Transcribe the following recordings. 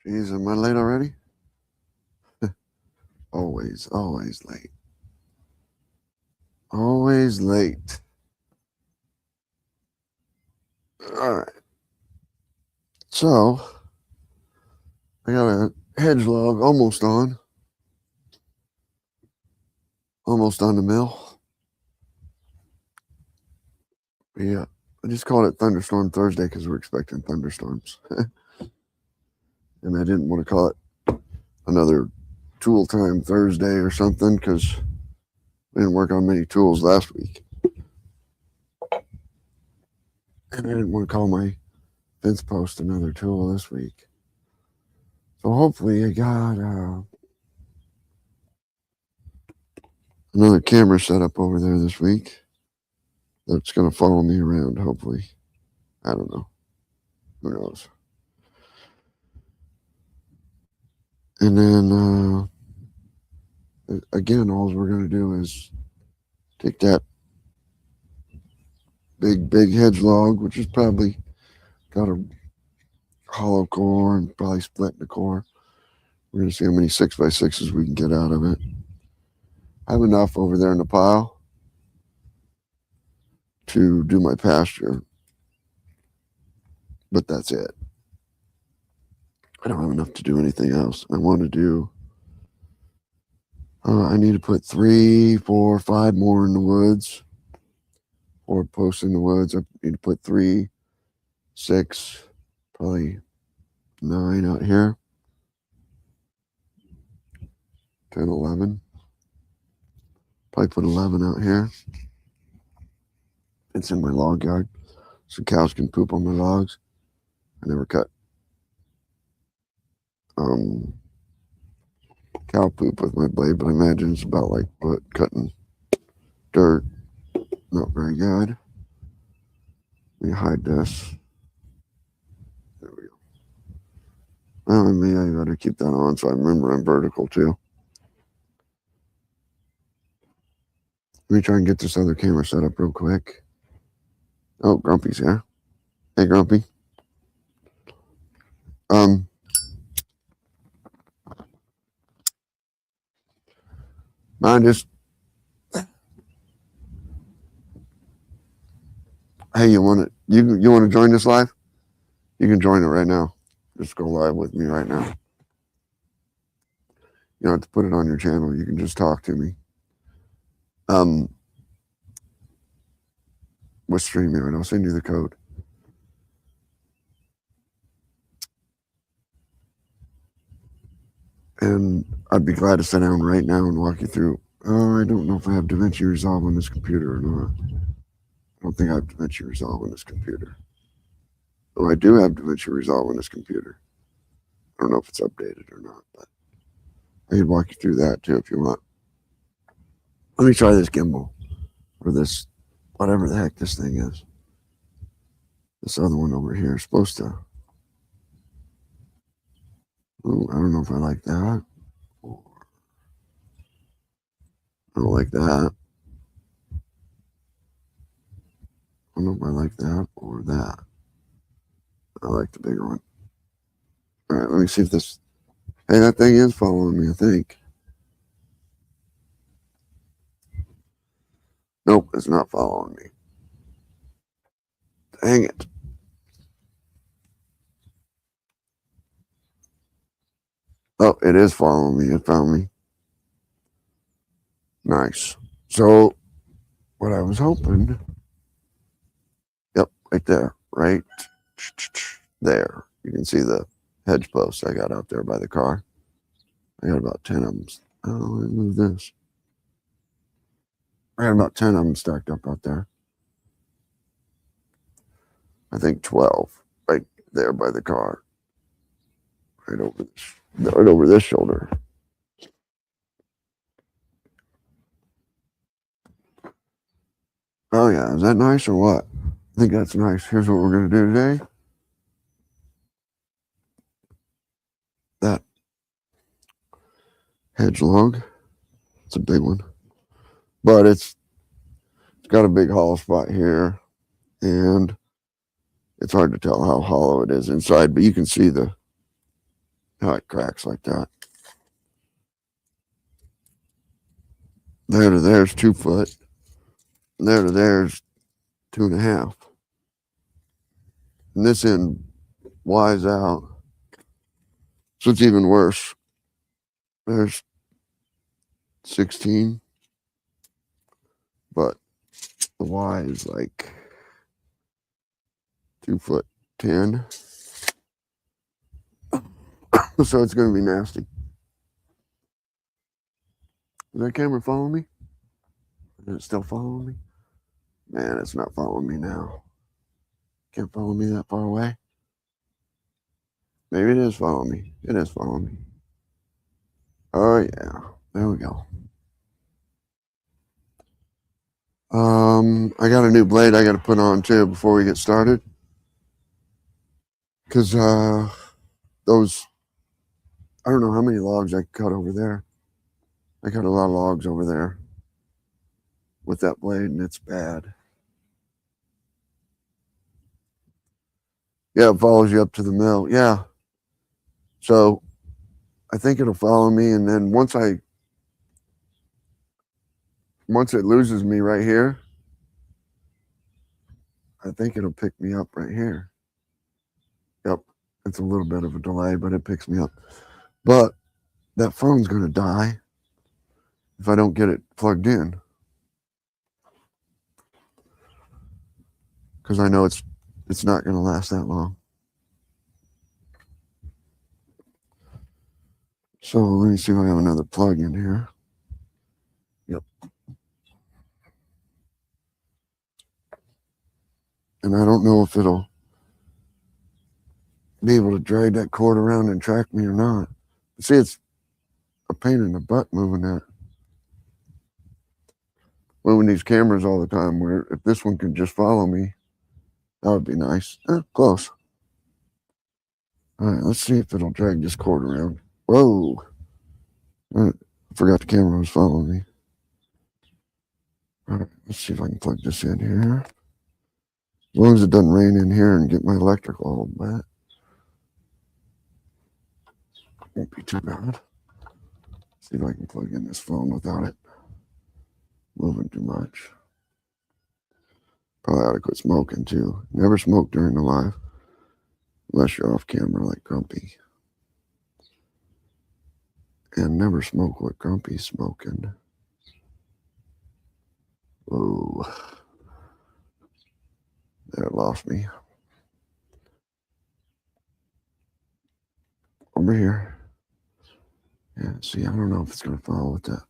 Jeez, am I late already? Always late. Always late. All right. So, I got a hedge log almost on. Almost on the mill. Yeah. I just called it Thunderstorm Thursday because we're expecting thunderstorms. And I didn't want to call it another tool time Thursday or something because we didn't work on many tools last week. And I didn't want to call my fence post another tool this week. So hopefully I got another camera set up over there this week that's going to follow me around, hopefully. I don't know. Who knows? And then, again, all we're going to do is take that big hedge log, which is probably got a hollow core and probably split in the core. We're going to see how many 6x6s we can get out of it. I have enough over there in the pile to do my pasture, but that's it. I don't have enough to do anything else. I want to do, I need to put 3, 4, 5 more in the woods, 4 posts in the woods. I need to put 3, 6, probably 9 out here, 10, 11. Probably put 11 out here. It's in my log yard, so cows can poop on my logs. I never cut cow poop with my blade, but I imagine it's about like cutting dirt. Not very good. Let me hide this. There we go. Well, maybe I better keep that on so I remember I'm vertical too. Let me try and get this other camera set up real quick. Oh, Grumpy's here. Hey, Grumpy. Mine just. Hey, you want to join this live? You can join it right now. Just go live with me right now. You don't have to put it on your channel. You can just talk to me. With StreamYard, I'll send you the code. And I'd be glad to sit down right now and walk you through. Oh, I don't know if I have DaVinci Resolve on this computer or not. I don't think I have DaVinci Resolve on this computer. Oh, I do have DaVinci Resolve on this computer. I don't know if it's updated or not, but I could walk you through that too if you want. Let me try this gimbal or this, whatever the heck this thing is. This other one over here is supposed to. Ooh, I don't know if I like that. Or I don't like that. I don't know if I like that or that. I like the bigger one. All right, let me see if this. Hey, that thing is following me, I think. Nope, it's not following me. Dang it. Oh, it is following me. It found me. Nice. So, what I was hoping. Yep, right there. Right there. You can see the hedge posts I got out there by the car. I got about 10 of them. Oh, let me move this. I got about 10 of them stacked up out there. I think 12 right there by the car. Right over this shoulder. Oh yeah, is that nice or what? I think that's nice. Here's what we're going to do today. That hedge log. It's a big one. But it's got a big hollow spot here. And it's hard to tell how hollow it is inside, but you can see the how it cracks like that. There to there's 2 foot. There to there's 2.5. And this end Y's out. So it's even worse. There's 16. But the Y is like 2 foot 10. So it's going to be nasty. Is that camera following me? Is it still following me? Man, it's not following me now. Can't follow me that far away. Maybe it is following me. It is following me. Oh, yeah. There we go. I got a new blade I got to put on too before we get started. Because those, I don't know how many logs I cut over there. I cut a lot of logs over there with that blade, and it's bad. Yeah, it follows you up to the mill. Yeah. So I think it'll follow me, and then once it loses me right here, I think it'll pick me up right here. Yep. It's a little bit of a delay, but it picks me up. But that phone's going to die if I don't get it plugged in. Because I know it's not going to last that long. So let me see if I have another plug in here. Yep. And I don't know if it'll be able to drag that cord around and track me or not. See, it's a pain in the butt moving these cameras all the time, where if this one could just follow me, that would be nice. Close. All right, let's see if it'll drag this cord around. Whoa. I forgot the camera was following me. All right, let's see if I can plug this in here. As long as it doesn't rain in here and get my electrical all wet. Won't be too bad. See if I can plug in this phone without it moving too much. Probably ought to quit smoking too. Never smoke during the live unless you're off camera like Grumpy. And never smoke what Grumpy's smoking. Whoa. There, it lost me. Over here. Yeah, see, I don't know if it's going to follow with that.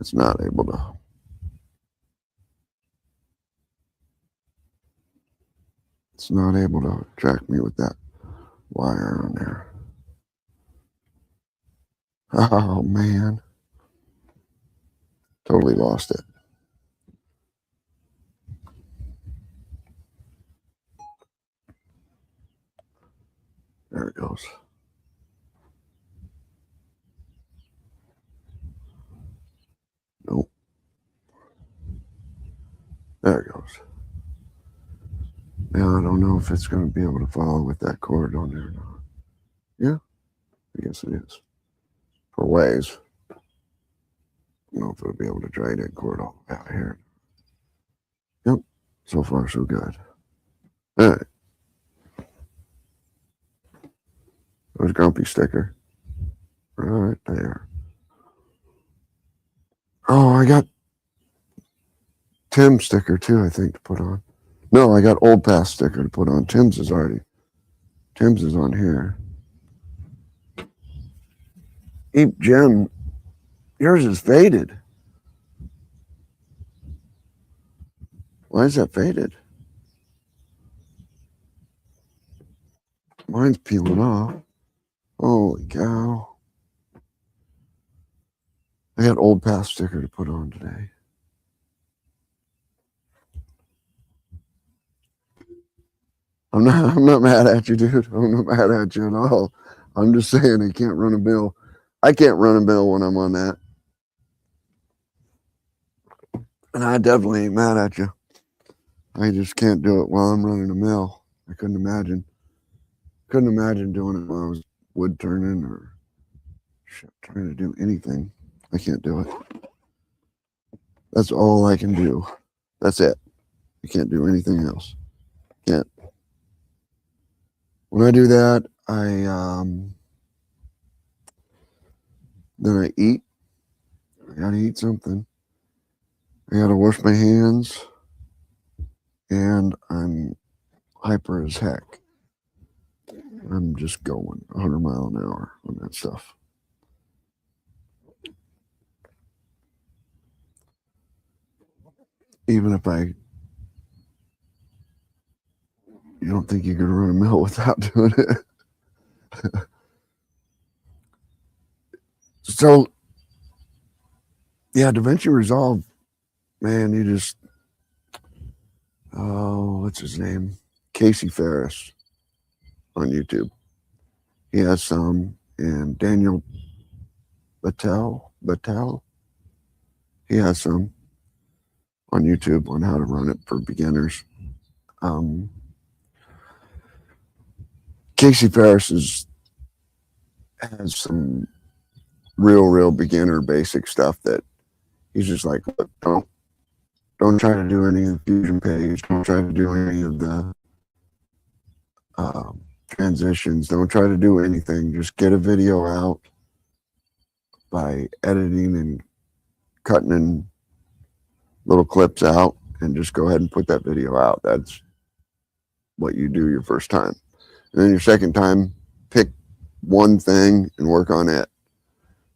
It's not able to. It's not able to track me with that wire on there. Oh, man. Totally lost it. There it goes. Nope. There it goes. Now I don't know if it's going to be able to follow with that cord on there or not. Yeah, I guess it is. For ways. I don't know if it'll be able to drag that cord all the way out here. Yep. So far, so good. All right. There's Grumpy sticker. Right there. Oh, I got Tim sticker too, I think, to put on. No, I got Old Pass sticker to put on. Tim's is on here. Eep Gem, yours is faded. Why is that faded? Mine's peeling off. Holy cow. I got Old Pass sticker to put on today. I'm not mad at you, dude. I'm not mad at you at all. I'm just saying I can't run a bill. I can't run a bill when I'm on that. And I definitely ain't mad at you. I just can't do it while I'm running a mill. I couldn't imagine. Couldn't imagine doing it while I was wood turning or trying to do anything. I can't do it. That's all I can do. That's it. I can't do anything else. Can't. When I do that, then I eat. I gotta eat something. I gotta wash my hands, and I'm hyper as heck. I'm just going 100 miles an hour on that stuff. Even if you don't think you could run a mill without doing it. So, yeah, DaVinci Resolve, man, you just, oh, what's his name? Casey Ferris on YouTube. He has some, and Daniel Battelle, he has some on YouTube on how to run it for beginners. Casey Ferris has some real beginner basic stuff that he's just like, look, don't try to do any of the fusion page. Don't try to do any of the transitions. Don't try to do anything. Just get a video out by editing and cutting in little clips out, and just go ahead and put that video out. That's what you do your first time. And then your second time, pick one thing and work on it.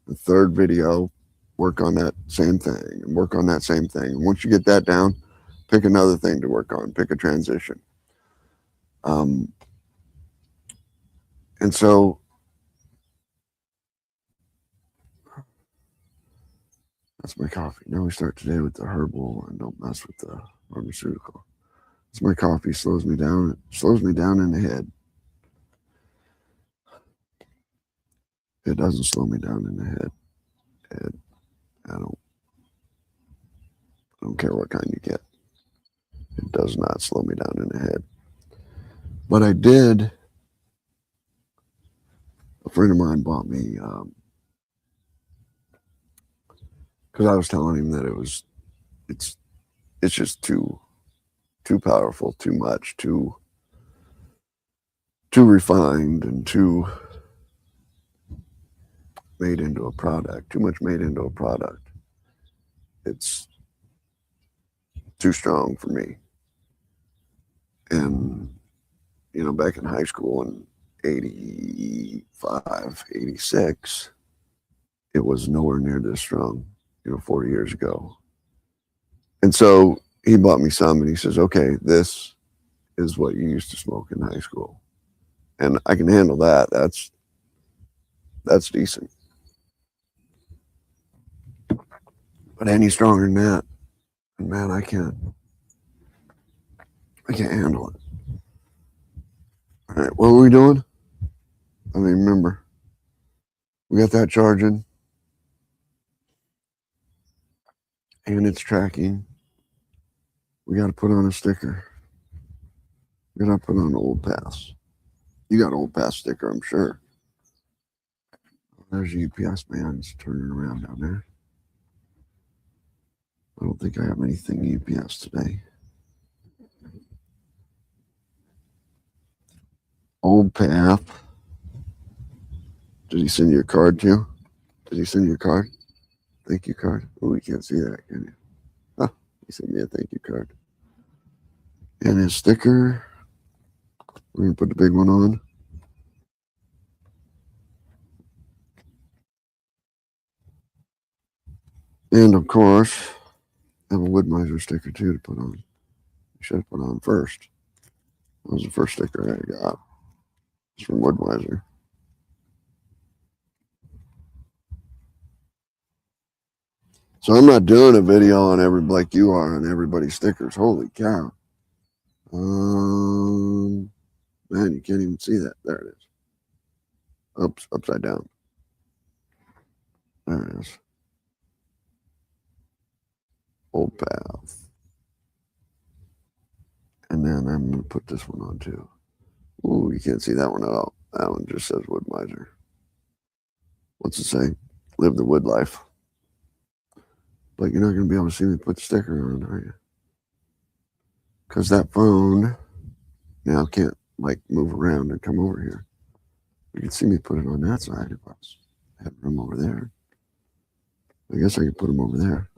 The third video, work on that same thing and work on that same thing. And once you get that down, pick another thing to work on. Pick a transition. And so that's my coffee. Now we start today with the herbal and don't mess with the pharmaceutical. It's my coffee. Slows me down. It slows me down in the head. It doesn't slow me down in the head. I don't care what kind you get. It does not slow me down in the head. But I did. A friend of mine bought me, because I was telling him that it's just too powerful, too much, too refined, and too made into a product. Too much made into a product. It's too strong for me. And back in high school in 85, 86, it was nowhere near this strong, 4 years ago. And so he bought me some, and he says, okay, this is what you used to smoke in high school. And I can handle that. That's decent. But any stronger than that, man, I can't handle it. All right, what were we doing? I don't even remember. We got that charging. And it's tracking. We got to put on a sticker. We got to put on Old Pass. You got Old Pass sticker, I'm sure. There's a UPS man. It's turning around down there. I don't think I have anything UPS today. Old Path. Did he send you a card too? Did he send you a card? Thank you card? Oh, you can't see that, can you? Oh, he sent me a thank you card. And his sticker. We're going to put the big one on. And of course, I have a Woodmiser sticker too to put on. I should have put on first. That was the first sticker I got. It's from Woodmiser. So I'm not doing a video on like you are on everybody's stickers. Holy cow. Man, you can't even see that. There it is. Oops, upside down. There it is. Old Path. And then I'm going to put this one on too. Ooh, Oh, you can't see that one at all. That one just says wood miser. What's it say? Live the wood life. But you're not going to be able to see me put the sticker on, are you? Because that phone now can't like move around and come over here. You can see me put it on that side if I had room over there. I guess I could put them over there.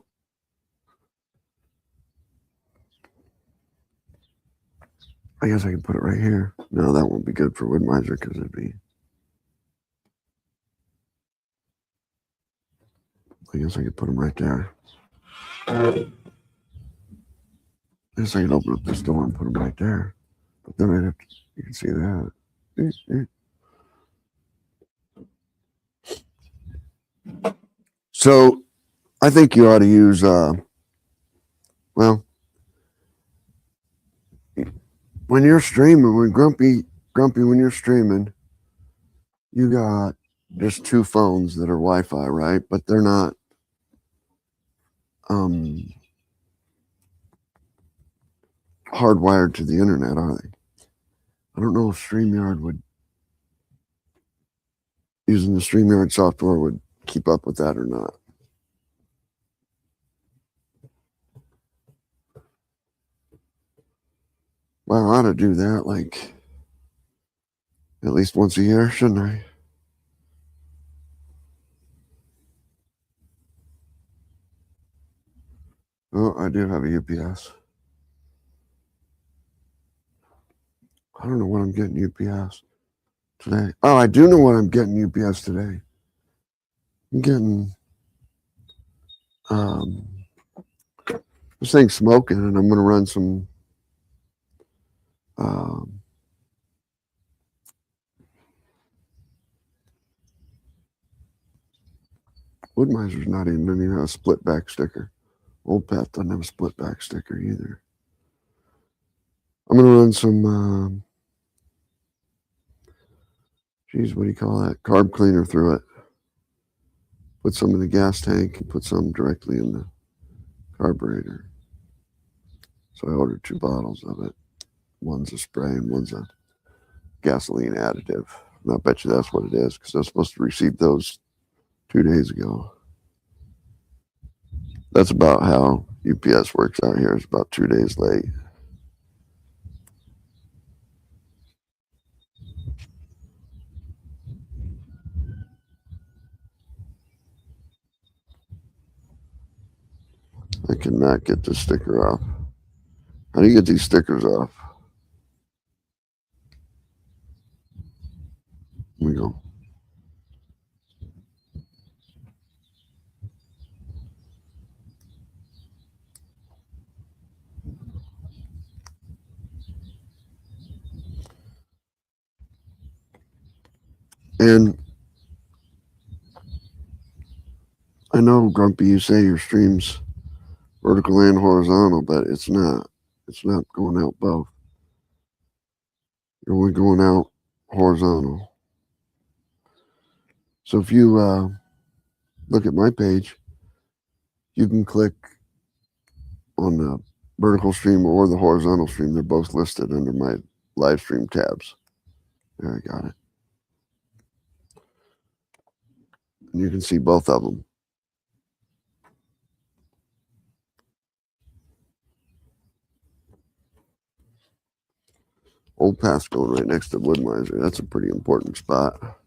I guess I can put it right here. No, that won't be good for wood miser because it'd be. I guess I could put them right there. I guess I could open up this door and put them right there. But then I'd have to, you can see that. So I think you ought to use, well, when you're streaming, when Grumpy, when you're streaming, you got just two phones that are Wi-Fi, right? But they're not, hardwired to the internet, are they? I don't know if StreamYard would, using the StreamYard software would keep up with that or not. Well, I ought to do that like at least once a year, shouldn't I? Oh, I do have a UPS. I don't know what I'm getting UPS today. Oh, I do know what I'm getting UPS today. I'm getting this thing's smoking, and I'm going to run some wood miser's not even have a split back sticker. Old Path doesn't have a split back sticker either. I'm going to run some geez, what do you call that? Carb cleaner through it. Put some in the gas tank and put some directly in the carburetor. So I ordered 2 bottles of it. One's a spray and one's a gasoline additive. And I bet you that's what it is because I was supposed to receive those 2 days ago. That's about how UPS works out here. It's about 2 days late. I cannot get this sticker off. How do you get these stickers off? Here we go. And I know, Grumpy, you say your stream's vertical and horizontal, but it's not. It's not going out both. You're only going out horizontal. So if you look at my page, you can click on the vertical stream or the horizontal stream. They're both listed under my live stream tabs. There, I got it. And you can see both of them. Old Path's going right next to wood miser. That's a pretty important spot.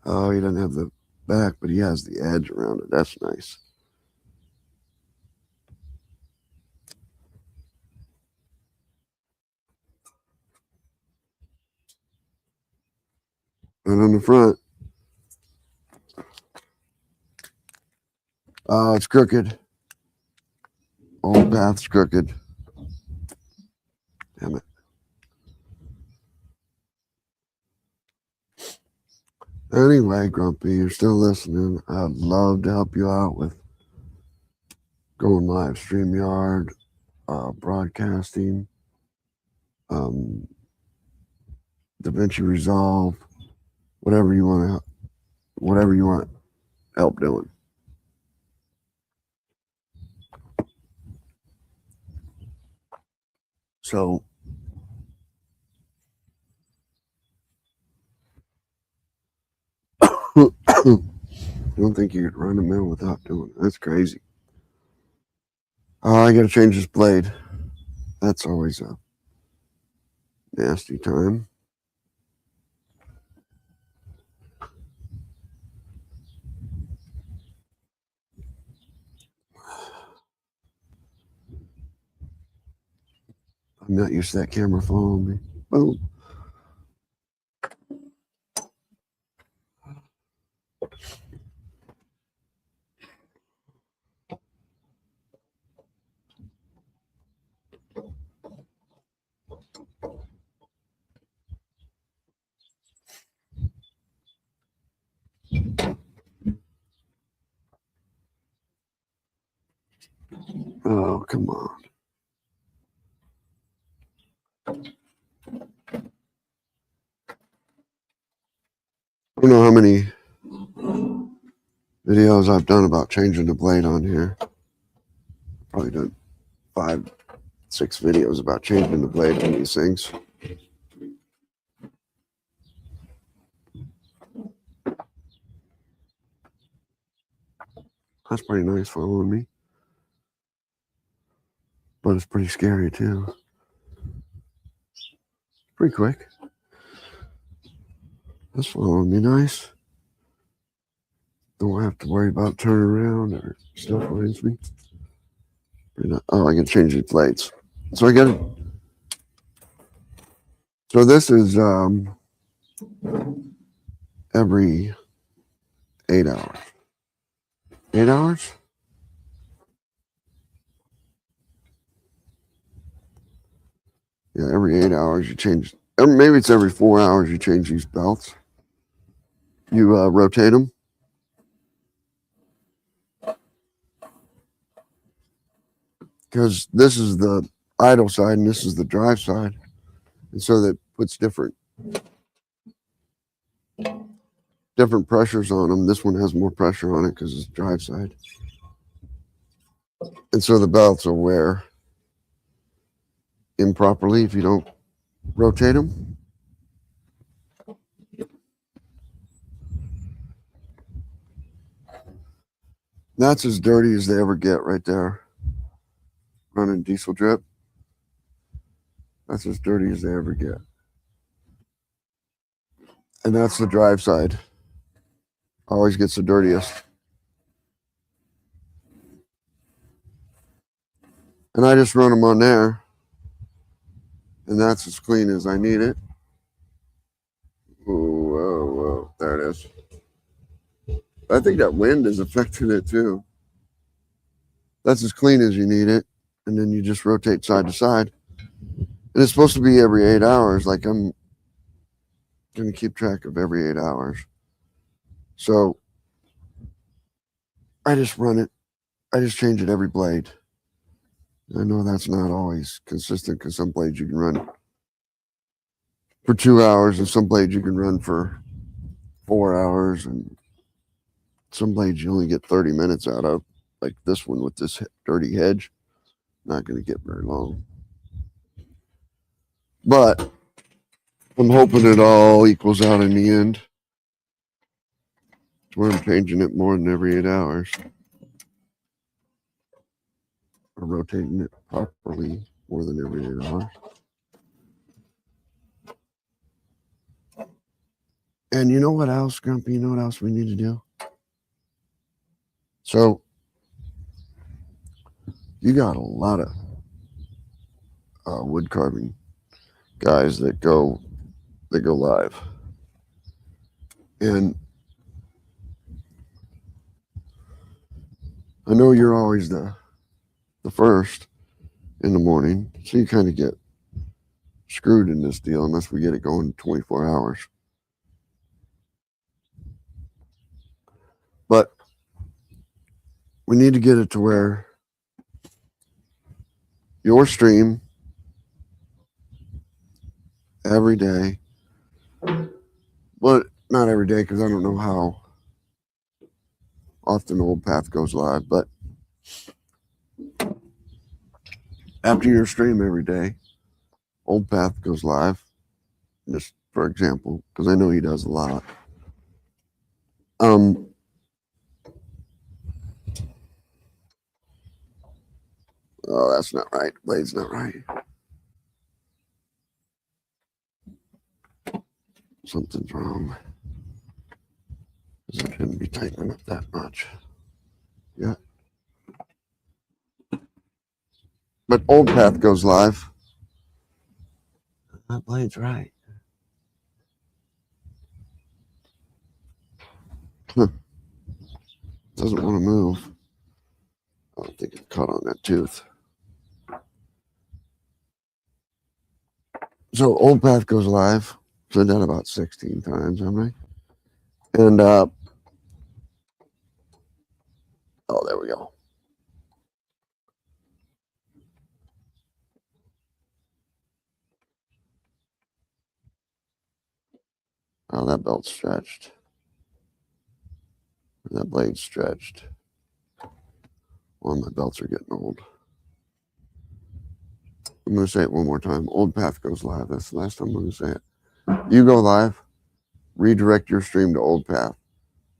Oh, he doesn't have the back, but he has the edge around it. That's nice. And on the front, it's crooked. Old Path's crooked. Damn it. Anyway, Grumpy, you're still listening. I'd love to help you out with going live, StreamYard, broadcasting, DaVinci Resolve, whatever you want help doing. So I don't think you could run a mill without doing it. That's crazy. I got to change this blade. That's always a nasty time. I'm not used to that camera following me. Boom. Oh, come on. I don't know how many videos I've done about changing the blade on here. Probably done 5, 6 videos about changing the blade on these things. That's pretty nice following me. But it's pretty scary too. Pretty quick. That's following me nice. Don't have to worry about turning around or stuff finds me. Oh, I can change the plates. So I got it. So this is every 8 hours. 8 hours? Yeah, every 8 hours you change. Maybe it's every 4 hours you change these belts. You rotate them. Because this is the idle side and this is the drive side. And so that puts different pressures on them. This one has more pressure on it because it's drive side. And so the belts will wear improperly if you don't rotate them. That's as dirty as they ever get right there. Running diesel drip. That's as dirty as they ever get. And that's the drive side. Always gets the dirtiest. And I just run them on there. And that's as clean as I need it. Whoa. There it is. I think that wind is affecting it too. That's as clean as you need it. And then you just rotate side to side. And it's supposed to be every 8 hours. Like I'm going to keep track of every 8 hours. So I just run it. I just change it every blade. I know that's not always consistent because some blades you can run for 2 hours and some blades you can run for 4 hours and some blades you only get 30 minutes out of, like this one with this dirty hedge. Not going to get very long. But I'm hoping it all equals out in the end. That's where I'm changing it more than every 8 hours. Or rotating it properly more than every 8 hours. And you know what else, Grumpy? You know what else we need to do? So you got a lot of wood carving guys that go live, and I know you're always the first in the morning, so you kind of get screwed in this deal unless we get it going 24 hours. But we need to get it to where your stream every day, but not every day because I don't know how often Old Path goes live, but after your stream every day, Old Path goes live, just for example, because I know he does a lot. Oh, that's not right. Blade's not right. Something's wrong. I shouldn't be tightening up that much. Yeah. But Old Path goes live. That blade's right. Huh. Doesn't want to move. I don't think it caught on that tooth. So Old Path goes live. So I've done about 16 times, haven't I? And oh, there we go. Oh, that belt's stretched. That blade's stretched. Well, my belts are getting old. I'm going to say it one more time. Old Path goes live. That's the last time I'm going to say it. You go live, redirect your stream to Old Path.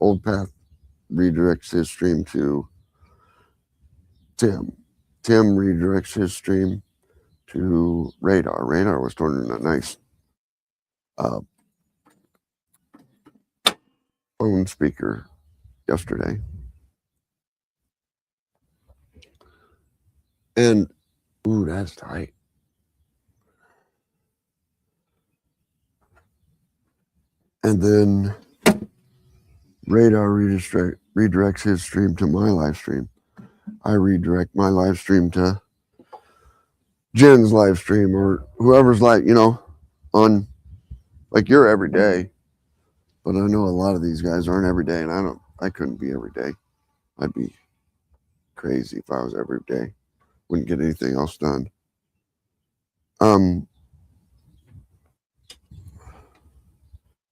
Old Path redirects his stream to Tim. Tim redirects his stream to Radar. Radar was turning a nice phone speaker yesterday. And, ooh, that's tight. And then Radar redirects his stream to my live stream. I redirect my live stream to Jen's live stream or whoever's on like you're every day. But I know a lot of these guys aren't every day, and I couldn't be every day. I'd be crazy if I was every day. Wouldn't get anything else done.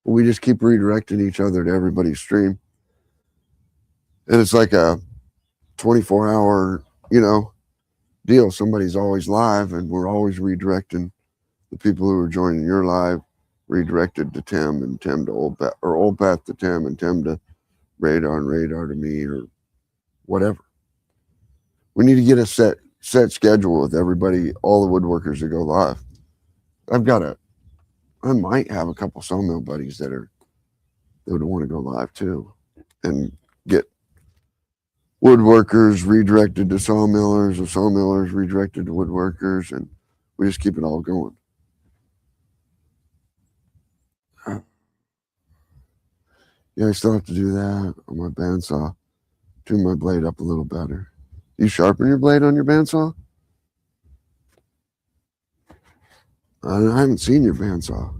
We just keep redirecting each other to everybody's stream. And it's like a 24-hour, deal. Somebody's always live, and we're always redirecting the people who are joining your live, redirected to Tim, and Tim to Old Path, or Old Path to Tim, and Tim to Radar, and Radar to me, or whatever. We need to get a set schedule with everybody, all the woodworkers that go live. I might have a couple sawmill buddies that would want to go live too, and get woodworkers redirected to sawmillers, or sawmillers redirected to woodworkers, and we just keep it all going. Yeah, I still have to do that on my bandsaw. Tune my blade up a little better. You sharpen your blade on your bandsaw? I haven't seen your bandsaw.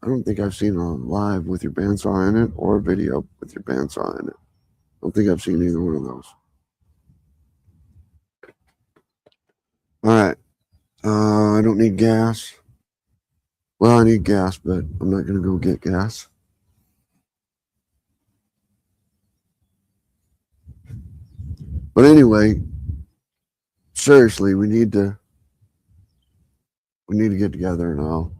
I don't think I've seen a live with your bandsaw in it or a video with your bandsaw in it. I don't think I've seen either one of those. All right. I don't need gas. Well, I need gas, but I'm not going to go get gas. But anyway, seriously, we need to get together, and I'll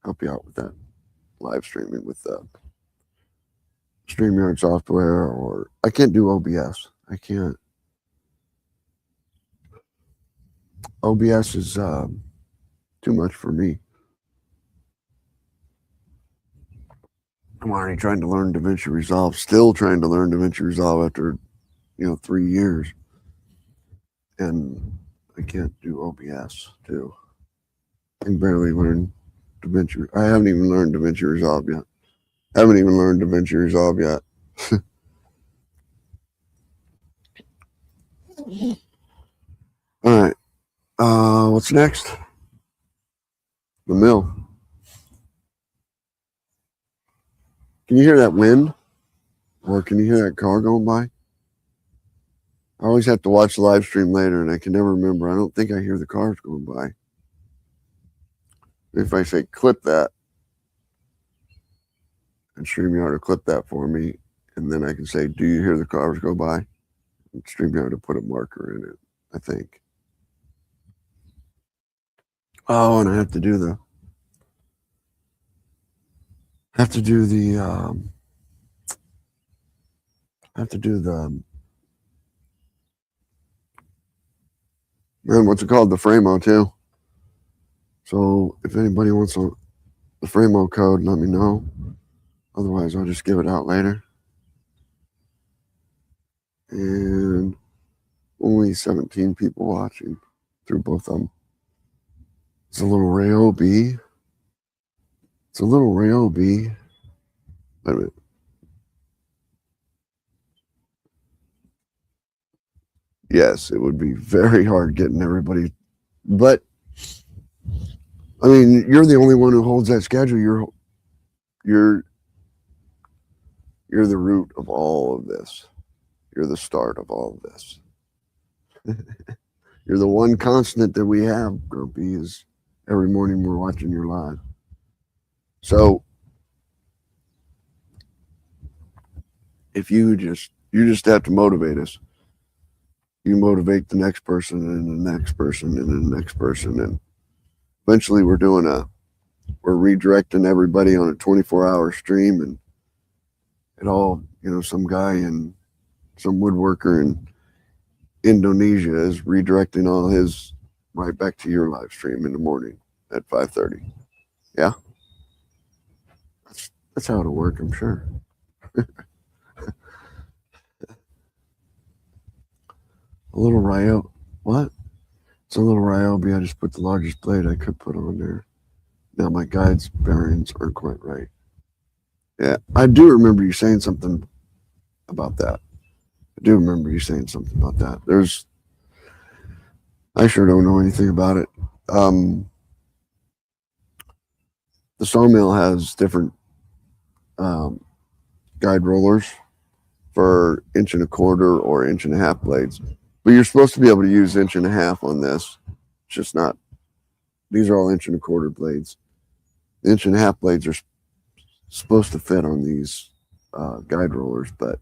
help you out with that live streaming with StreamYard software, or I can't do OBS. I can't. OBS is too much for me. I'm already trying to learn DaVinci Resolve, still trying to learn DaVinci Resolve after 3 years, and I can't do OBS too. I can barely learn DaVinci. I haven't even learned DaVinci Resolve yet. All right. What's next? The mill. Can you hear that wind? Or can you hear that car going by? I always have to watch the live stream later, and I can never remember. I don't think I hear the cars going by. If I say clip that, and StreamYard will clip that for me, and then I can say, do you hear the cars go by? StreamYard to put a marker in it, I think. Oh, and I have to do the man, what's it called? The Framo too. So if anybody wants the Framo code, let me know. Otherwise, I'll just give it out later. And only 17 people watching through both of them. It's a little Ryobi. It's a little Ryobi. Wait a minute. Yes, it would be very hard getting everybody. But I mean, you're the only one who holds that schedule. You're the root of all of this. You're the start of all of this. You're the one constant that we have, Grumpy, is every morning we're watching your live. So if you just have to motivate us. You motivate the next person and the next person and the next person, and eventually we're redirecting everybody on a 24-hour stream, and it all, some guy and some woodworker in Indonesia is redirecting all his right back to your live stream in the morning at 5:30. Yeah, that's how it'll work, I'm sure. A little Ryo, what? It's a little Ryobi. I just put the largest blade I could put on there. Now my guide's bearings aren't quite right. Yeah, I do remember you saying something about that. I sure don't know anything about it. The sawmill has different guide rollers for 1.25" or 1.5" blades, but you're supposed to be able to use 1.5" on this. It's just not. These are all 1.25" blades. The 1.5" blades are supposed to fit on these guide rollers, but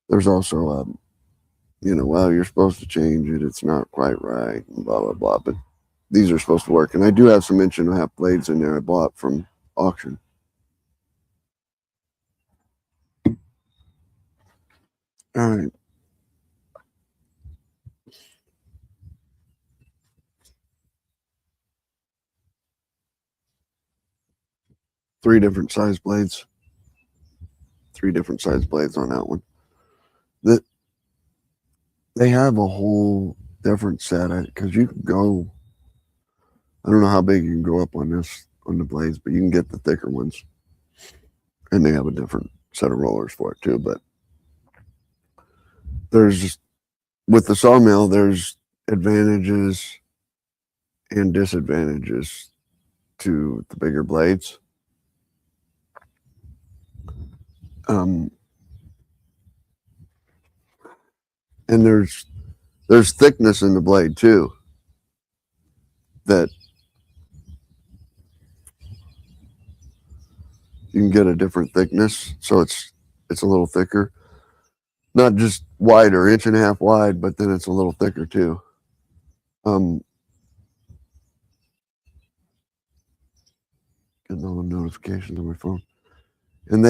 there's also well, you're supposed to change it. It's not quite right, and blah, blah, blah. But these are supposed to work. And I do have some 1.5" blades in there I bought from auction. All right. Three different size blades on that one. They have a whole different set, because you can go, I don't know how big you can go up on the blades, but you can get the thicker ones, and they have a different set of rollers for it too. But with the sawmill, there's advantages and disadvantages to the bigger blades. And there's thickness in the blade too, that you can get a different thickness, so it's a little thicker, not just wider, 1.5" wide, but then it's a little thicker too. Getting all the notifications on my phone, and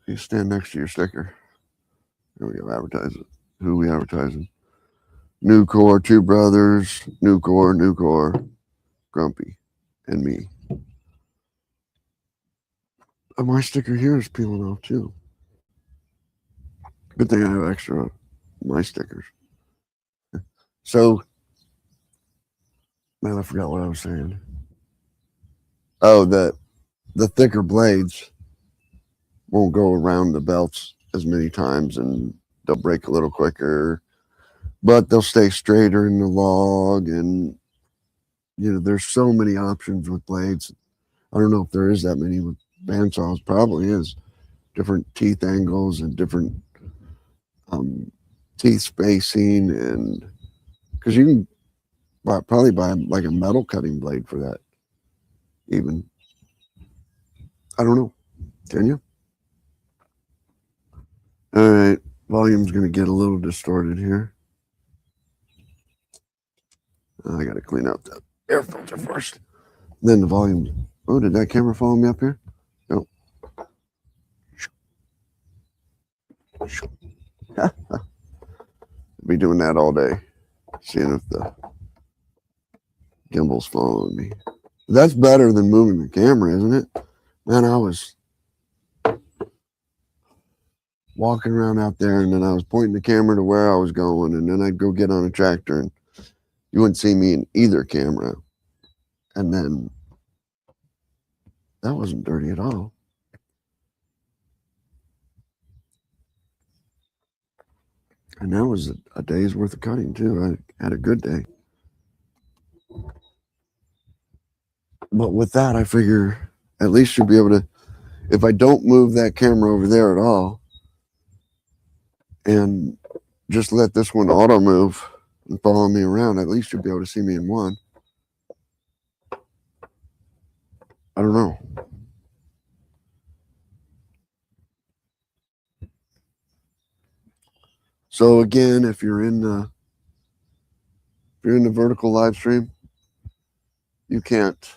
you stand next to your sticker. Here we go. Advertise it. Who we advertising? New Core, two brothers. New Core, Grumpy, and me. And my sticker here is peeling off too. Good thing I have extra my stickers. So, man, I forgot what I was saying. Oh, the thicker blades won't go around the belts as many times, and they'll break a little quicker, but they'll stay straighter in the log. And there's so many options with blades. I don't know if there is that many with bandsaws. Probably is. Different teeth angles and different teeth spacing, and because you can probably buy like a metal cutting blade for that. Even, I don't know. Can you? All right, volume's going to get a little distorted here. I got to clean out the air filter first. Then the volume. Oh, did that camera follow me up here? No. Be doing that all day, seeing if the gimbal's following me. That's better than moving the camera, isn't it? Man, I was walking around out there, and then I was pointing the camera to where I was going, and then I'd go get on a tractor, and you wouldn't see me in either camera. And then that wasn't dirty at all. And that was a day's worth of cutting, too. I had a good day. But with that, I figure at least you'll be able to, if I don't move that camera over there at all, and just let this one auto move and follow me around, at least you'll be able to see me in one. I don't know. So again, if you're in the vertical live stream, you can't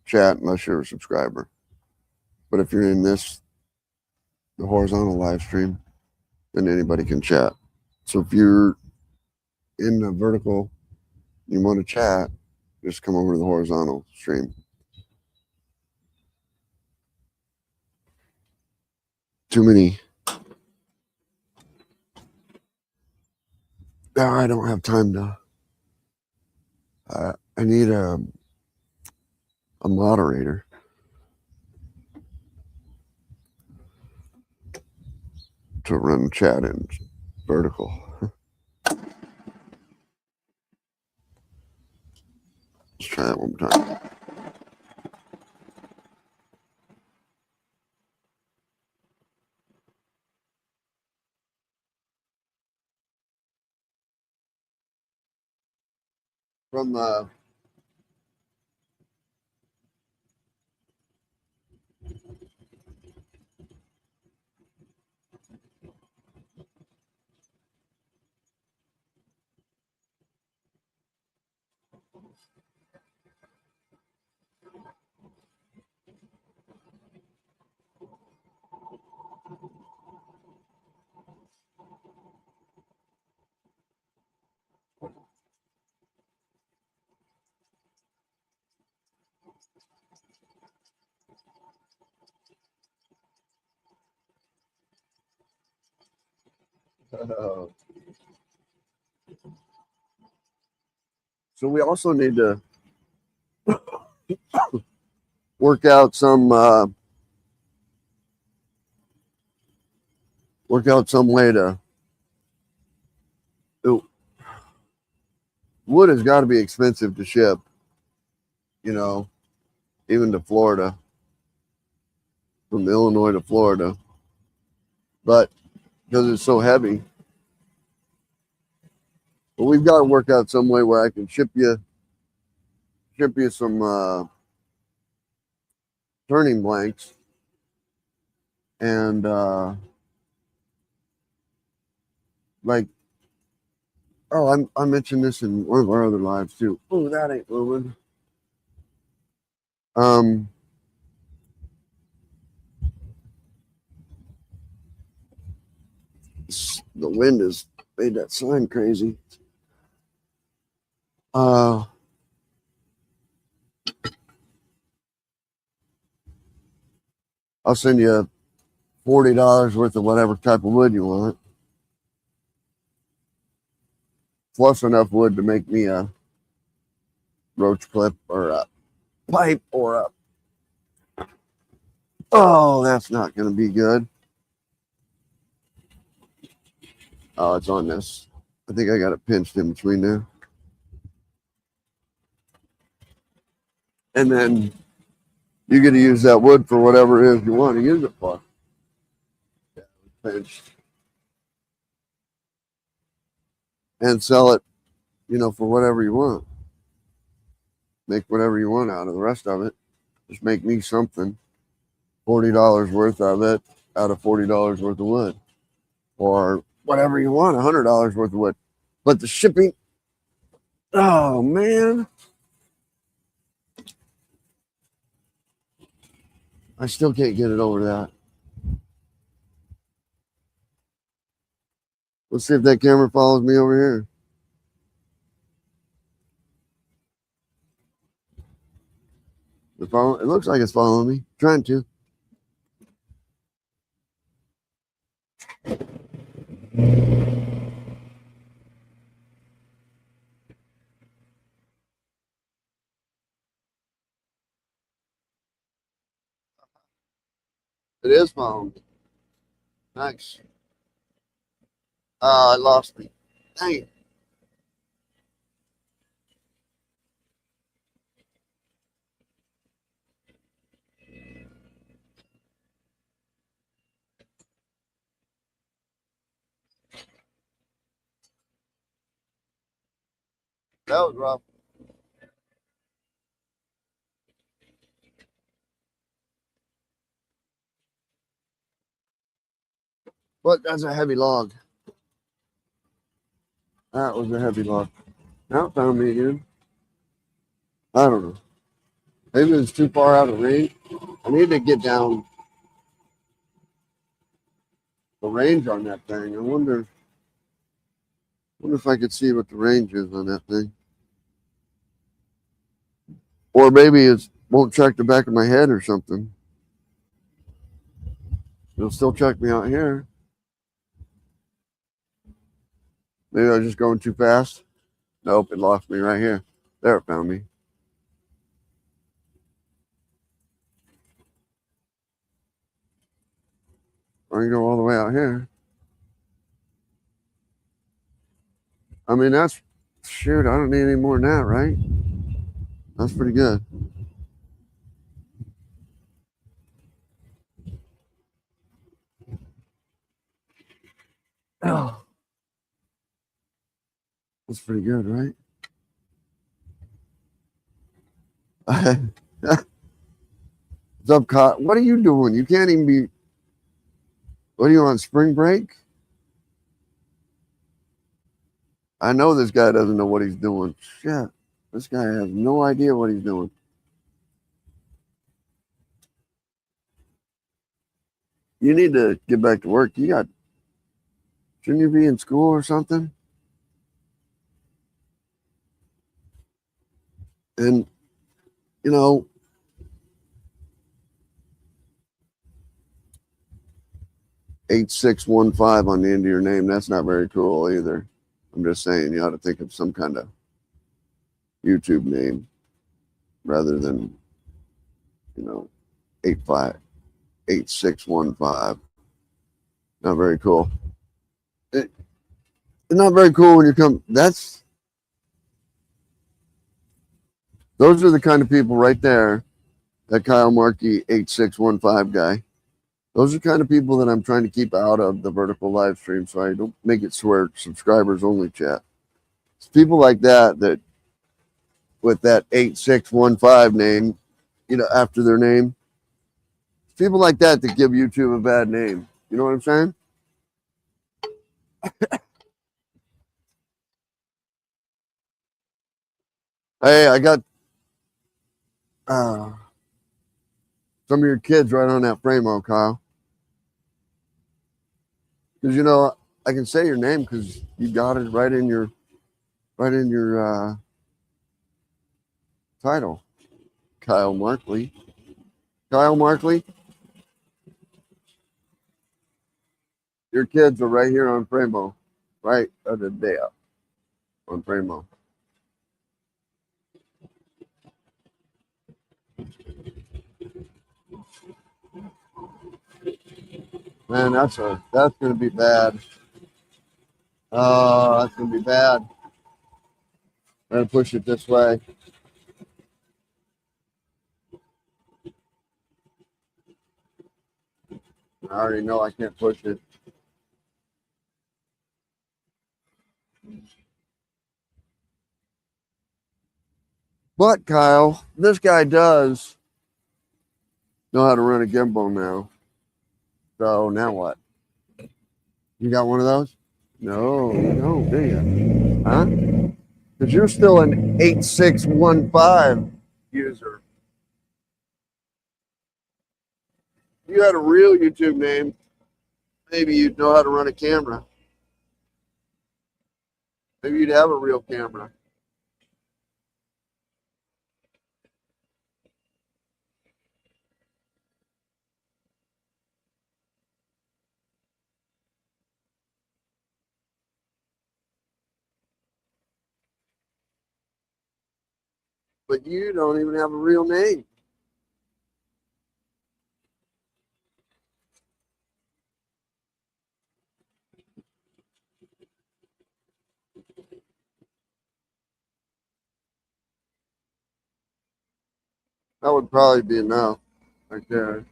chat unless you're a subscriber. But if you're in the horizontal live stream, then anybody can chat. So if you're in the vertical, you want to chat, just come over to the horizontal stream. Too many. I don't have time to. I need a moderator. To run chat in vertical. Let's try that one more time. From so we also need to work out some way to. Wood has got to be expensive to ship, even to Florida, from Illinois to Florida, but because it's so heavy. But we've got to work out some way where I can ship you some turning blanks, and I mentioned this in one of our other lives too. Oh, that ain't moving. The wind has made that sign crazy. I'll send you $40 worth of whatever type of wood you want, plus enough wood to make me a roach clip or a pipe or a. Oh, that's not going to be good. Oh, it's on this. I think I got it pinched in between there. And then you get to use that wood for whatever it is you want to use it for. Yeah, pinched. And sell it, for whatever you want. Make whatever you want out of the rest of it. Just make me something. $40 worth of it. out of $40 worth of wood, or whatever you want, $100 worth of wood. But the shipping, oh man, I still can't get it over that. Let's see if that camera follows me over here. It looks like it's following me. Trying to. It is following me. Nice. I lost me. Dang it. That was rough. But that's a heavy log. That was a heavy log. Now it found me again. I don't know. Maybe it's too far out of range. I need to get down the range on that thing. I wonder if I could see what the range is on that thing. Or maybe it won't check the back of my head or something. It'll still check me out here. Maybe I was just going too fast. Nope, it lost me right here. There, it found me. I can go all the way out here. I mean, that's, shoot, I don't need any more than that, right? That's pretty good. Oh. That's pretty good, right? What's up, Kyle? What are you doing? You can't even be. What are you on spring break? I know this guy doesn't know what he's doing. Shit. This guy has no idea what he's doing. You need to get back to work. Shouldn't you be in school or something? And, you know, '8615 on the end of your name, that's not very cool either. I'm just saying you ought to think of some kind of YouTube name rather than, 8615. Not very cool. It's not very cool when you come. Those are the kind of people right there, that Kyle Markey 8615 guy. Those are the kind of people that I'm trying to keep out of the vertical live stream so I don't make it swear subscribers only chat. It's people like that with that 8615 name, after their name. It's people like that give YouTube a bad name. You know what I'm saying? Hey, I got some of your kids right on that frame, Kyle. Because I can say your name because you got it right in your title. Kyle Markley. Kyle Markley. Your kids are right here on Primo. Right of the day up on Primo. Man, that's gonna be bad. That's gonna be bad. I'm gonna push it this way. I already know I can't push it. But Kyle, this guy does know how to run a gimbal now. So now what? You got one of those? No, you don't, do you? Huh? Because you're still an 8615 user. If you had a real YouTube name, maybe you'd know how to run a camera. Maybe you'd have a real camera. But you don't even have a real name. That would probably be enough right there.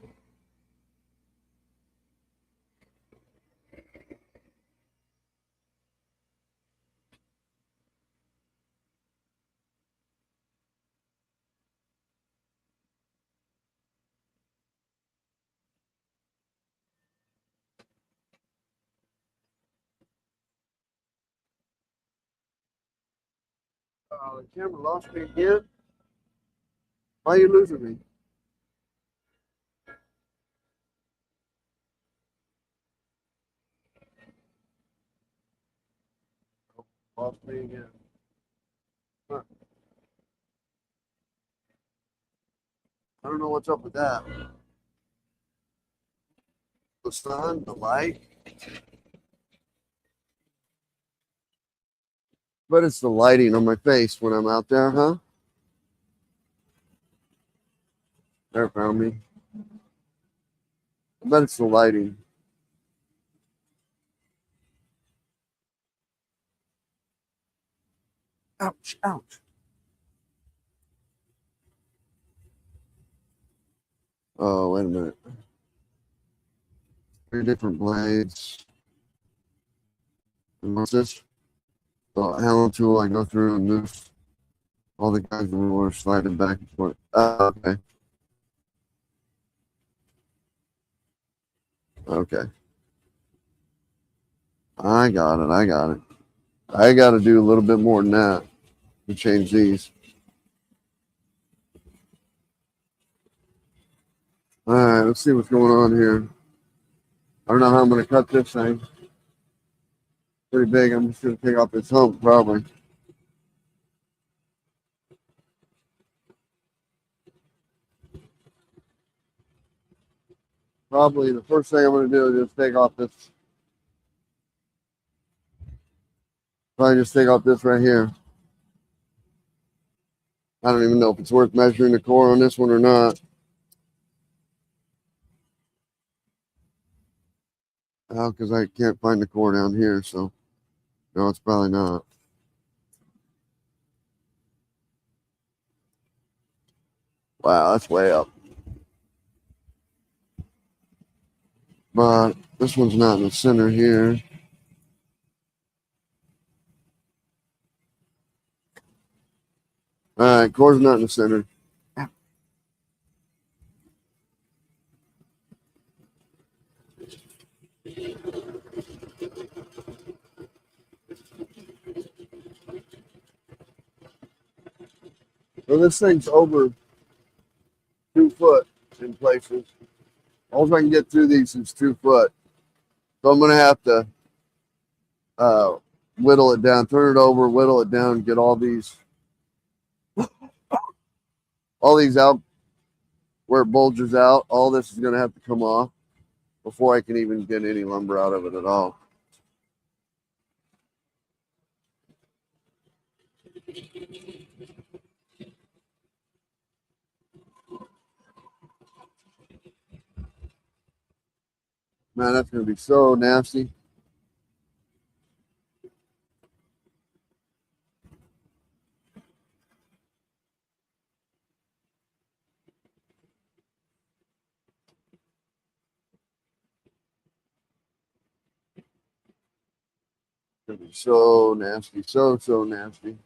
The camera lost me again. Why are you losing me? Lost me again. Huh. I don't know what's up with that. The sun, the light. But it's the lighting on my face when I'm out there, huh? There, found me. I bet it's the lighting. Ouch, ouch. Oh, wait a minute. 3 different blades. And what's this? The Allen tool, I go through and move all the guys in the roller, sliding back and forth. Okay. Okay. I got it. I got it. I got to do a little bit more than that to change these. All right, let's see what's going on here. I don't know how I'm going to cut this thing. Pretty big. I'm just going to take off this hump, probably. Probably the first thing I'm going to do is just take off this. Probably just take off this right here. I don't even know if it's worth measuring the core on this one or not. Because I can't find the core down here, so no, it's probably not. Wow, that's way up. But this one's not in the center here. All right, core's not in the center. So this thing's over 2 foot in places. All I can get through these is 2 foot. So I'm going to have to whittle it down, turn it over, whittle it down, get all these out where it bulges out. All this is going to have to come off before I can even get any lumber out of it at all. Man, that's going to be so nasty. It's going to be so nasty, so nasty.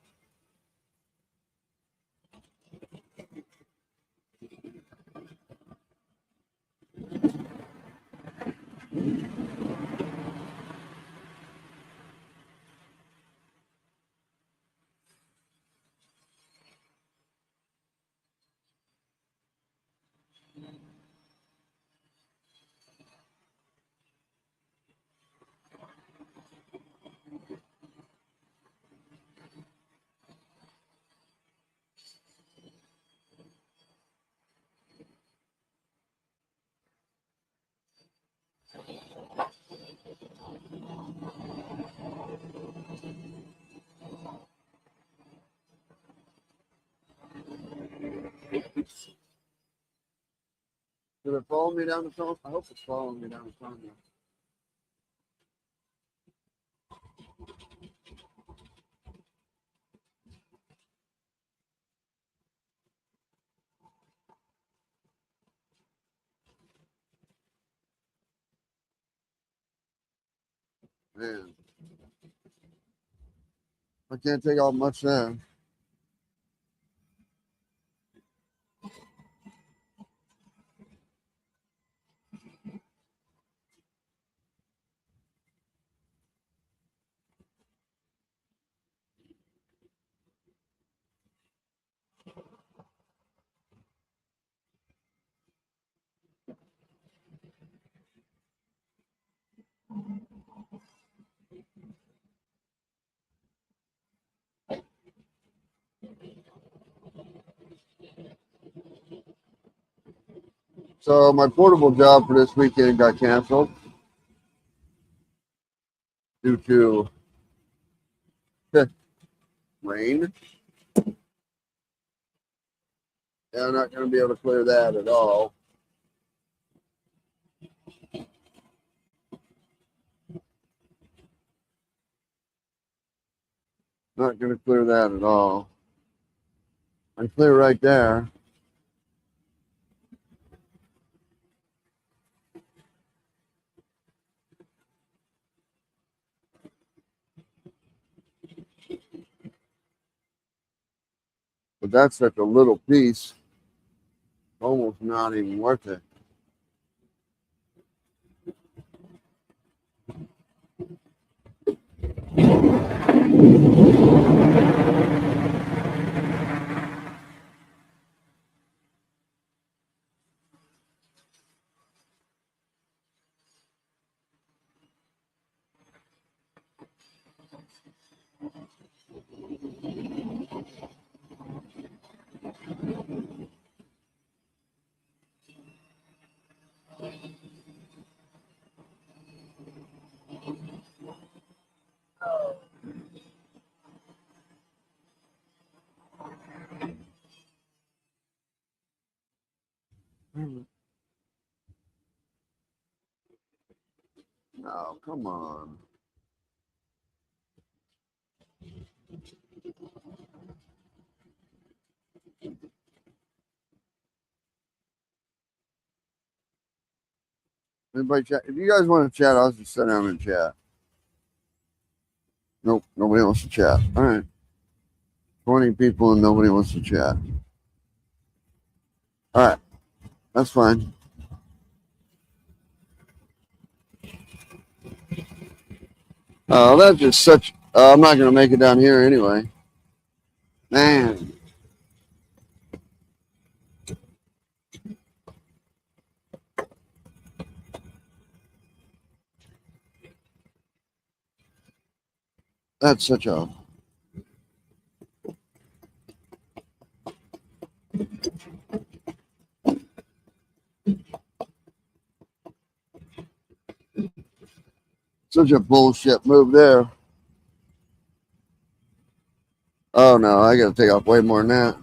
Did it follow me down the phone? I hope it's following me down the phone now. Man, I can't take off much there. So my portable job for this weekend got canceled due to rain. And I'm not going to be able to clear that at all. Not going to clear that at all. I clear right there. But that's such a little piece. Almost not even worth it. Oh, come on. Anybody chat? If you guys want to chat, I'll just sit down and chat. Nope, nobody wants to chat. All right. 20 people and nobody wants to chat. All right. That's fine. Oh, that's just such. I'm not going to make it down here anyway. Man. That's such a. Such a bullshit move there. Oh no, I got to take off way more than that.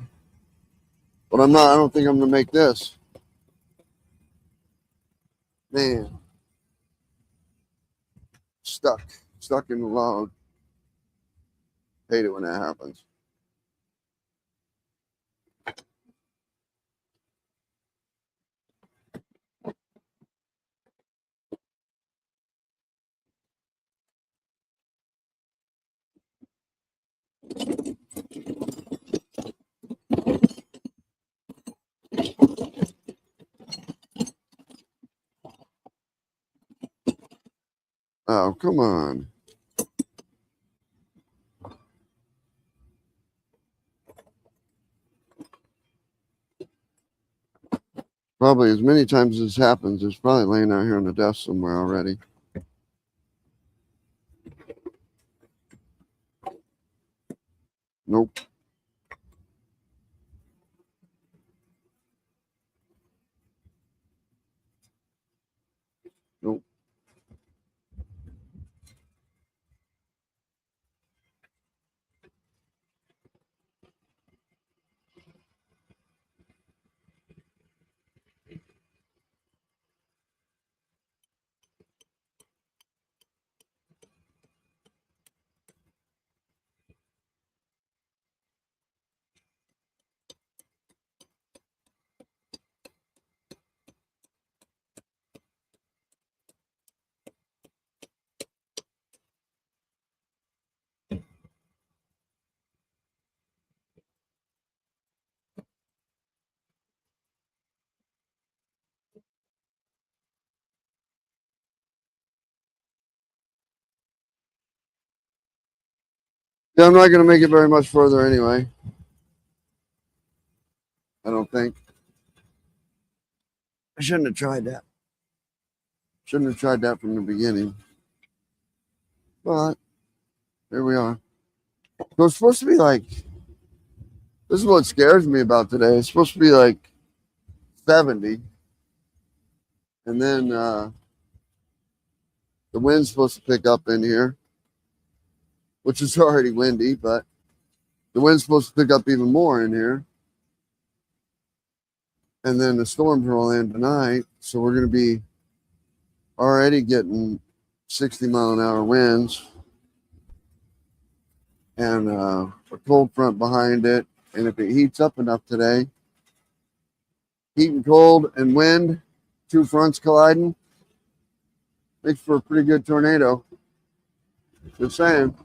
But I'm not. I don't think I'm going to make this. Man. Stuck in the log. Hate it when that happens. Oh, come on. Probably as many times as this happens, it's probably laying out here on the desk somewhere already. Nope. Nope. Yeah, I'm not going to make it very much further anyway. I don't think. I shouldn't have tried that. Shouldn't have tried that from the beginning. But here we are. So it's supposed to be like, this is what scares me about today. It's supposed to be like 70. And then the wind's supposed to pick up in here, which is already windy, but the wind's supposed to pick up even more in here. And then the storms roll in tonight. So we're going to be already getting 60-mile-an-hour winds and a cold front behind it. And if it heats up enough today, heat and cold and wind, two fronts colliding, makes for a pretty good tornado. Just saying.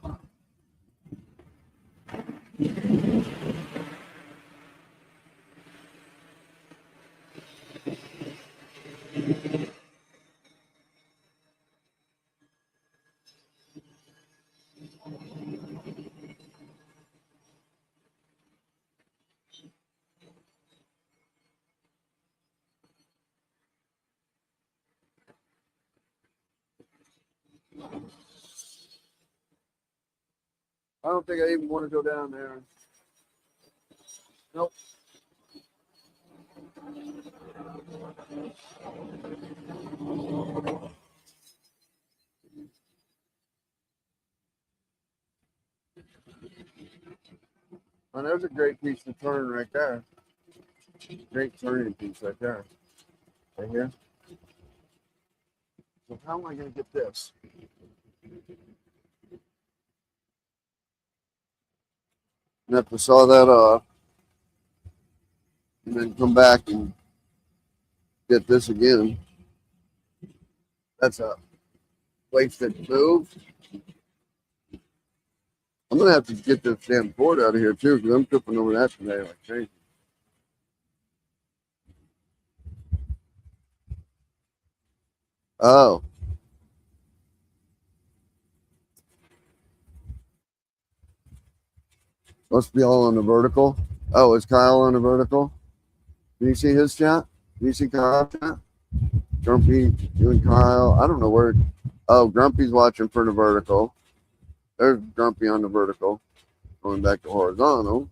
I don't think I even want to go down there. Nope. Well, there's a great piece to turn right there. Great turning piece right there. Right here. So how am I going to get this? I have to saw that off. And then come back and get this again. That's a wasted move. I'm going to have to get this damn board out of here too, because I'm tripping over that today like crazy. Oh. Must be all on the vertical. Oh, is Kyle on the vertical? Can you see his chat? Can you see Kyle's chat? Grumpy, you and Kyle. I don't know where. Oh, Grumpy's watching for the vertical. There's Grumpy on the vertical. Going back to horizontal.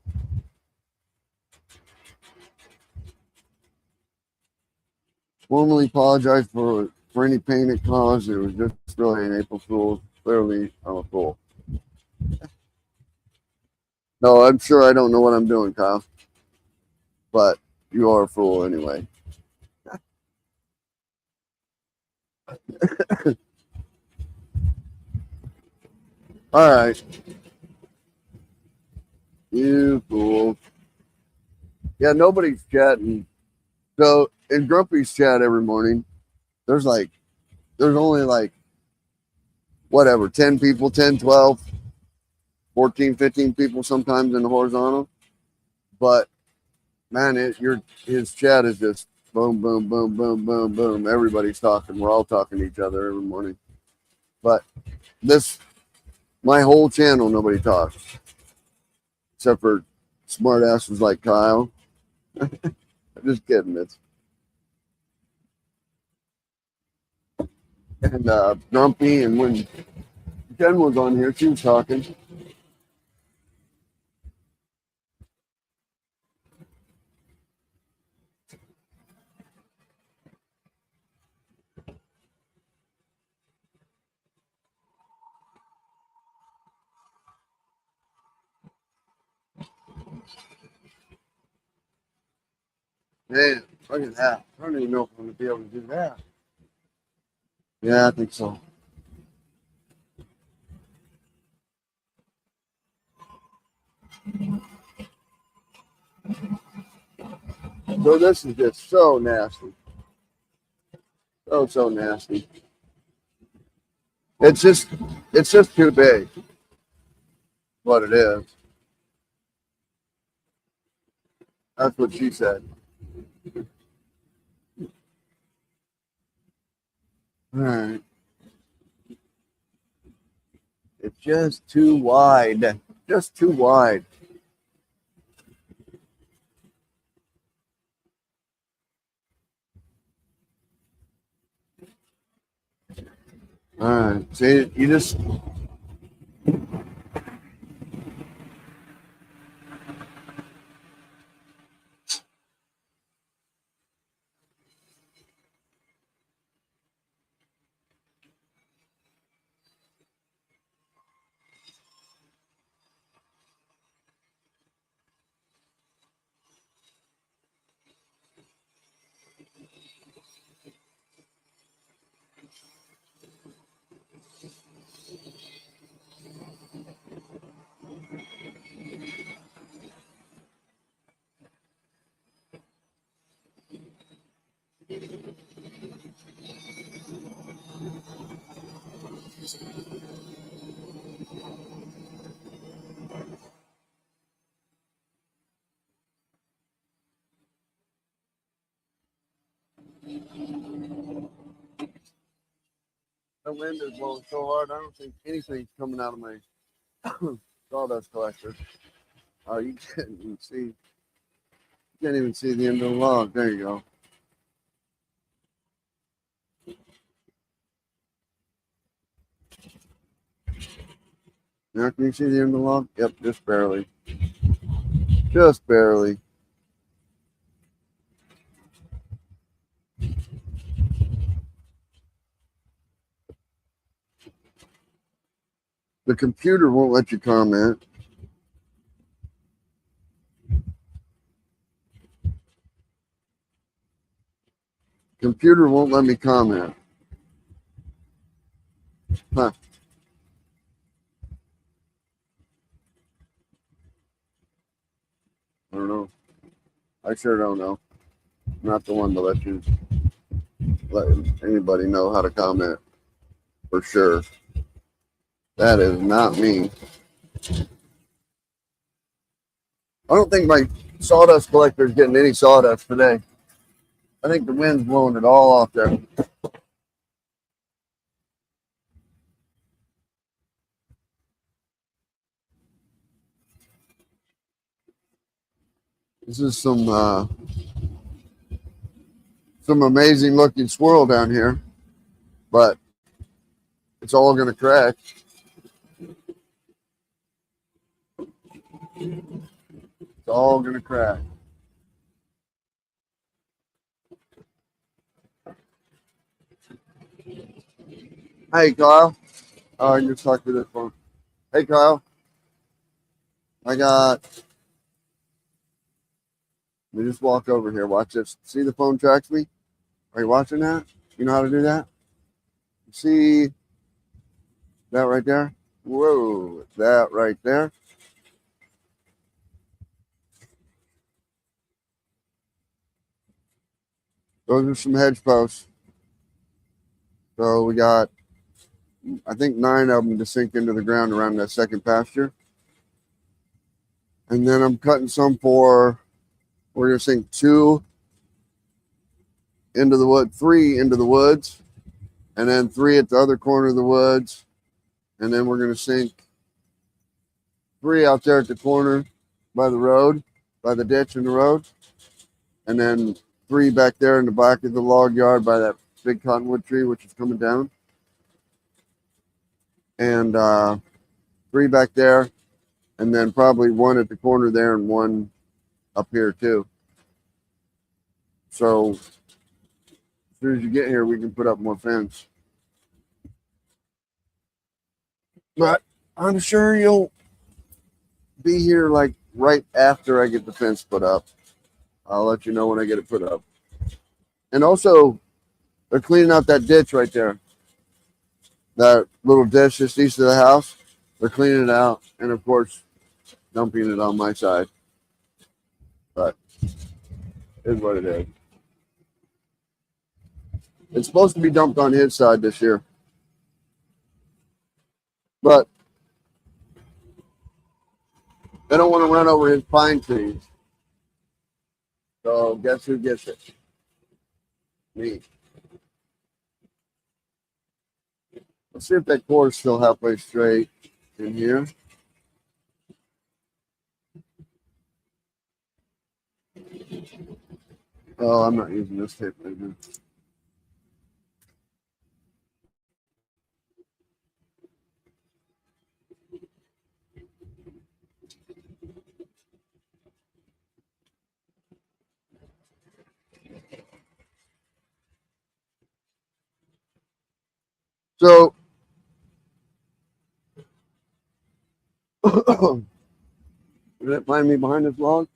Formally apologize for any pain it caused. It was just really an April Fool's. Clearly, I'm a fool. No, I'm sure I don't know what I'm doing, Kyle. But you are a fool anyway. All right. You fool. Yeah, nobody's chatting. So in Grumpy's chat every morning, there's only like, whatever, 10 people, 10, 12, 14, 15 people sometimes in the horizontal. But man, his chat is just boom, boom, boom, boom, boom, boom. Everybody's talking. We're all talking to each other every morning. But my whole channel, nobody talks. Except for smart asses like Kyle. I'm just kidding. And Grumpy, and when Jen was on here, she was talking. Man, look at that. I don't even know if I'm going to be able to do that. Yeah, I think so. So this is just so nasty. So nasty. It's just too big. What it is. That's what she said. All right. It's just too wide. Just too wide. All right. See, you just. The wind is blowing so hard, I don't think anything's coming out of my sawdust collector. Oh, you can't even see. You can't even see the end of the log. There you go. Now can you see the end of the log? Yep, just barely. Just barely. The computer won't let you comment. Computer won't let me comment. Huh. I don't know. I sure don't know. I'm not the one to let anybody know how to comment. For sure. That is not me. I don't think my sawdust collector is getting any sawdust today. I think the wind's blowing it all off there. This is some amazing looking swirl down here, but it's all going to crack. It's all going to crack. Hey, Kyle. Oh, you're stuck with this phone. Hey, Kyle. Let me just walk over here. Watch this. See the phone tracks me? Are you watching that? You know how to do that? See that right there? Whoa, that right there. Those are some hedge posts. So we got, I think, 9 of them to sink into the ground around that second pasture. And then I'm cutting some we're going to sink 2 into the wood, 3 into the woods. and then 3 at the other corner of the woods, and then we're going to sink 3 out there at the corner by the road, by the ditch in the road, and then 3 back there in the back of the log yard by that big cottonwood tree, which is coming down, and 3 back there, and then probably 1 at the corner there and 1 up here too. So as soon as you get here, we can put up more fence. But I'm sure you'll be here like right after I get the fence put up. I'll let you know when I get it put up. And also, they're cleaning out that ditch right there. That little ditch just east of the house. They're cleaning it out. And of course, dumping it on my side. But it is what it is. It's supposed to be dumped on his side this year. But they don't want to run over his pine trees. So guess who gets it? Me. Let's see if that core is still halfway straight in here. Oh, I'm not using this tape right now. So, did it find me behind this log?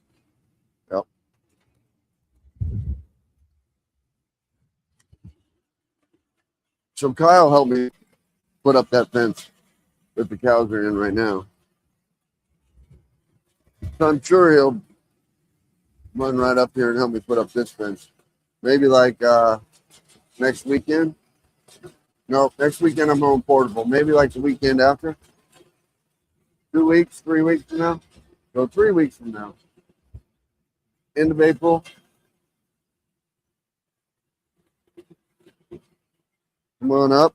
Yep. So Kyle helped me put up that fence that the cows are in right now. So I'm sure he'll run right up here and help me put up this fence. Maybe like next weekend. No, next weekend I'm home portable. Maybe like the weekend after. 2 weeks, 3 weeks from now. So 3 weeks from now. End of April. Come on up.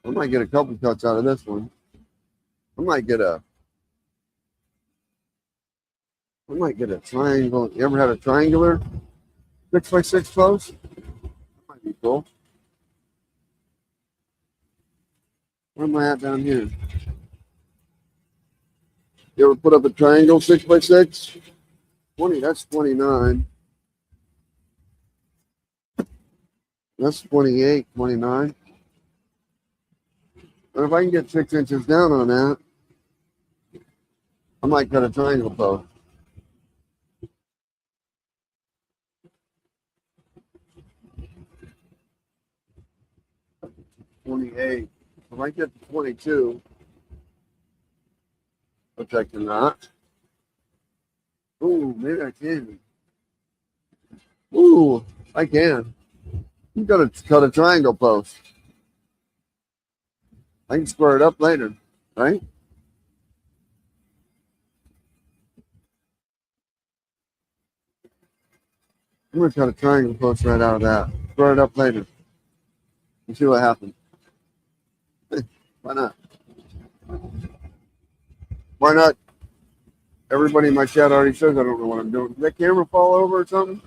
I might get a couple cuts out of this one. I might get a triangle. You ever had a triangular 6x6 post? That might be cool. Where am I at down here? You ever put up a triangle 6x6? 20, that's 29. That's 28, 29. And if I can get 6 inches down on that, I might cut a triangle post. $28. If I get to 22, which I cannot. Ooh, maybe I can. Ooh, I can. You gotta cut a triangle post. I can square it up later, right? I'm gonna cut a triangle post right out of that. Square it up later. And see what happens. Why not? Why not? Everybody in my chat already says I don't know what I'm doing. Did that camera fall over or something?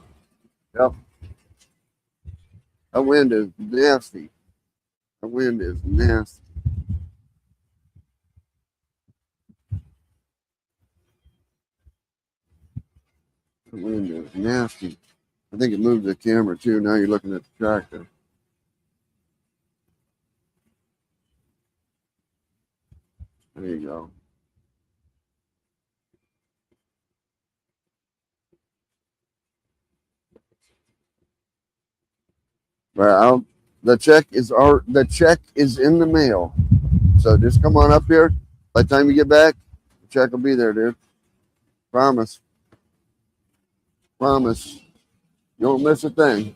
Yep. That wind is nasty. That wind is nasty. That wind is nasty. I think it moved the camera too. Now you're looking at the tractor. There you go. Well, the check is in the mail. So just come on up here. By the time you get back, the check will be there, dude. Promise. Promise. You won't miss a thing.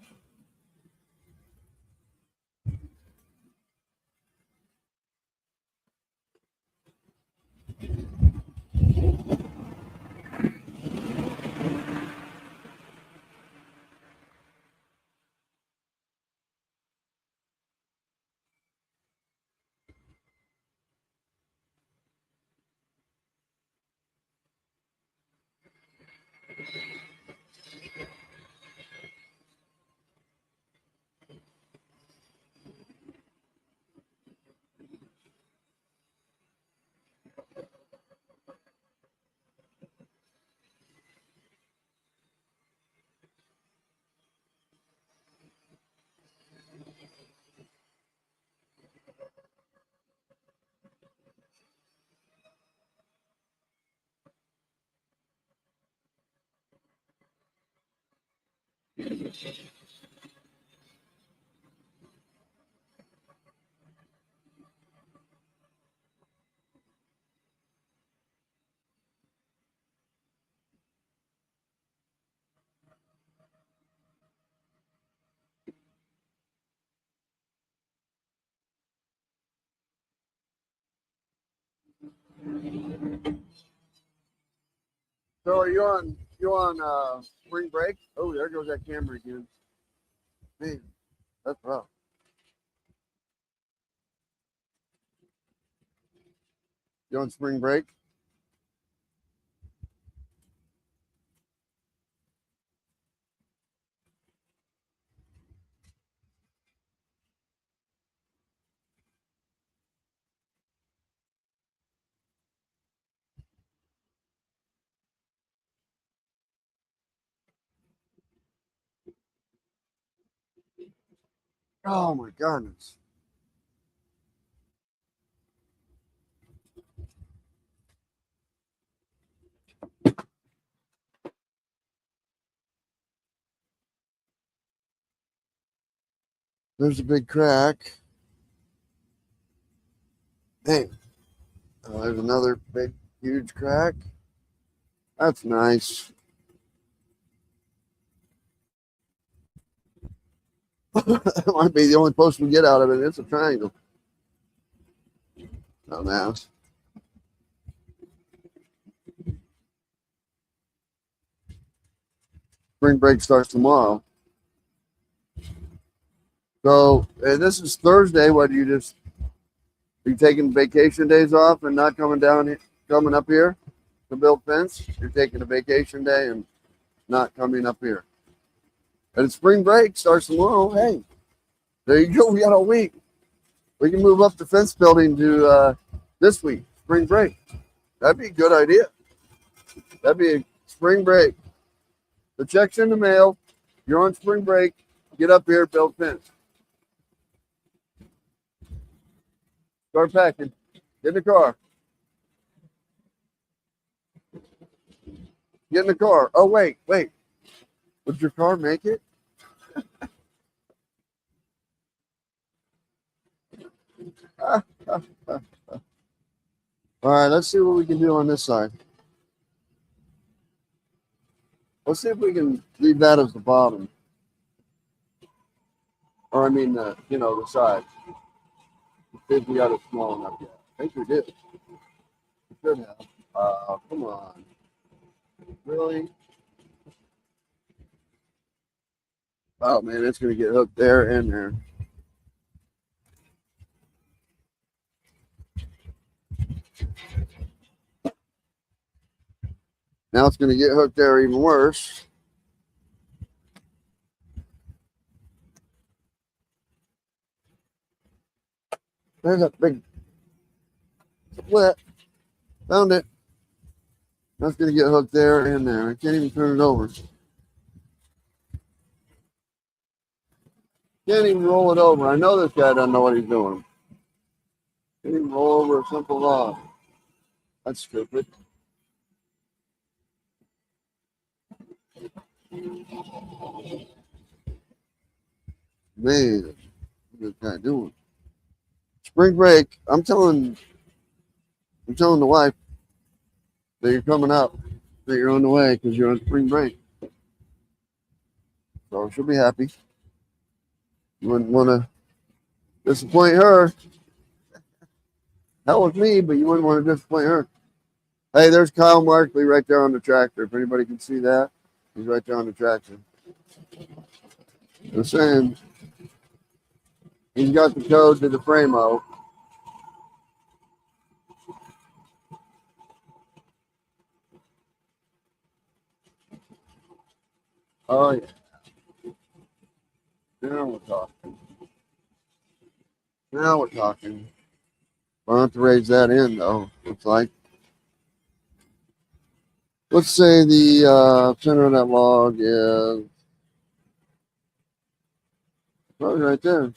So are you on spring break? Oh, there goes that camera again. Man, that's rough. You on spring break? Oh my goodness. There's a big crack. Hey, there's another big, huge crack. That's nice. That might be the only post we get out of it. It's a triangle. Oh, now. Spring break starts tomorrow. So, and this is Thursday. What do you just be taking vacation days off and not coming up here to build fence? You're taking a vacation day and not coming up here. And spring break starts tomorrow. Hey, there you go. We got a week. We can move up the fence building to this week, spring break. That'd be a good idea. That'd be a spring break. The check's in the mail. You're on spring break. Get up here, build fence. Start packing. Get in the car. Get in the car. Oh, wait. Would your car make it? All right, let's see what we can do on this side. Let's see if we can leave that as the bottom. Or, I mean, the side. If we got it small enough yet. I think we did. We should have. Come on. Really? Oh, man, it's going to get hooked there and there. Now it's going to get hooked there even worse. There's a big split. Found it. That's going to get hooked there and there. I can't even turn it over. Can't even roll it over. I know this guy doesn't know what he's doing. Can't even roll over a simple log. That's stupid. Man, what's this guy doing? Spring break. I'm telling the wife that you're coming up, that you're on the way because you're on spring break. So she'll be happy. You wouldn't want to disappoint her. Hell with me, but you wouldn't want to disappoint her. Hey, there's Kyle Markley right there on the tractor. If anybody can see that, he's right there on the tractor. The same. He's got the code to the frame-o. Oh, yeah. Now we're talking. Now we're talking. I'll have to raise that in, though. Looks like. Let's say the center of that log is probably right there.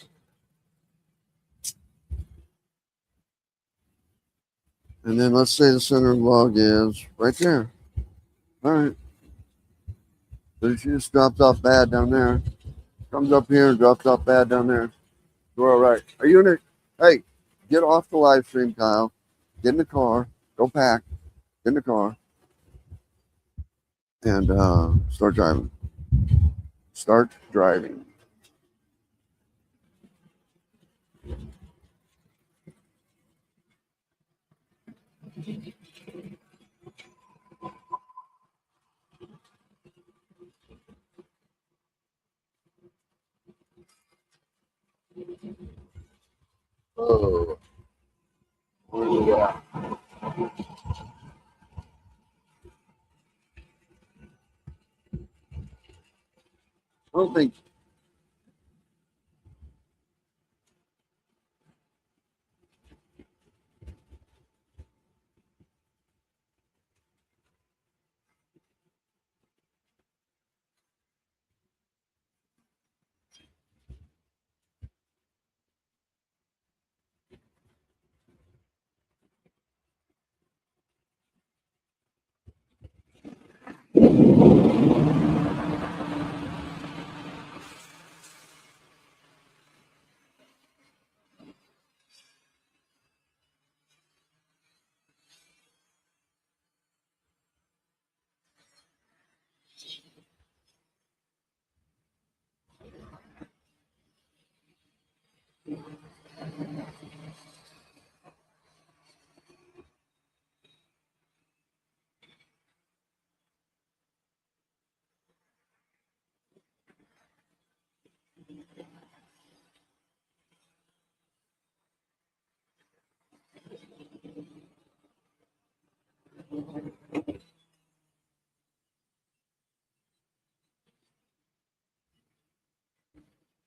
And then let's say the center of the log is right there. All right. But she just drops off bad down there. Comes up here and drops off bad down there. We're all right. Are you in it? Hey, get off the live stream, Kyle. Get in the car. Go pack. Get in the car. And start driving. Start driving. Oh, where is it at? I don't think.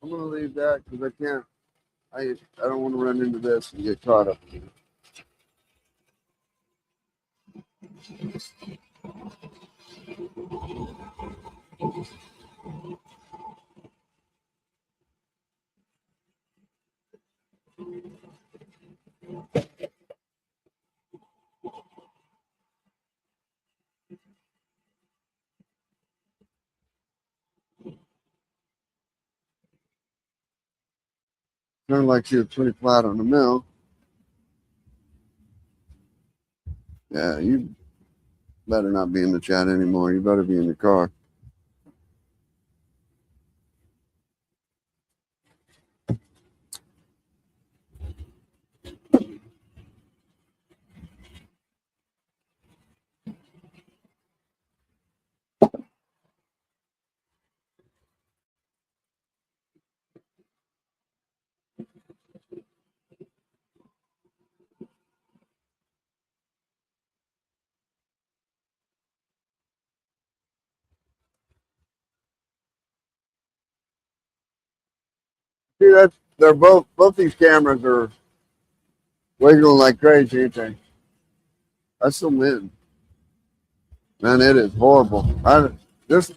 I'm gonna leave that because I can't. I don't want to run into this and get caught up. Sounded like she was pretty flat on the mill. Yeah, you better not be in the chat anymore. You better be in the car. See, they're both these cameras are wiggling like crazy, ain't they? That's the wind. Man, it is horrible. This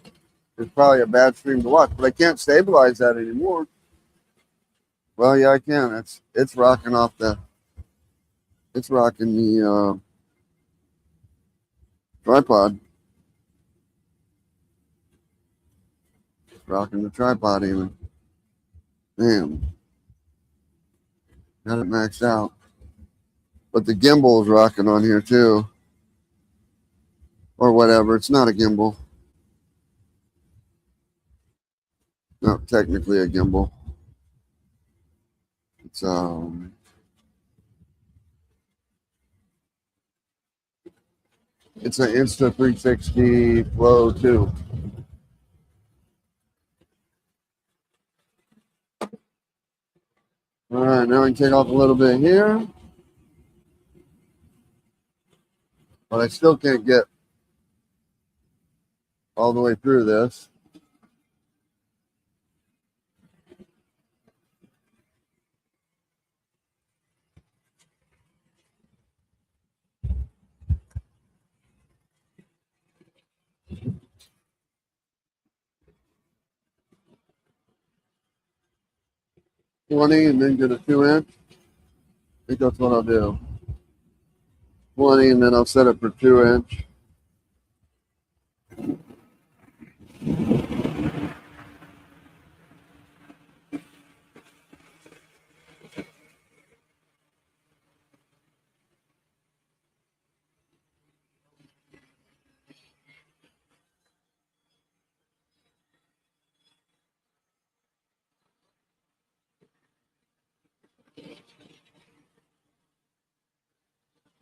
is probably a bad stream to watch, but I can't stabilize that anymore. Well, yeah, I can. It's rocking off the. It's rocking the tripod. It's rocking the tripod even. Damn. Got it maxed out. But the gimbal is rocking on here too. Or whatever. It's not a gimbal. Not technically a gimbal. It's it's an Insta360 Flow 2. All right, now I can take off a little bit here. But I still can't get all the way through this. $20 and then get a 2-inch. I think that's what I'll do. $20 and then I'll set it for 2-inch.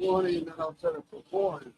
20, and then I'll set it for 4 inch.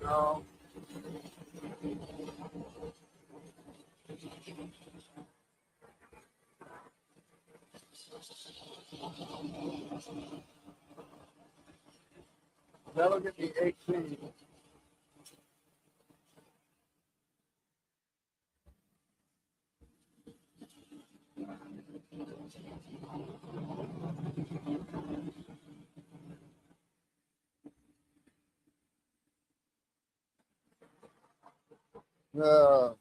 No. That'll get me 18. Uh,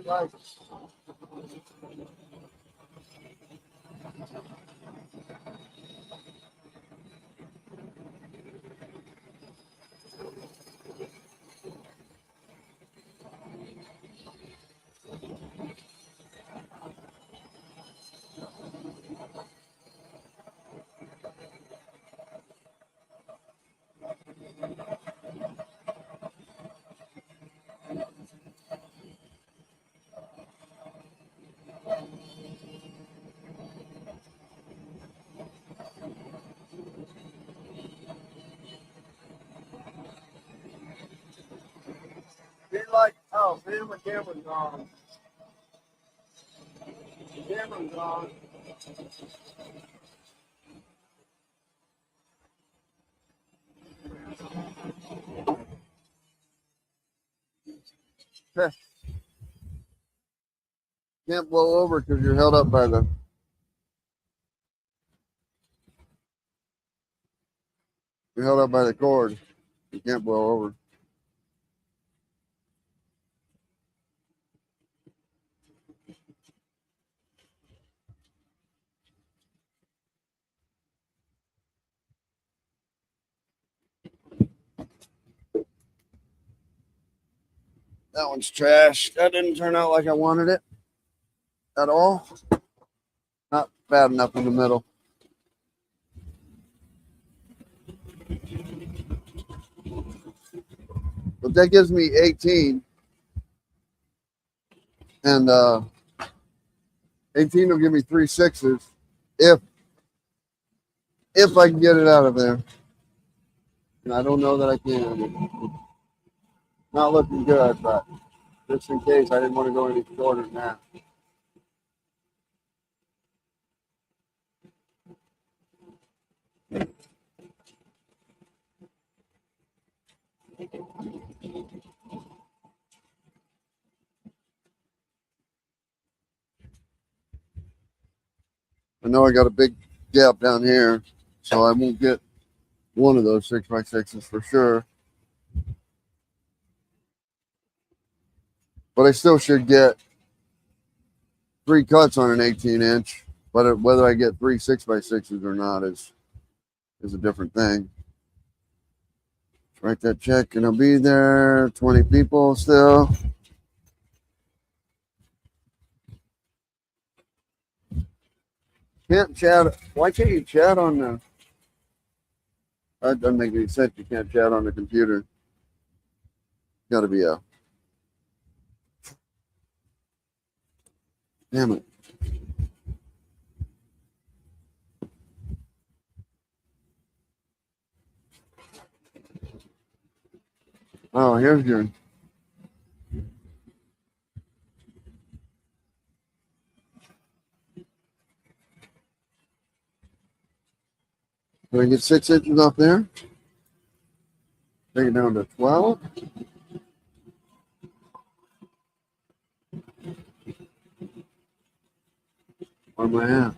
like, be like, oh, man, my camera's on. The camera's on. Can't blow over because you're held up by the. You're held up by the cord. You can't blow over. That one's trash. That didn't turn out like I wanted it at all. Not bad enough in the middle. But that gives me 18. And 18 will give me 3 6s if I can get it out of there. And I don't know that I can. Not looking good, but just in case, I didn't want to go any shorter than that. I know I got a big gap down here, so I won't get one of those 6x6s for sure. But I still should get 3 cuts on an 18-inch. But whether I get 3 6x6s or not is a different thing. Let's write that check and I'll be there. 20 people still. Can't chat. Why can't you chat on the... That doesn't make any sense. You can't chat on the computer. Got to be a... Damn it. Oh, here's your. Can I get 6 inches off there? Take it down to 12. Where am I at?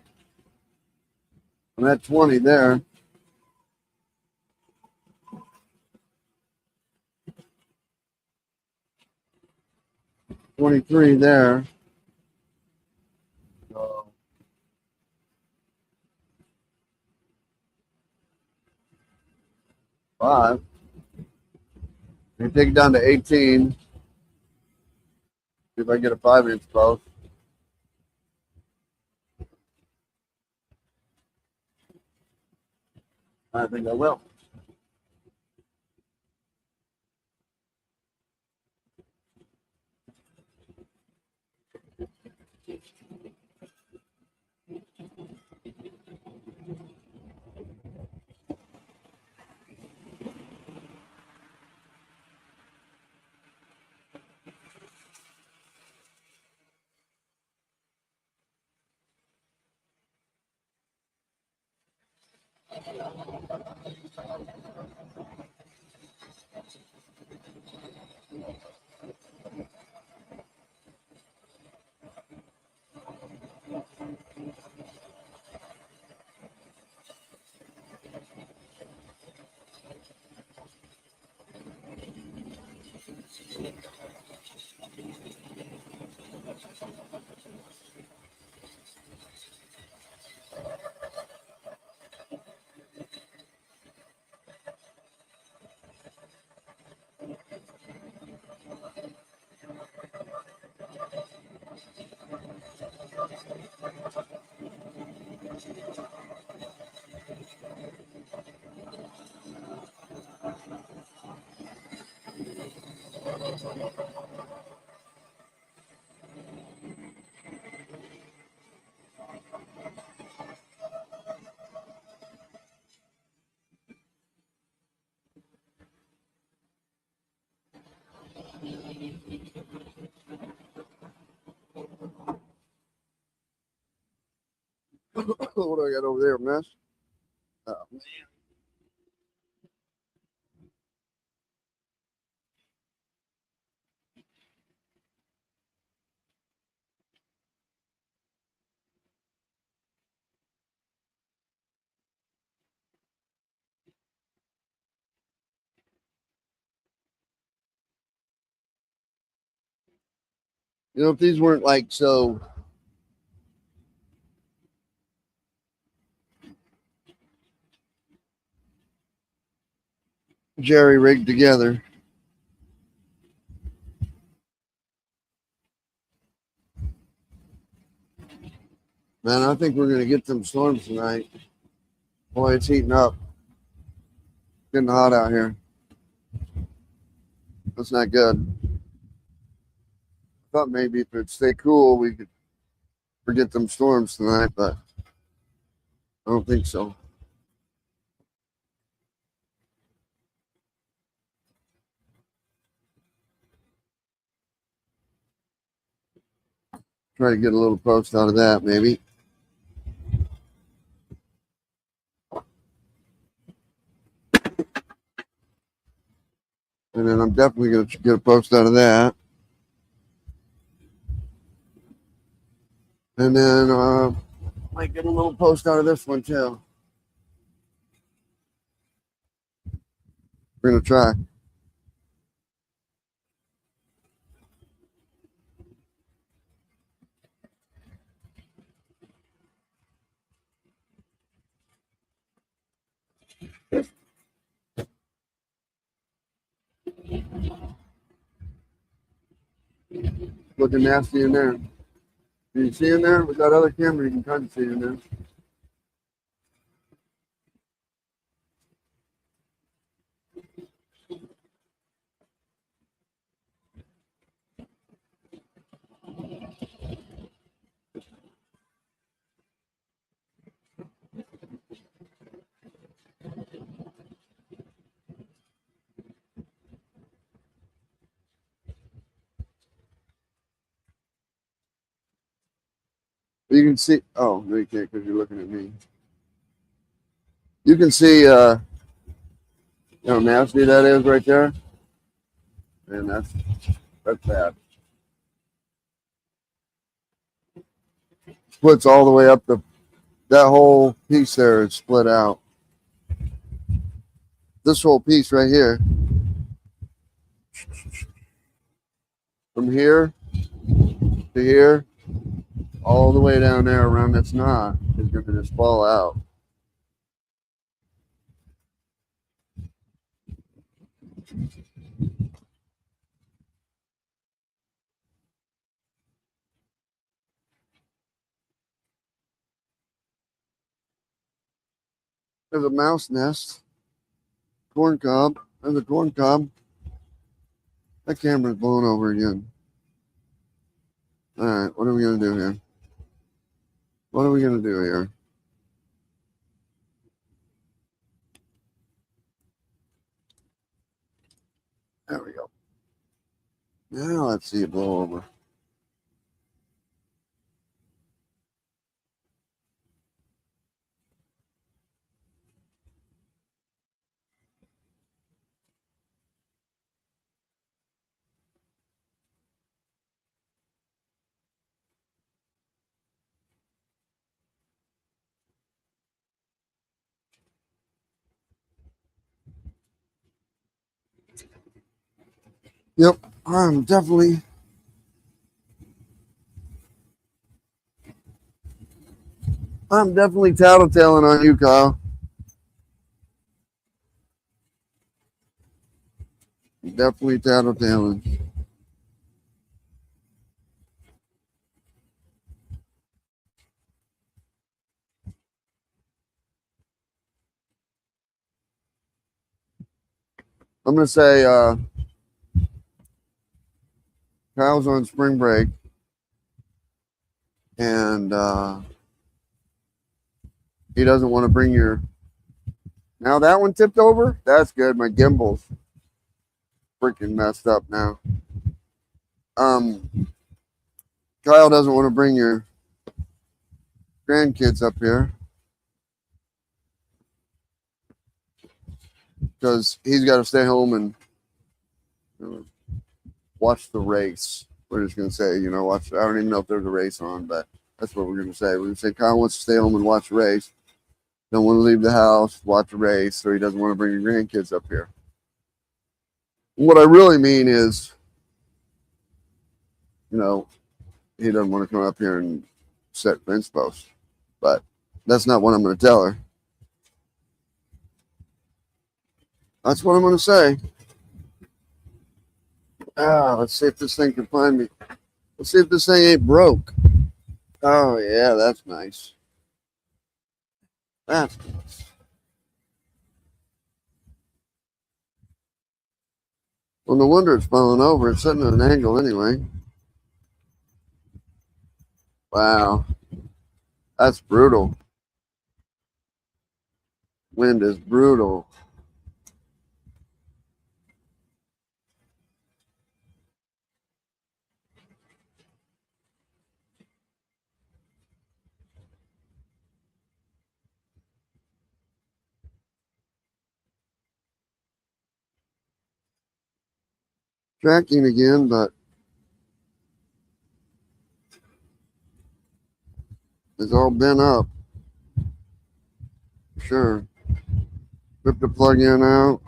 I'm at 20 there. 23 there. So 5. And take it down to 18. See if I can get a 5-inch post. I think I will. What do I got over there, mess? Oh, man. You know, if these weren't like so jerry rigged together. Man, I think we're going to get some storms tonight. Boy, it's heating up. Getting hot out here. That's not good. I thought maybe if it'd stay cool, we could forget them storms tonight, but I don't think so. Try to get a little post out of that, maybe. And then I'm definitely going to get a post out of that. And then might get a little post out of this one too. We're going to try. Looking nasty in there. Can you see in there? With that other camera, you can kind of see in there. You can see. Oh no, you can't because you're looking at me. You can see. How nasty that is right there, and that's bad. Splits all the way up the. That whole piece there is split out. This whole piece right here, from here to here, all the way down there around this knot, is going to just fall out. There's a mouse nest, corn cob. There's a corn cob. That camera's blown over again. All right, what are we going to do here? What are we going to do here? There we go. Now let's see it blow over. Yep, I'm definitely tattletaling on you, Kyle. Definitely tattletaling. I'm gonna say Kyle's on spring break, and he doesn't want to bring your. Now that one tipped over. That's good. My gimbal's freaking messed up now. Kyle doesn't want to bring your grandkids up here because he's got to stay home and watch the race. We're just gonna say, watch. I don't even know if there's a race on, but that's what we're gonna say. We're gonna say Kyle wants to stay home and watch the race. Don't want to leave the house, watch a race, so he doesn't want to bring your grandkids up here. What I really mean is, he doesn't want to come up here and set fence posts. But that's not what I'm going to tell her. That's what I'm going to say. Let's see if this thing can find me. Let's see if this thing ain't broke. Oh, yeah, that's nice. That's nice. Well, no wonder it's falling over. It's sitting at an angle anyway. Wow. That's brutal. Wind is brutal. Tracking again, but it's all bent up. Sure. Rip the plug in out.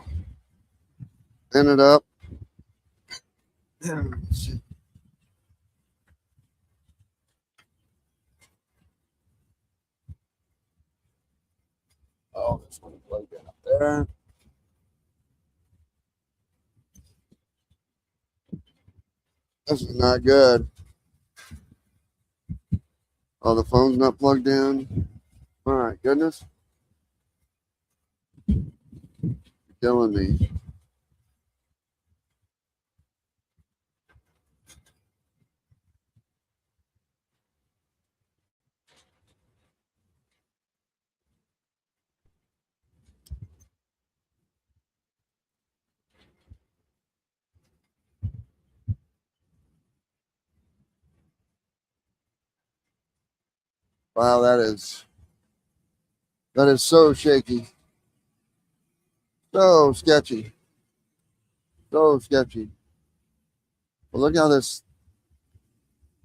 Bend it up. Oh, this one plugged in up there. This is not good. Oh, the phone's not plugged in. All right, goodness. You're killing me. Wow, that is so shaky. So sketchy. So sketchy. Well, look how this,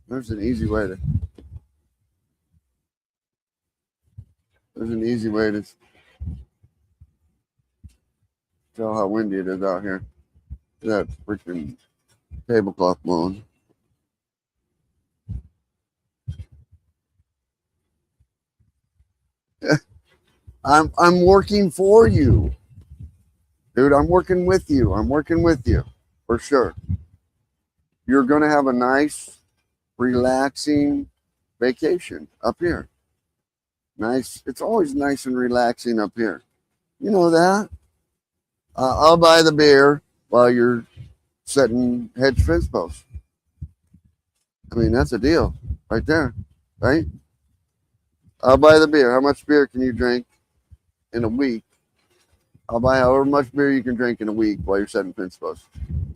there's an easy way to, there's an easy way to tell how windy it is out here. That freaking tablecloth blowing. I'm working for you. Dude, I'm working with you. I'm working with you. For sure. You're gonna have a nice, relaxing vacation up here. Nice. It's always nice and relaxing up here. You know that? I'll buy the beer while you're setting hedge fence posts. I mean, that's a deal right there, right? I'll buy the beer. How much beer can you drink in a week? I'll buy however much beer you can drink in a week while you're setting fence posts.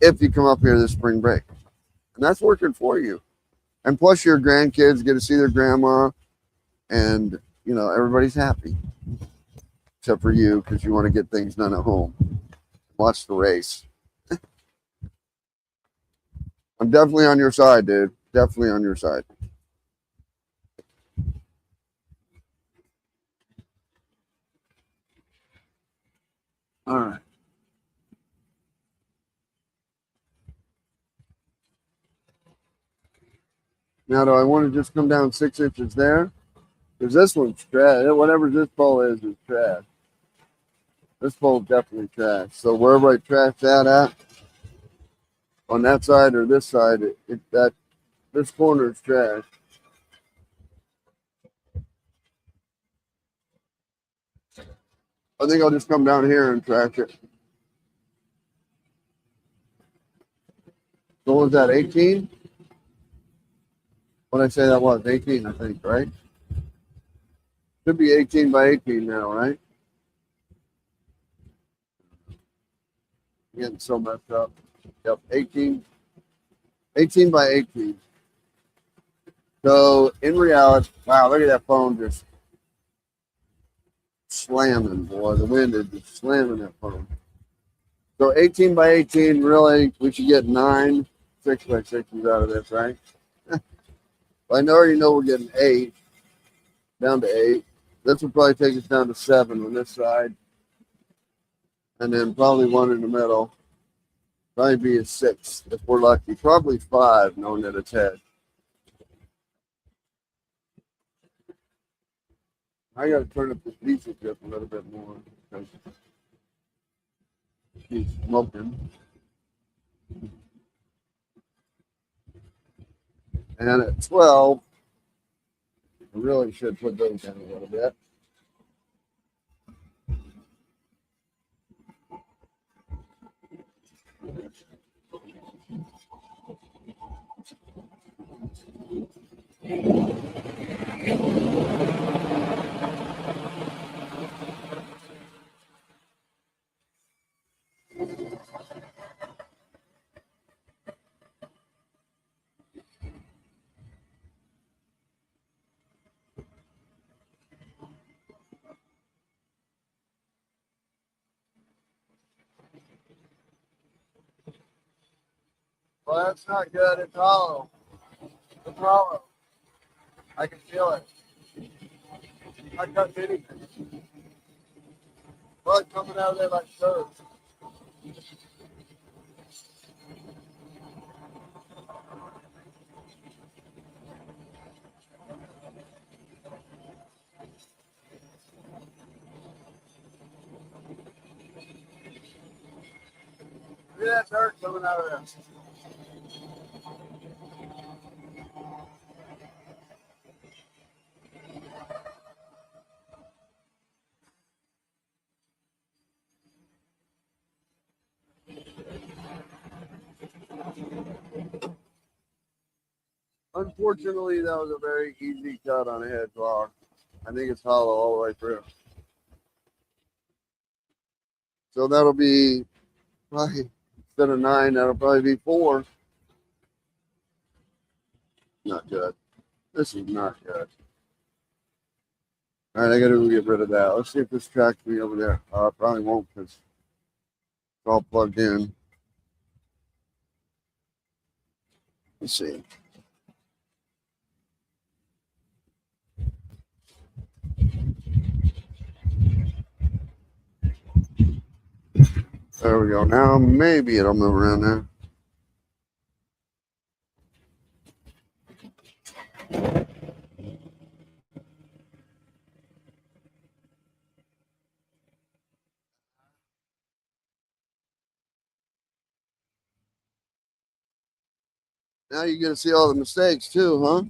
If you come up here this spring break. And that's working for you. And plus your grandkids get to see their grandma and, you know, everybody's happy. Except for you, because you want to get things done at home. Watch the race. I'm definitely on your side, dude. Definitely on your side. All right. Now, do I want to just come down 6 inches there? Because this one's trash. Whatever this pole is trash. This pole's definitely trash. So wherever I trash that at, on that side or this side, this corner is trash. I think I'll just come down here and trash it. So what was that, 18? What did I say that was? 18, I think, right? Should be 18 by 18 now, right? Getting so messed up. Yep, 18 by 18. So in reality, wow, look at that phone just slamming, boy. The wind is just slamming that phone. So 18 by 18, really, we should get 9 6 by 6s out of this, right? I already know we're getting 8, down to 8. This will probably take us down to 7 on this side. And then probably one in the middle. Probably be a 6 if we're lucky. Probably 5, knowing that it's Hedge. I got to turn up this diesel grip a little bit more because she's smoking. And at 12, I really should put those down a little bit. Well, that's not good. It's hollow. It's hollow. I can feel it. I cut anything. Blood coming out of there like dirt. Look at that dirt coming out of there. Unfortunately, that was a very easy cut on a Hedge log. I think it's hollow all the way through. So that'll be probably, instead of 9, that'll probably be 4. Not good. This is not good. All right, I gotta get rid of that. Let's see if this tracks me over there. Probably won't because it's all plugged in. Let's see. There we go. Now maybe it'll move around there. Now you get to see all the mistakes too, huh?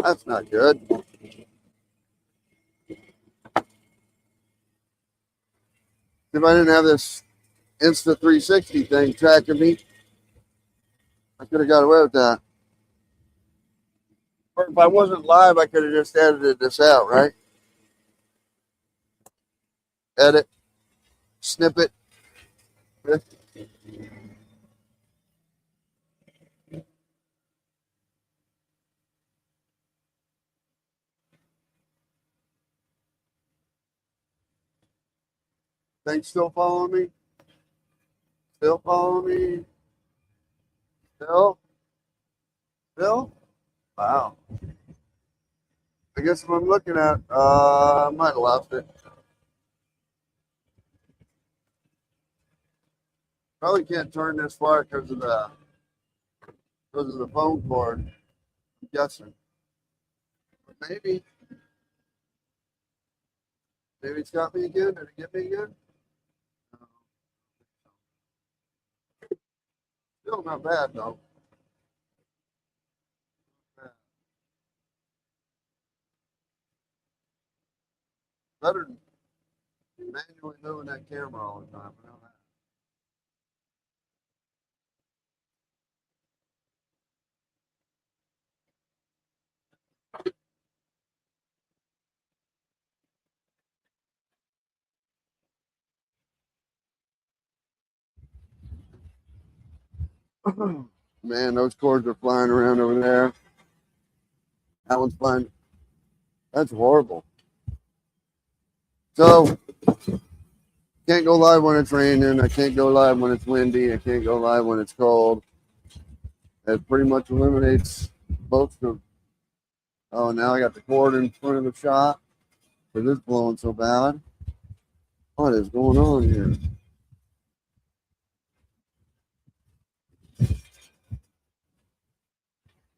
That's not good. If I didn't have this Insta 360 thing tracking me, I could have got away with that. Or if I wasn't live, I could have just edited this out, right? Edit, snippet. Things still following me? Still following me? Still? Still? Wow. I guess what I'm looking at, I might have lost it. Probably can't turn this far because of the phone cord. I'm guessing. But maybe it's got me again. Did it get me again? Still not bad though. Better than manually moving that camera all the time. I know that. Man, those cords are flying around over there. That one's flying. That's horrible. So, can't go live when it's raining. I can't go live when it's windy. I can't go live when it's cold. It pretty much eliminates both of them. Oh, now I got the cord in front of the shot because it's blowing so bad. What is going on here?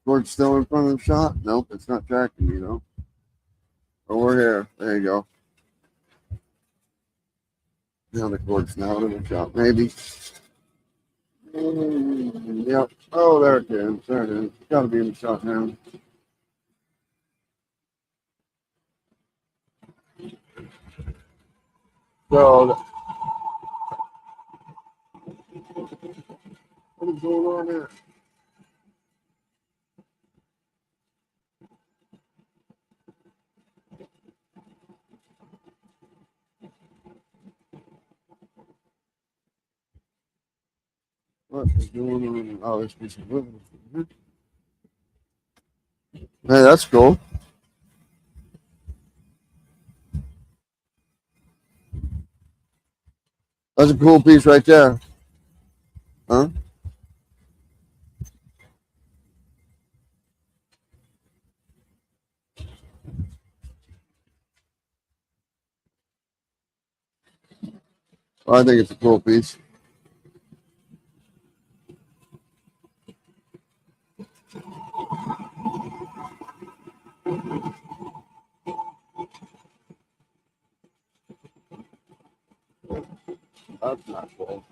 Cord's still in front of the shot? Nope, it's not tracking me though. Over here. There you go. Now the cord's now in the shot. Maybe. Yep. Oh, there it is. There it is. It's got to be in the shot now. So, what is going on there? What is going on? Oh, this piece of wood. Hey, that's cool. That's a cool piece right there. Huh? I think it's a cool piece. That's not cool.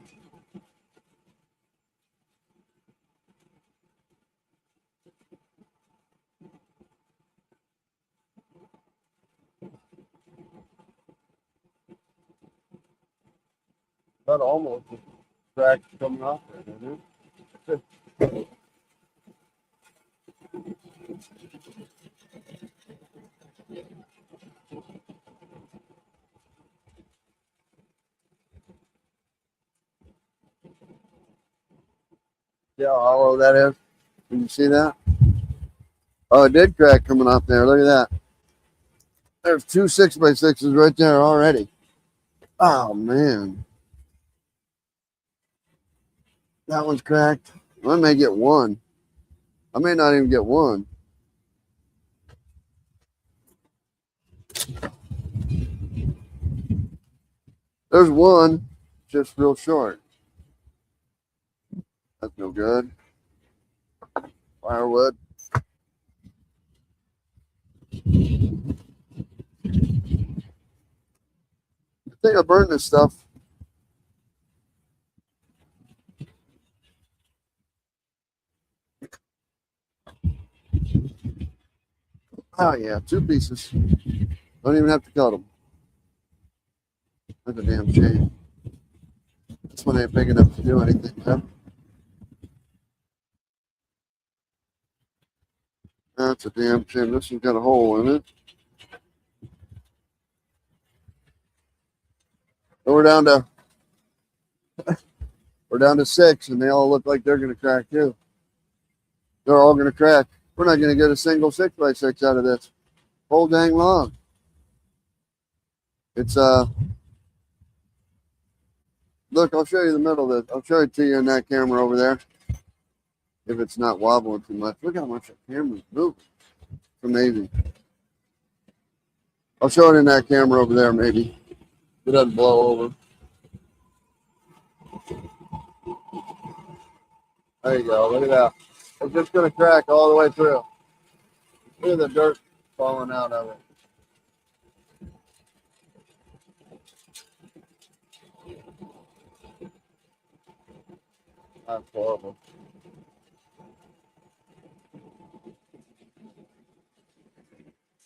That almost crack coming off there, isn't it? Yeah, how hollow that is. Can you see that? Oh, it did crack coming off there. Look at that. There's 2 6x6s right there already. Oh man, that one's cracked. I may get one. I may not even get one. There's one, just real short. That's no good. Firewood. I think I burned this stuff. Oh yeah, 2 pieces. Don't even have to cut them. That's a damn shame. This one ain't big enough to do anything. Huh? That's a damn shame. This one's got a hole in it. So we're down to 6, and they all look like they're gonna crack too. They're all gonna crack. We're not gonna get a single 6x6 out of this whole dang log. It's look, I'll show you the middle of this. I'll show it to you in that camera over there. If it's not wobbling too much. Look how much the camera's moving. It's amazing. I'll show it in that camera over there, maybe. It doesn't blow over. There you go. Look at that. It's just going to crack all the way through. Look at the dirt falling out of it. That's horrible.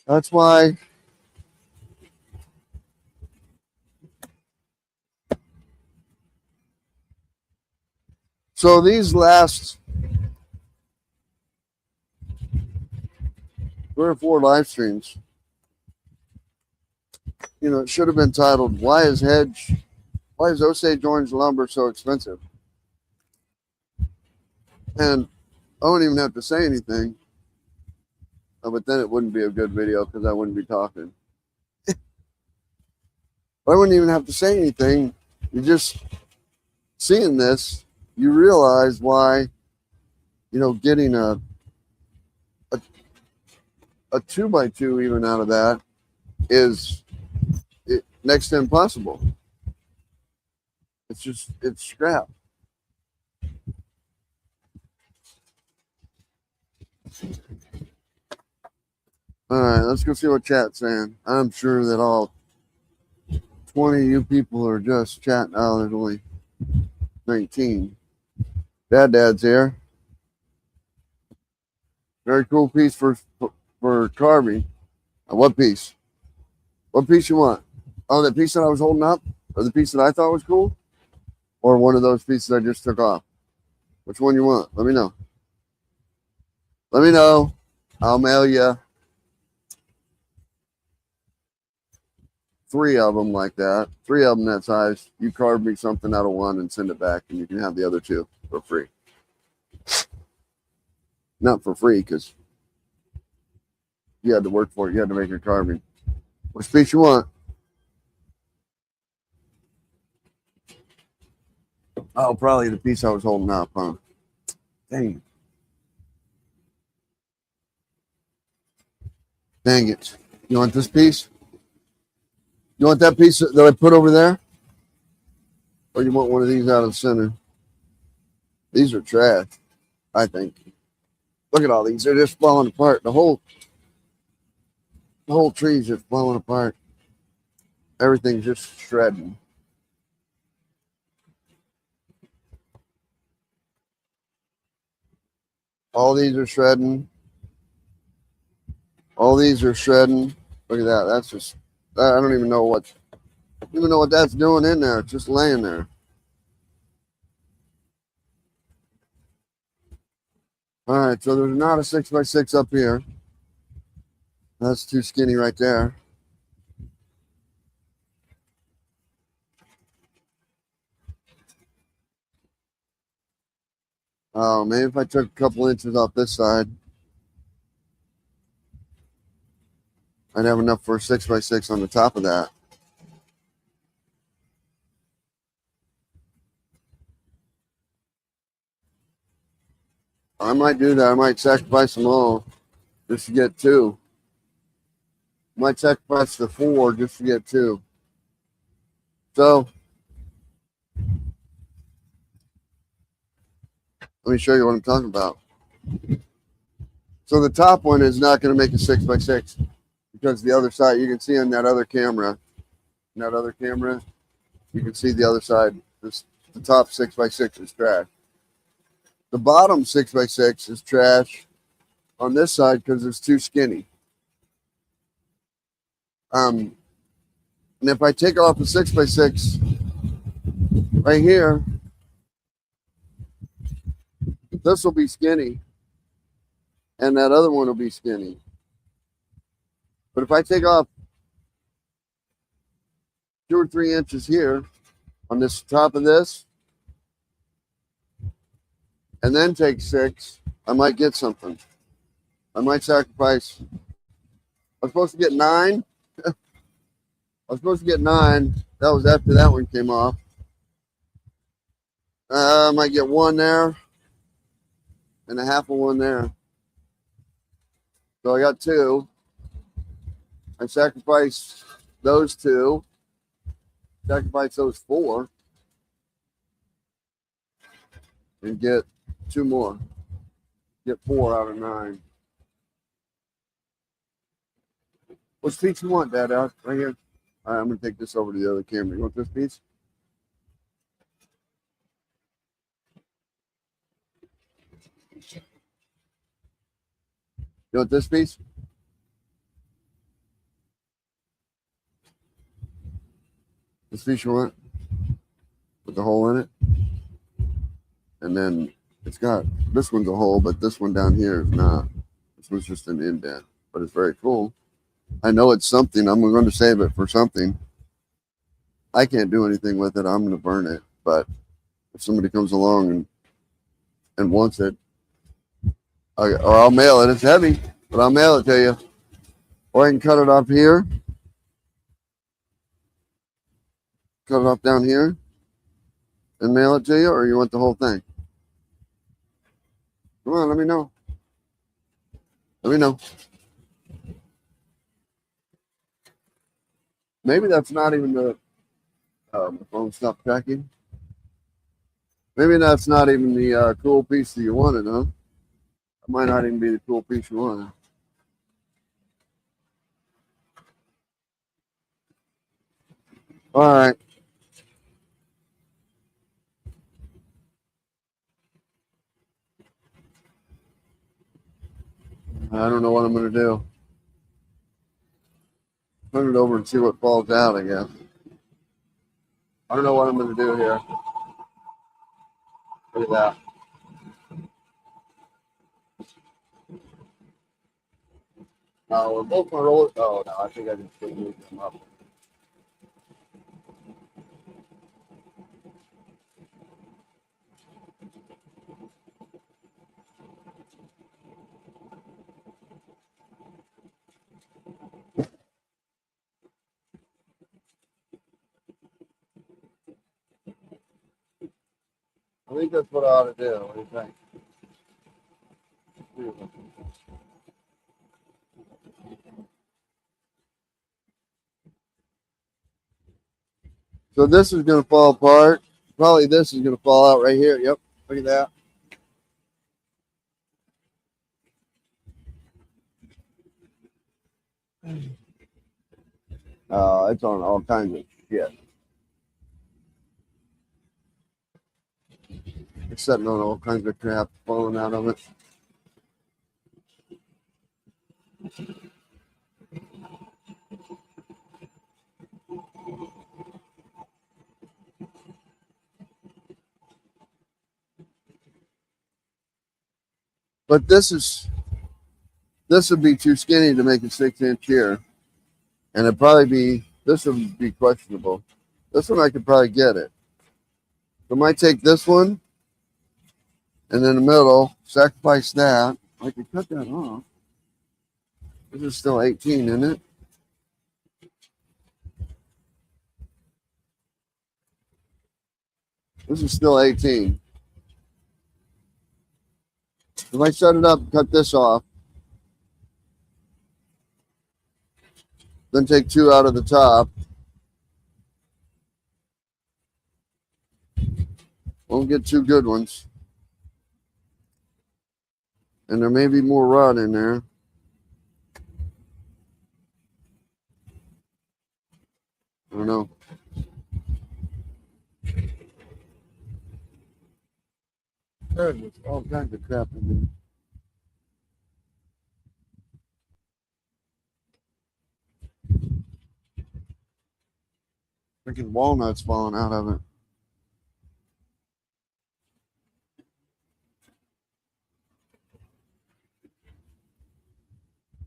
That's why so these last 3 or 4 live streams, you know, it should have been titled, why is Osage Orange lumber so expensive? And I wouldn't even have to say anything. But then it wouldn't be a good video because I wouldn't be talking. But I wouldn't even have to say anything. You're just seeing this, you realize why, you know, getting a 2x2 even out of that is next to impossible. It's scrap. All right, let's go see what chat's saying. I'm sure that all 20 of you people are just chatting. Oh, there's only 19. Dad's here. Very cool piece for carving. What piece? What piece you want? Oh, the piece that I was holding up? Or the piece that I thought was cool? Or one of those pieces I just took off? Which one you want? Let me know. Let me know. I'll mail you 3 of them like that. 3 of them that size. You carve me something out of one and send it back, and you can have the other 2 for free. Not for free, because you had to work for it. You had to make your carving. Which piece you want? Oh, probably the piece I was holding up, huh? Dang it. Dang it. You want this piece? You want that piece that I put over there? Or you want one of these out of the center? These are trash, I think. Look at all these. They're just falling apart. The whole tree's just falling apart. Everything's just shredding. All these are shredding. All these are shredding. Look at that. That's just, I don't even know what that's doing in there. It's just laying there. All right, so there's not a 6x6 up here. That's too skinny right there. Oh, maybe if I took a couple inches off this side. I'd have enough for a 6x6 on the top of that. I might do that. I might sacrifice them all just to get 2. Might sacrifice the 4 just to get 2. So let me show you what I'm talking about. So the top one is not going to make a 6x6 because the other side, you can see on that other camera, you can see the other side. The top 6x6 is trash. The bottom 6x6 is trash on this side because it's too skinny. And if I take off the 6x6 right here, this will be skinny, and that other one will be skinny. But if I take off 2 or 3 inches here on this top of this, and then take 6, I might get something. I might sacrifice. I was supposed to get 9. I was supposed to get 9. That was after that one came off. I might get 1 there and a half of 1 there. So I got 2. I sacrifice those 2. Sacrifice those 4. And get 2 more. Get 4 out of 9. Which piece you want, Dad? Out right here. All right, I'm gonna take this over to the other camera. You want this piece? You want this piece? This piece you want? With the hole in it? And then it's got, this one's a hole, but this one down here is not. This one's just an indent, but it's very cool. I know it's something. I'm going to save it for something. I can't do anything with it. I'm going to burn it. But if somebody comes along and wants it, or I'll mail it. It's heavy, but I'll mail it to you. Or I can cut it off here. Cut it off down here and mail it to you, or you want the whole thing? Come on, let me know. Let me know. Maybe that's not even the phone stopped tracking. Maybe that's not even the cool piece that you wanted, huh? It might not even be the cool piece you wanted. All right. I don't know what I'm going to do. Put it over and see what falls out, I guess. I don't know what I'm going to do here. Look at that. No, we're both going to roll it. Oh, no, I think I just should move them up. I think that's what I ought to do. What do you think? So this is going to fall apart. Probably this is going to fall out right here. Yep. Look at that. It's on all kinds of shit. It's sitting on all kinds of crap falling out of it. But this would be too skinny to make a 6-inch here. And it'd probably be, this would be questionable. This one I could probably get it. So I might take this one and in the middle, sacrifice that. I could cut that off. This is still 18, isn't it? This is still 18. If I set it up, cut this off, then take 2 out of the top, won't get 2 good ones. And there may be more rod in there. I don't know. There's all kinds of crap in there. Freaking walnuts falling out of it.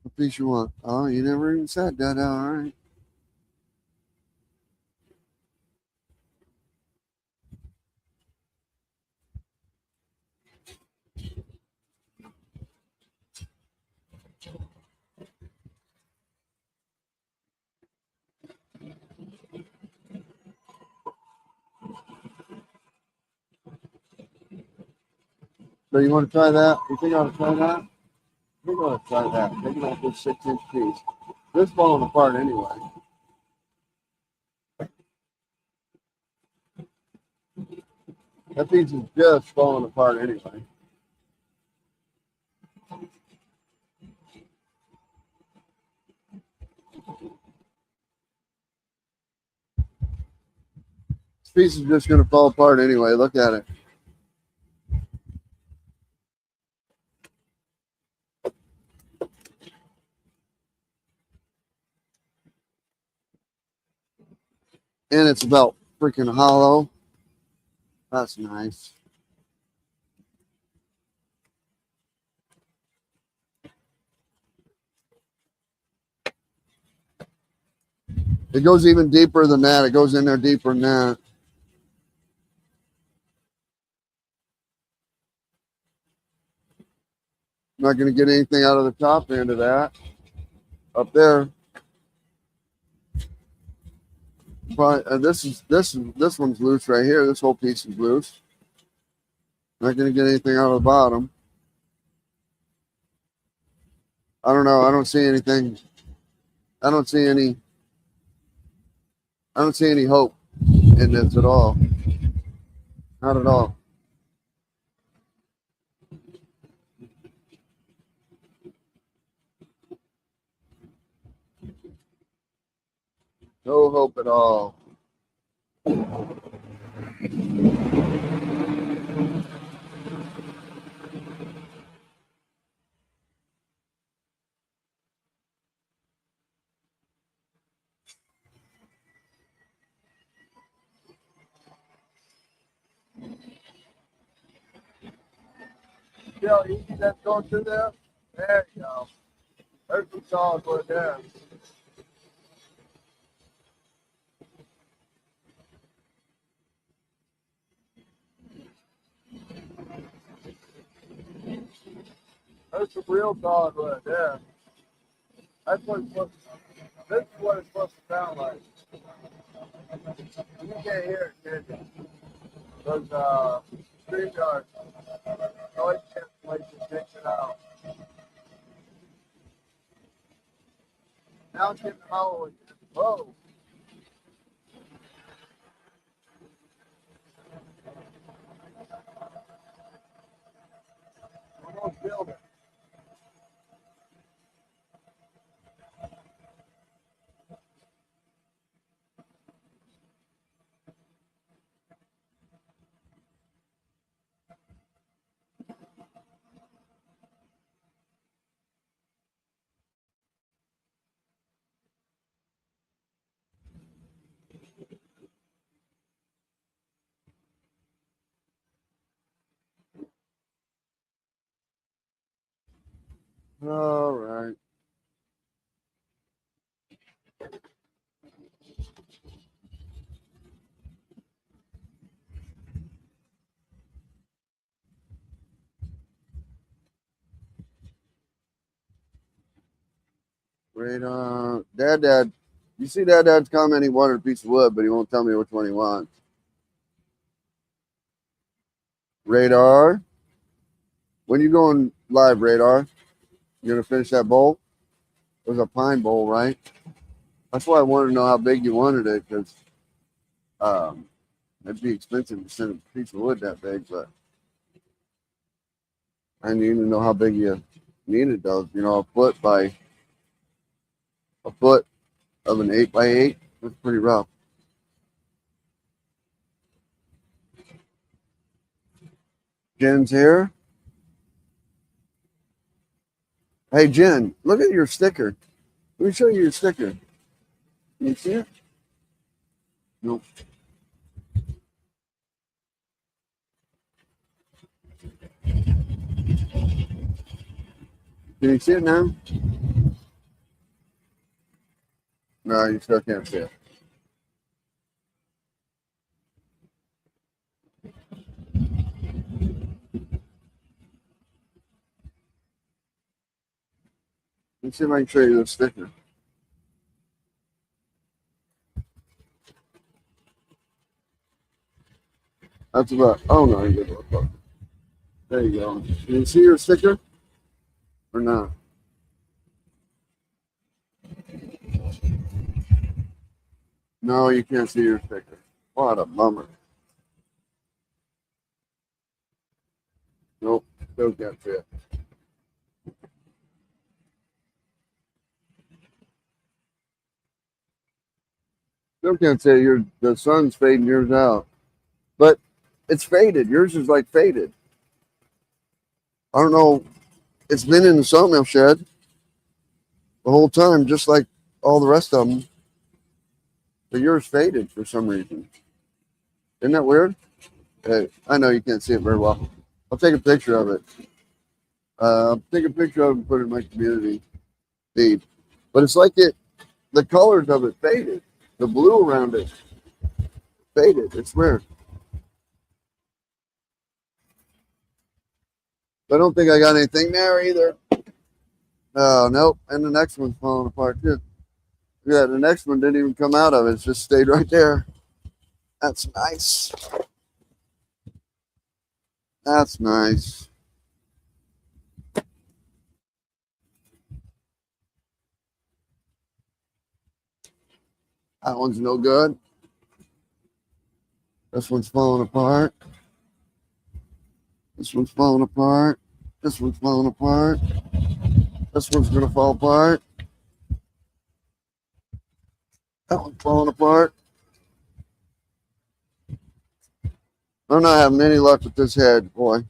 What piece you want? Oh, you never even said that. All right. So you want to try that? You think I ought to try that? We're going to try that. Taking off this 6-inch piece. This is falling apart anyway. That piece is just falling apart anyway. This piece is just going to fall apart anyway. Look at it. And it's about freaking hollow. That's nice. It goes even deeper than that. It goes in there deeper than that. I'm not going to get anything out of the top end of that. Up there. But this one's loose right here. This whole piece is loose. Not going to get anything out of the bottom. I don't know. I don't see anything. I don't see any hope in this at all. Not at all. No hope at all. See how easy that's going through there? There you go. There's some solid wood there. There's some real solid wood there. That's what it's supposed to, this is what it's supposed to sound like. You can't hear it, can you? Those StreamYard noise cancellation takes it out. Now it's getting hollow again. Whoa. Almost build it. All right. Right on. Dad. You see Dad's comment he wanted a piece of wood, but he won't tell me which one he wants. Radar. When you going live, Radar? You're gonna finish that bowl? It was a pine bowl, right? That's why I wanted to know how big you wanted it, because it'd be expensive to send a piece of wood that big, but I need to know how big you needed those. You know, a foot of an 8x8. That's pretty rough. Jen's here. Hey, Jen, look at your sticker. Let me show you your sticker. Can you see it? Nope. Can you see it now? No, you still can't see it. Let's see if I can show you the sticker. That's about, oh no, you get it. There you go. Can you see your sticker? Or not? No, you can't see your sticker. What a bummer. Nope, still can't see it. Still can't see it. The sun's fading yours out. But it's faded. Yours is like faded. I don't know. It's been in the sawmill shed the whole time, just like all the rest of them. But yours faded for some reason. Isn't that weird? Hey, I know you can't see it very well. I'll take a picture of it. Take a picture of it and put it in my community feed. But it's like the colors of it faded. The blue around it faded. It's weird. I don't think I got anything there either. Oh, nope. And the next one's falling apart too. Yeah, the next one didn't even come out of it. It just stayed right there. That's nice. That's nice. That one's no good. This one's falling apart. This one's falling apart. This one's falling apart. This one's going to fall apart. That one's falling apart. I'm not having any luck with this head, boy.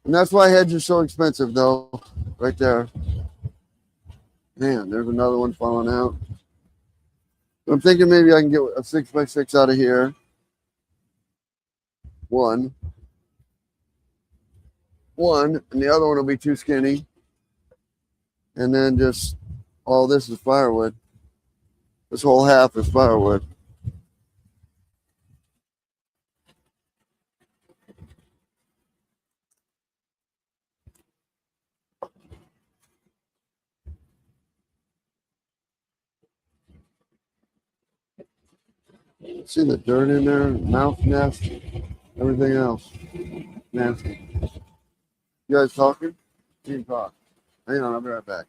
And that's why Hedge is so expensive, though. Right there. Man, there's another one falling out. I'm thinking maybe I can get a 6x6 out of here. One, and the other one will be too skinny. And then just all this is firewood. This whole half is firewood. See the dirt in there, mouse nest, everything else. Nasty. You guys talking? You can talk. Hang on, I'll be right back.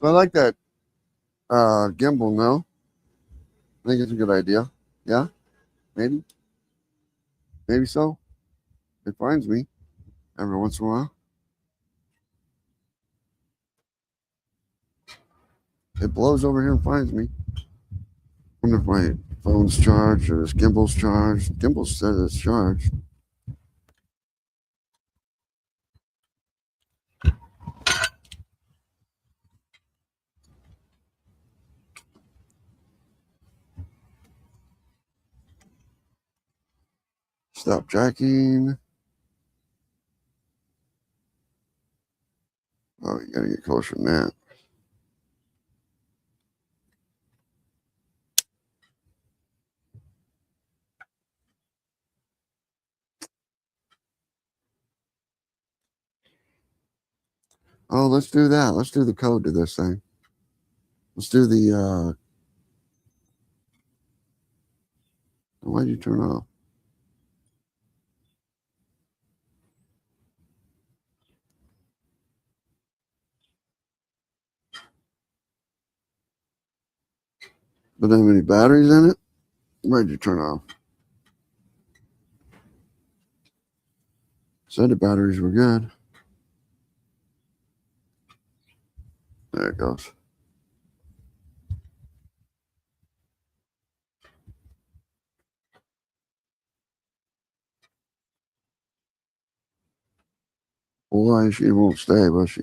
So I like that gimbal, no? I think it's a good idea. Yeah? Maybe? Maybe so. It finds me every once in a while. It blows over here and finds me. I wonder if my phone's charged or this gimbal's charged. Gimbal says it's charged. Stop jacking. Oh, you gotta get closer than that. Oh, let's do that. Let's do the code to this thing. Let's do the, why'd you turn off? Doesn't have any batteries in it? Why'd you turn off? Said the batteries were good. There it goes. Boy, she won't stay, will she?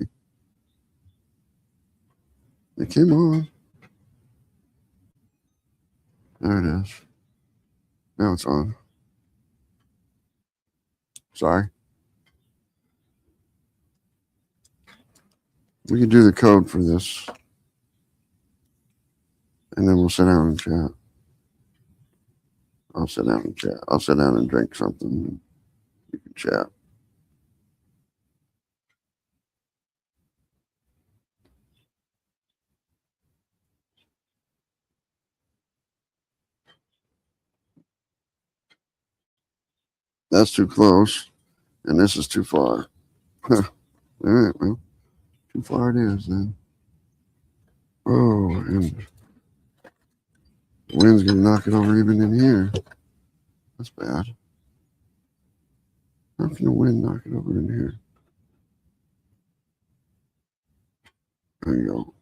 It came on. There it is. Now it's on. Sorry. We can do the code for this. And then we'll sit down and chat. I'll sit down and chat. I'll sit down and drink something. You can chat. That's too close. And this is too far. All right, well, too far it is then. Oh, and the wind's going to knock it over even in here. That's bad. How can the wind knock it over in here? There you go.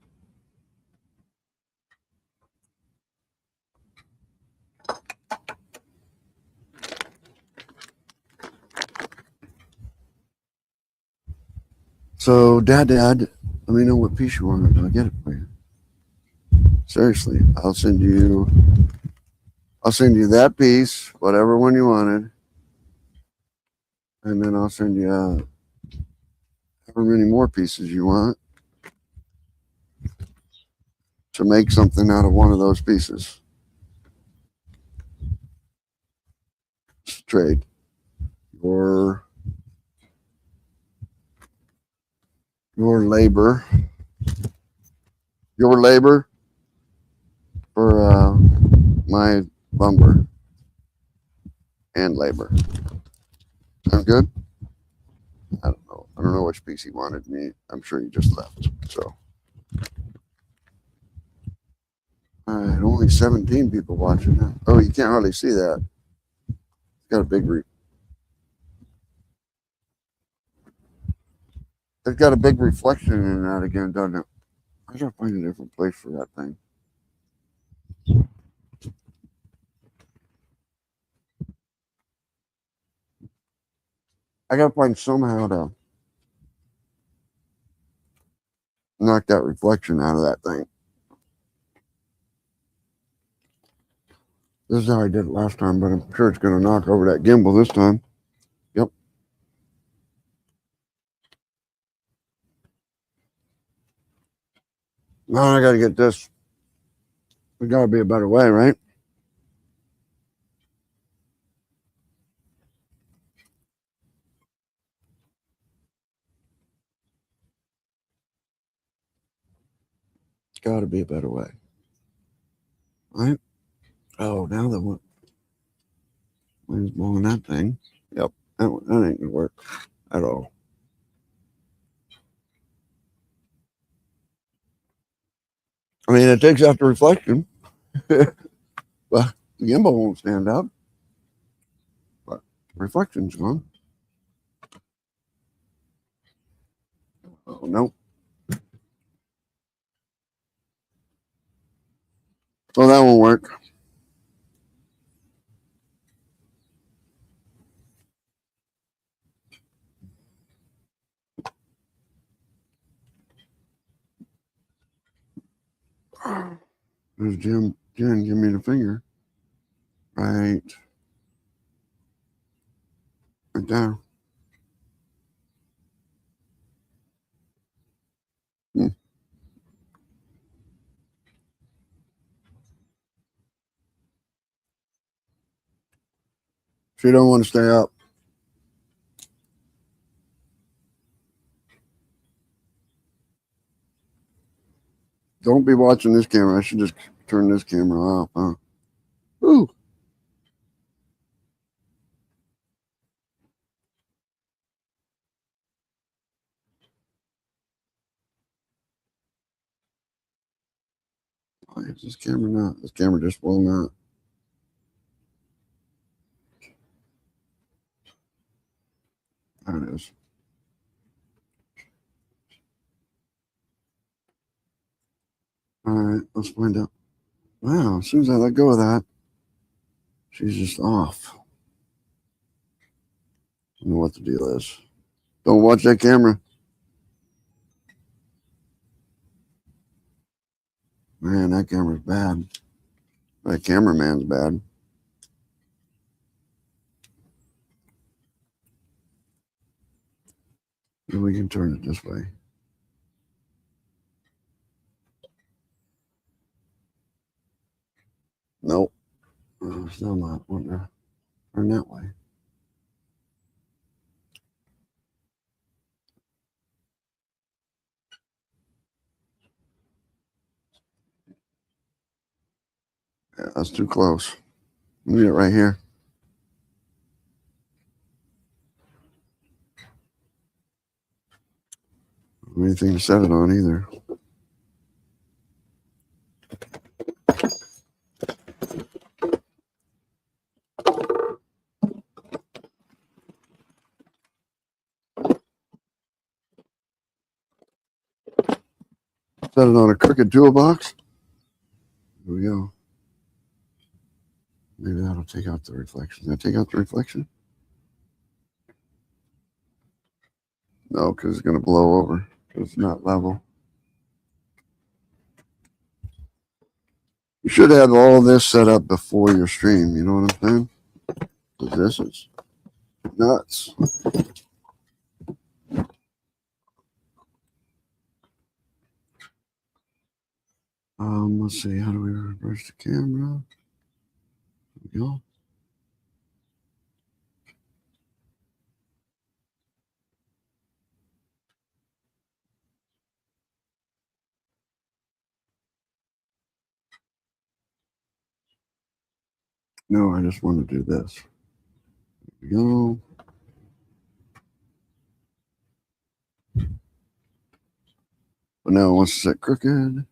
So, Dad, let me know what piece you want and I'll get it for you. Seriously, I'll send you that piece, whatever one you wanted, and then I'll send you however many more pieces you want to make something out of one of those pieces. Just trade your labor for my lumber and labor. Sound good? I don't know. I don't know which piece he wanted me. I'm sure he just left. So, all right, only 17 people watching now. Oh, you can't hardly see that. It's got a big it's got a big reflection in that again, doesn't it? I gotta find a different place for that thing. I gotta find somehow to knock that reflection out of that thing. This is how I did it last time, but I'm sure it's gonna knock over that gimbal this time. Yep. Now I gotta get this. There's gotta be a better way, right? Gotta be a better way. Right? Oh, now the wind's blowing that thing. Yep. That ain't gonna work at all. I mean, it takes out the reflection. But the gimbal won't stand up. But the reflection's gone. Oh, no. So that won't work. There's Jen, give me the finger. Right there. She don't want to stay up. Don't be watching this camera. I should just turn this camera off, huh? Ooh. Why is this camera not? This camera just will not. There it is. All right, let's find out. Wow, as soon as I let go of that, she's just off. I don't know what the deal is. Don't watch that camera. Man, that camera's bad. That cameraman's bad. Maybe we can turn it this way. Nope. Still not wanting to turn that way. Yeah, that's too close. Leave it right here. Anything to set it on either. Set it on a crooked toolbox. Here we go. Maybe that'll take out the reflection. Did that take out the reflection? No, because it's going to blow over. It's not level. You should have all this set up before your stream. You know what I'm saying? Because this is nuts. Let's see. How do we reverse the camera? There we go. No, I just want to do this. There we go. But now it wants to set crooked.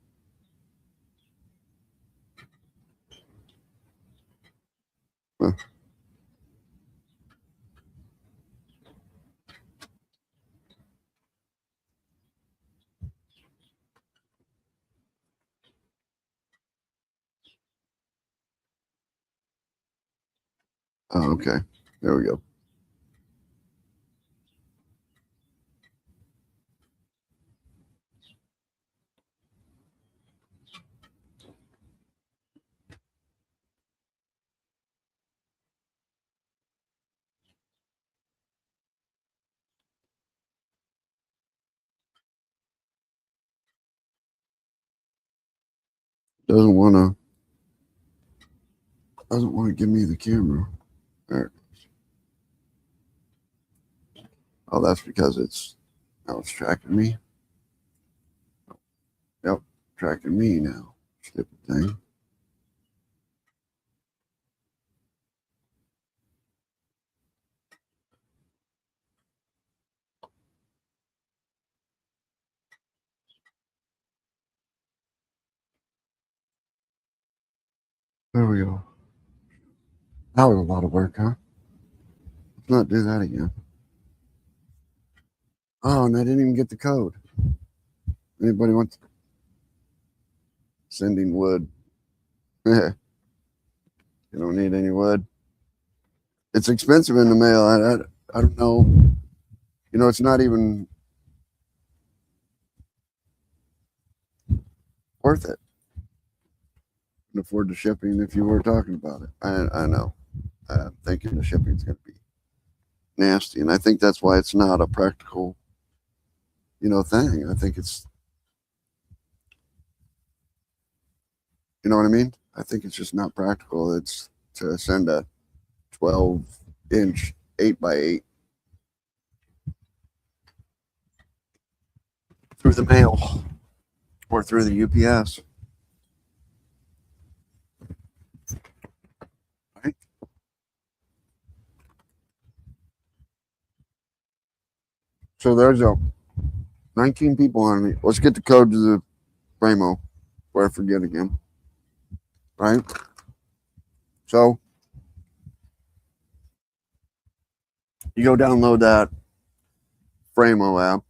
Huh. Oh, okay. There we go. Doesn't want to give me the camera. There. Oh, that's because it's tracking me. Yep, tracking me now. Stupid thing. There we go. That was a lot of work, huh? Let's not do that again. Oh, and I didn't even get the code. Anybody want sending wood? You don't need any wood. It's expensive in the mail. I don't know. You know, it's not even worth it. You can afford the shipping if you were talking about it. I know. I'm thinking the shipping's going to be nasty, and I think that's why it's not a practical, thing. I think it's, you know what I mean? I think it's just not practical. It's to send a 12-inch 8x8 through the mail. or through the UPS. Right? So there's 19 people on me. Let's get the code to the Bramo before I forget again. Right? So you go download that Framo app.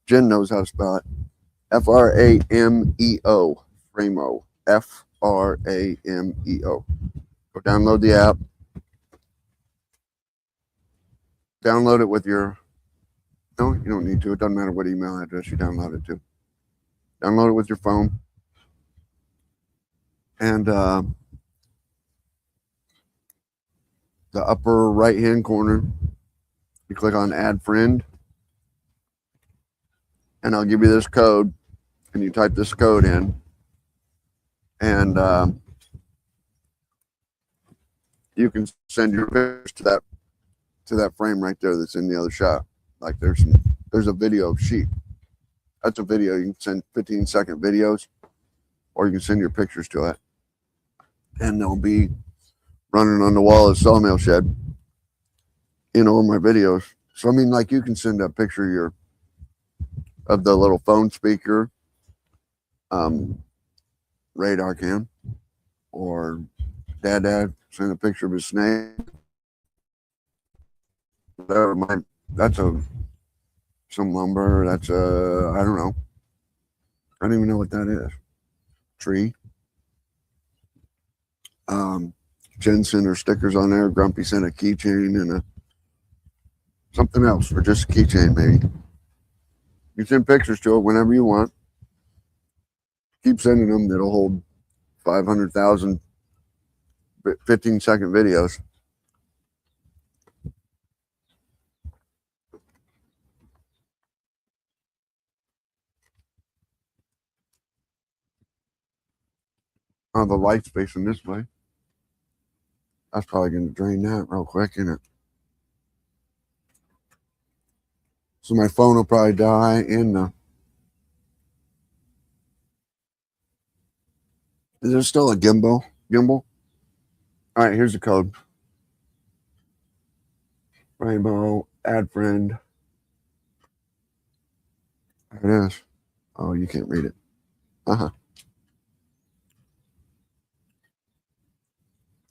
Jen knows how to spell it. F-R-A-M-E-O. Framo. F-R-A-M-E-O. Go download the app. Download it with your... No, you don't need to. It doesn't matter what email address you download it to. Download it with your phone. And the upper right-hand corner, you click on Add Friend. And I'll give you this code. And you type this code in. And you can send your pictures to that frame right there that's in the other shot. Like there's a video of sheep. That's a video. You can send 15-second videos, or you can send your pictures to it, and they'll be running on the wall of the sawmill shed in all my videos. So I mean, like, you can send a picture of the little phone speaker, radar cam, or dad send a picture of his snake. Whatever. That's some lumber. That's I don't know. I don't even know what that is. Tree. Jen sent her stickers on there. Grumpy sent a keychain and something else, or just a keychain maybe. You send pictures to it whenever you want. Keep sending them. That'll hold 500,000 15-second videos. Oh, the light's facing this way. That's probably going to drain that real quick, isn't it? So my phone will probably die in the... Is there still a gimbal? All right, here's the code. Rainbow, add friend. There it is. Oh, you can't read it.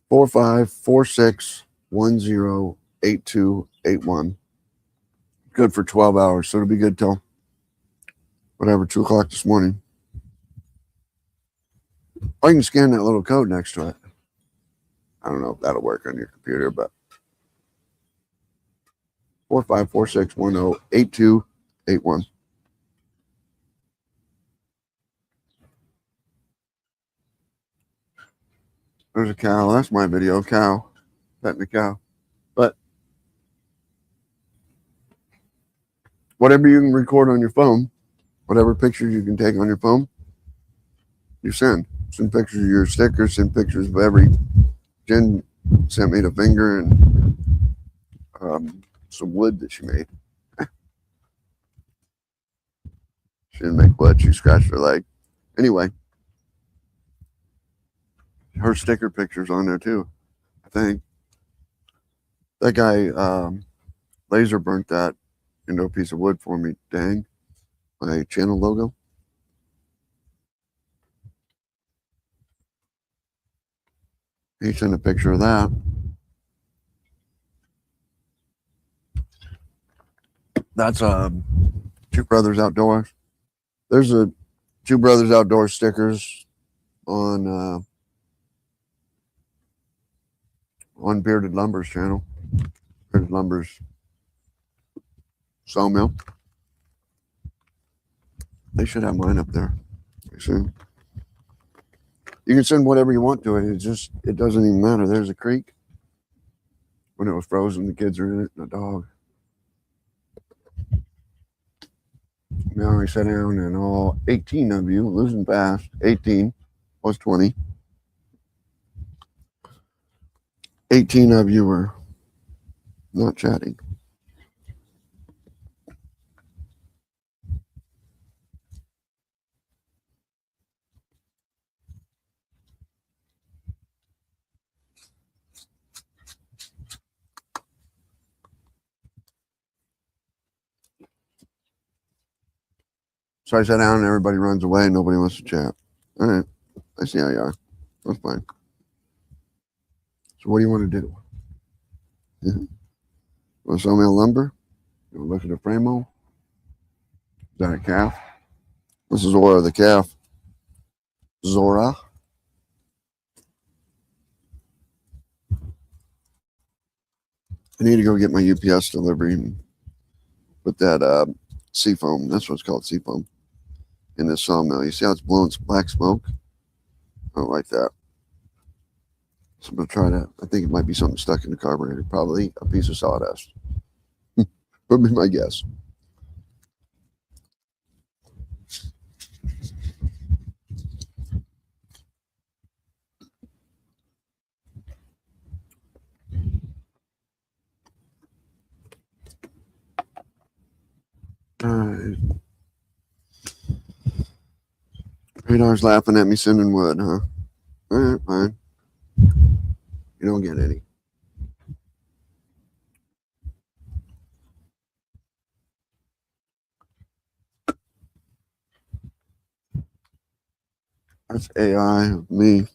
4546108281. Good for 12 hours, so it'll be good till whatever, 2 o'clock this morning. Or you can scan that little code next to it. I don't know if that'll work on your computer, but 4546108281. There's a cow. That's my video. Cow. Petting the cow. But whatever you can record on your phone, whatever pictures you can take on your phone, you send. Send pictures of your stickers, send pictures of every... Jen sent me the finger and some wood that she made. She didn't make wood. She scratched her leg. Anyway, her sticker picture's on there too, I think. That guy laser burnt that into a piece of wood for me. Dang. My channel logo. He sent a picture of that. That's Two Brothers Outdoors. There's a Two Brothers Outdoors stickers on Bearded Lumber's channel. Bearded Lumber's sawmill. They should have mine up there. You see? You can send whatever you want to it. It doesn't even matter. There's a creek. When it was frozen, the kids are in it, and a dog. Now I sat down, and all 18 of you, losing fast, 18 plus 20. 18 of you were not chatting. So I sat down and everybody runs away and nobody wants to chat. All right. I see how you are. That's fine. So what do you want to do? Want to sell me a lumber? You want to look at the Framo? Is that a calf? This is Zora the calf. Zora. I need to go get my UPS delivery and put that seafoam. That's what's called seafoam in this sawmill. You see how it's blowing black smoke? I don't like that. So I'm going to try that. I think it might be something stuck in the carburetor. Probably a piece of sawdust. Would be my guess. Alright. Radar's laughing at me sending wood, huh? Alright, fine. You don't get any. That's AI of me.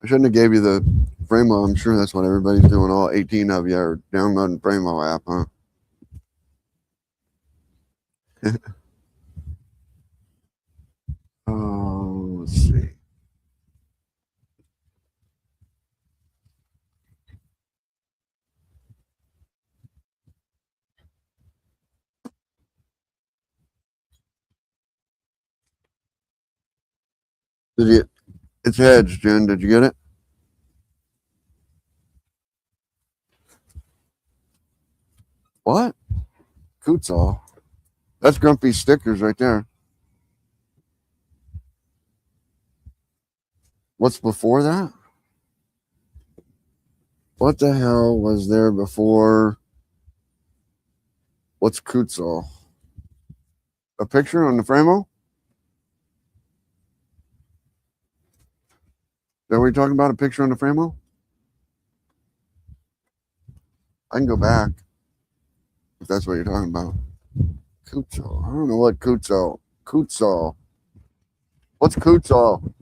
I shouldn't have gave you the Framo. I'm sure that's what everybody's doing. All 18 of you are downloading Framo app, huh? Oh, let's see. Did you? It's Hedge, Jen. Did you get it? What? Kutzall. That's Grumpy stickers right there. What's before that? What the hell was there before? What's Kutzall? A picture on the Framo? Is that what you're talking about? A picture on the Framo? I can go back if that's what you're talking about. Kutzall. I don't know what Kutzall. Kutzall. What's Kutzall?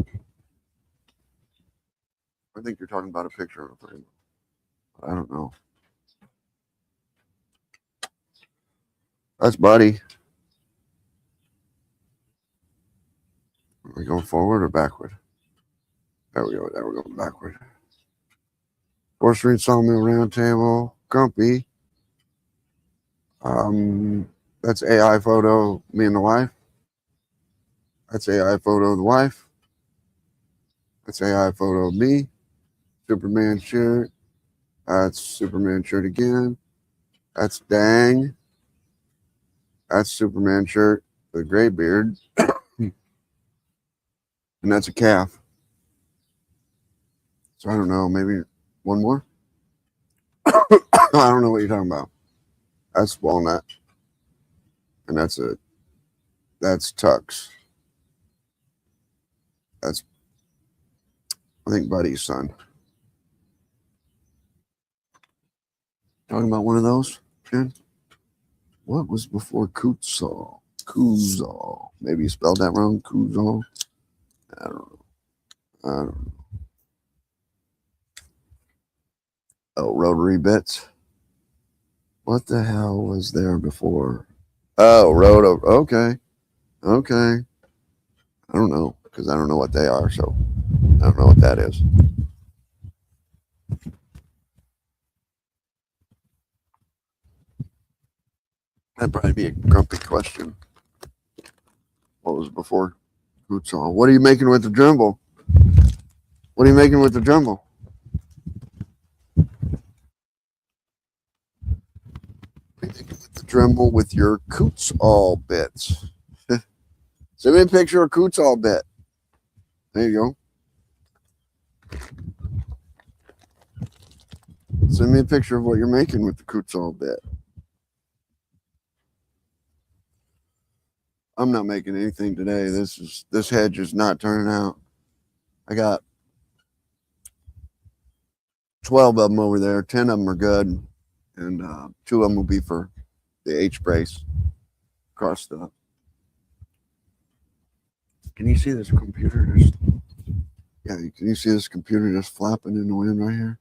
I think you're talking about a picture on the Framo. I don't know. That's Buddy. Are we going forward or backward? There we go. There we're going backward. 4th Street Sawmill Roundtable. Grumpy. That's AI photo. Me and the wife. That's AI photo of the wife. That's AI photo of me. Superman shirt. That's Superman shirt again. That's Dang. That's Superman shirt with a gray beard. And that's a calf. So I don't know, maybe one more? I don't know what you're talking about. That's Walnut. And that's Tux. That's, I think, Buddy's son. Talking about one of those, Jen? What was before Kutzall? Kuzal. Maybe you spelled that wrong. Kuzal. I don't know. Oh, rotary bits. What the hell was there before? Oh, roto. Okay. Okay. I don't know because I don't know what they are, so I don't know what that is. That'd probably be a grumpy question. What was before Kutzall? What are you making with the Dremel? What are you making with the Dremel? The Dremel with your Kutzall bits. Send me a picture of Kutzall bit. There you go. Send me a picture of what you're making with the Kutzall bit. I'm not making anything today. This hedge is not turning out. I got 12 of them over there. 10 of them are good, and 2 of them will be for the H brace across the. Can you see this computer just? Yeah, can you see this computer just flapping in the wind right here?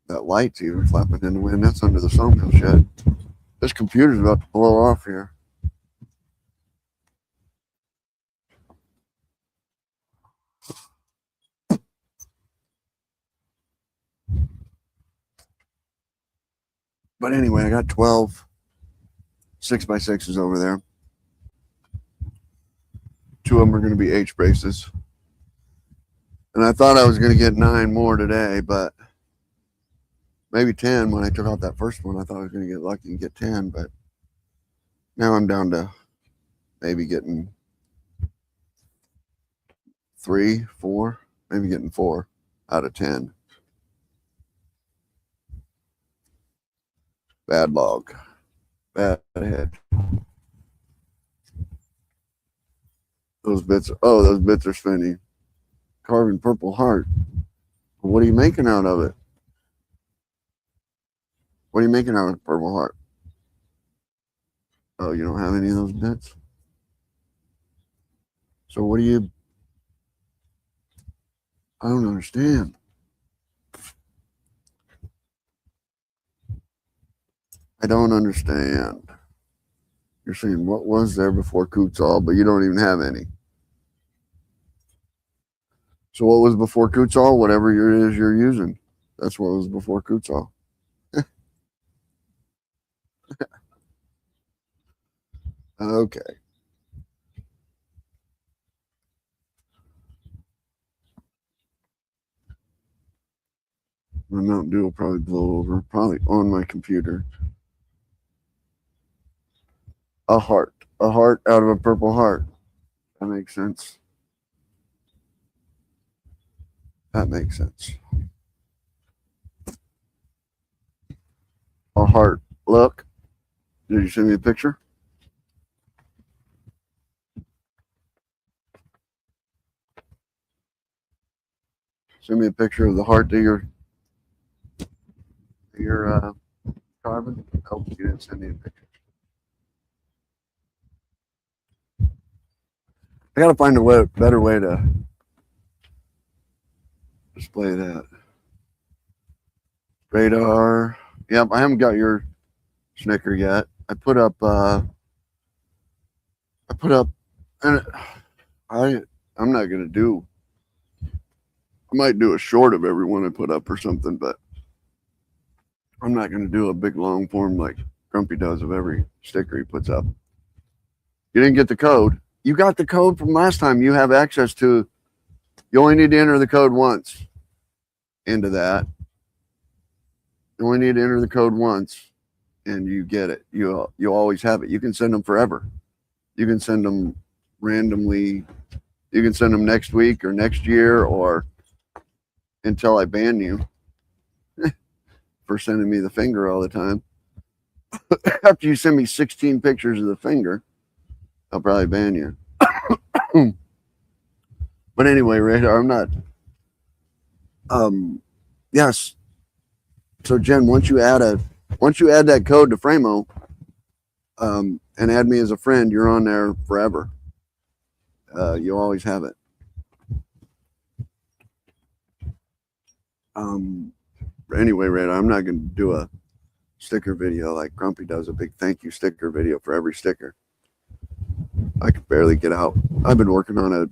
That light's even flapping in the wind. That's under the sawmill shed. This computer's about to blow off here. But anyway, I got 12 6x6s over there. 2 of them are going to be H braces. And I thought I was going to get 9 more today, but maybe 10 when I took out that first one. I thought I was going to get lucky and get 10, but now I'm down to maybe getting 3, 4, maybe getting 4 out of 10. Bad log. Bad head. Those bits are spinning. Carving Purple Heart. What are you making out of it? What are you making out of Purple Heart? Oh, you don't have any of those bits? So what do you... I don't understand. I don't understand. You're saying what was there before Kutzall, but you don't even have any. So what was before Kutzall? Whatever it is you're using. That's what was before Kutzall. Okay. My Mountain Dew will probably blow over, probably on my computer. A heart out of a purple heart. That makes sense. That makes sense. A heart. Look. Did you send me a picture? Send me a picture of the heart that you're carving. Oh, you didn't send me a picture. I gotta find a better way to display that. Radar. Yep, I haven't got your snicker yet. I put up, and I'm not gonna do. I might do a short of every one I put up or something, but I'm not gonna do a big long form like Grumpy does of every sticker he puts up. You didn't get the code. You got the code from last time. You have access to. You only need to enter the code once into that. You only need to enter the code once, and you get it. You always have it. You can send them forever. You can send them randomly. You can send them next week or next year or until I ban you for sending me the finger all the time. After you send me 16 pictures of the finger, I'll probably ban you. But anyway, Radar, I'm not. Yes. So Jen, once you add that code to Framo, and add me as a friend, you're on there forever. You always have it. Anyway, Radar, I'm not going to do a sticker video like Grumpy does, a big thank you sticker video for every sticker. I could barely get out. I've been working on a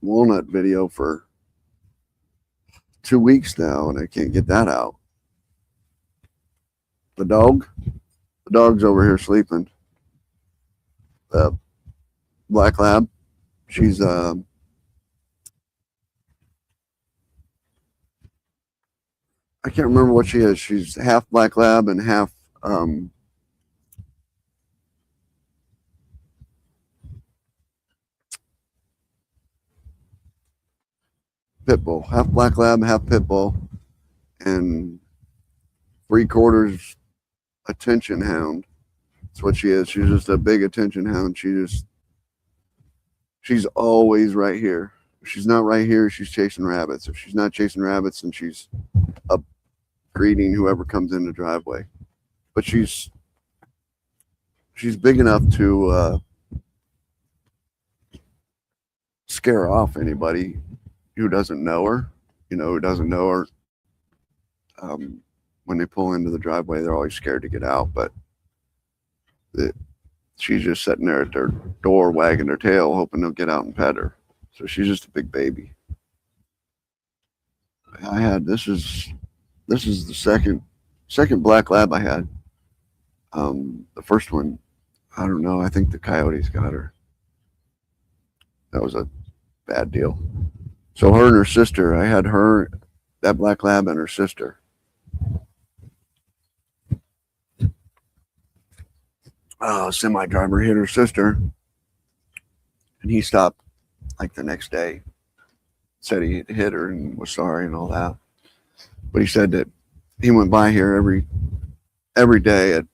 walnut video for 2 weeks now, and I can't get that out. The dog's over here sleeping. The black lab, she's I can't remember what she is. She's half black lab and half pit bull. Half black lab, half pit bull, and 3/4 attention hound. That's what she is. She's just a big attention hound. She's always right here. If she's not right here, she's chasing rabbits. If she's not chasing rabbits, then she's up greeting whoever comes in the driveway. But she's big enough to scare off anybody who doesn't know her. Who doesn't know her. When they pull into the driveway, they're always scared to get out. But she's just sitting there at their door, wagging her tail, hoping they'll get out and pet her. So she's just a big baby. This is the second black lab I had. The first one, I don't know. I think the coyotes got her. That was a bad deal. So her and her sister, I had her, that black lab, and her sister. A semi driver hit her sister, and he stopped like the next day. Said he hit her and was sorry and all that. But he said that he went by here every day at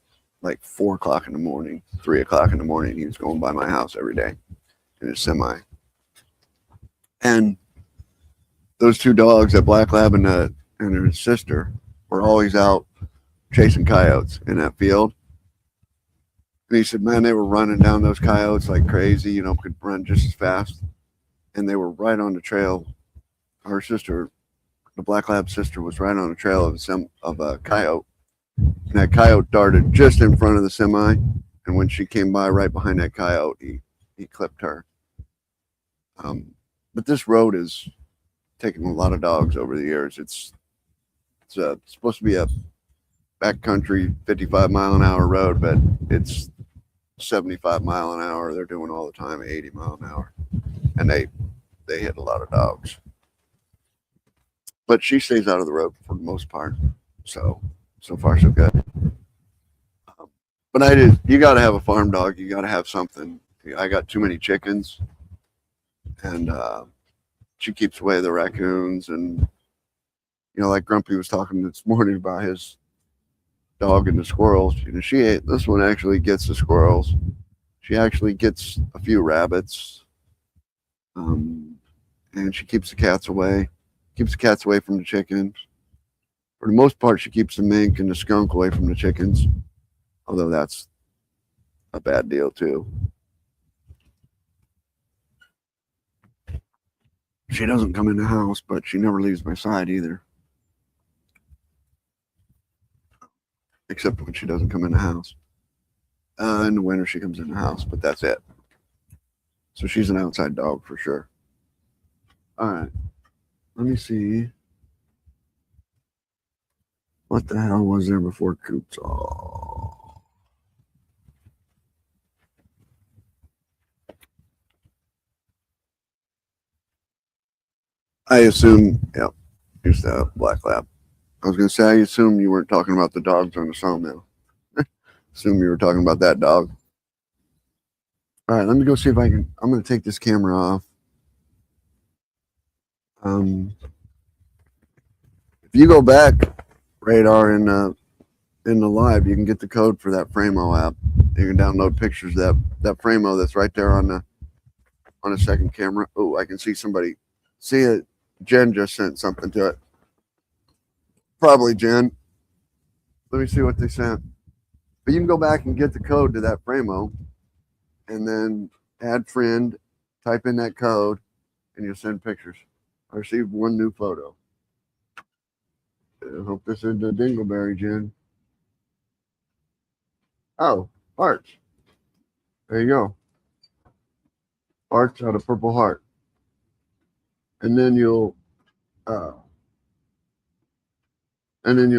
like 4 o'clock in the morning, 3 o'clock in the morning. He was going by my house every day in his semi. And those two dogs, that black lab and her sister, were always out chasing coyotes in that field. And he said, man, they were running down those coyotes like crazy, could run just as fast. And they were right on the trail. Her sister, the black lab sister, was right on the trail of a coyote. And that coyote darted just in front of the semi. And when she came by right behind that coyote, he clipped her. But this road is taken a lot of dogs over the years. It's supposed to be a backcountry 55-mile-an-hour road, but it's 75 mile an hour. They're doing all the time 80 mile an hour, and they hit a lot of dogs. But she stays out of the road for the most part. So far so good. But you got to have a farm dog. You got to have something. I got too many chickens, and she keeps away the raccoons, and like Grumpy was talking this morning about his dog and the squirrels. This one actually gets the squirrels. She actually gets a few rabbits, and she keeps the cats away. Keeps the cats away from the chickens. For the most part, she keeps the mink and the skunk away from the chickens, although that's a bad deal too. She doesn't come in the house, but she never leaves my side either. Except when she doesn't come in the house. In the winter, she comes in the house, but that's it. So she's an outside dog for sure. All right. Let me see. What the hell was there before coops? Oh. I assume, yep, here's the black lab. I was going to say, I assume you weren't talking about the dogs on the sawmill. Assume you were talking about that dog. All right, let me go see if I can. I'm going to take this camera off. If you go back, Radar, in the live, you can get the code for that Framo app. You can download pictures of that Framo that's right there on the second camera. Oh, I can see somebody. See it. Jen just sent something to it. Probably Jen. Let me see what they sent. But you can go back and get the code to that Framo, and then add friend, type in that code, and you'll send pictures. I received one new photo. I hope this is the Dingleberry, Jen. Oh, hearts. There you go. Hearts out of Purple Heart. And then you'll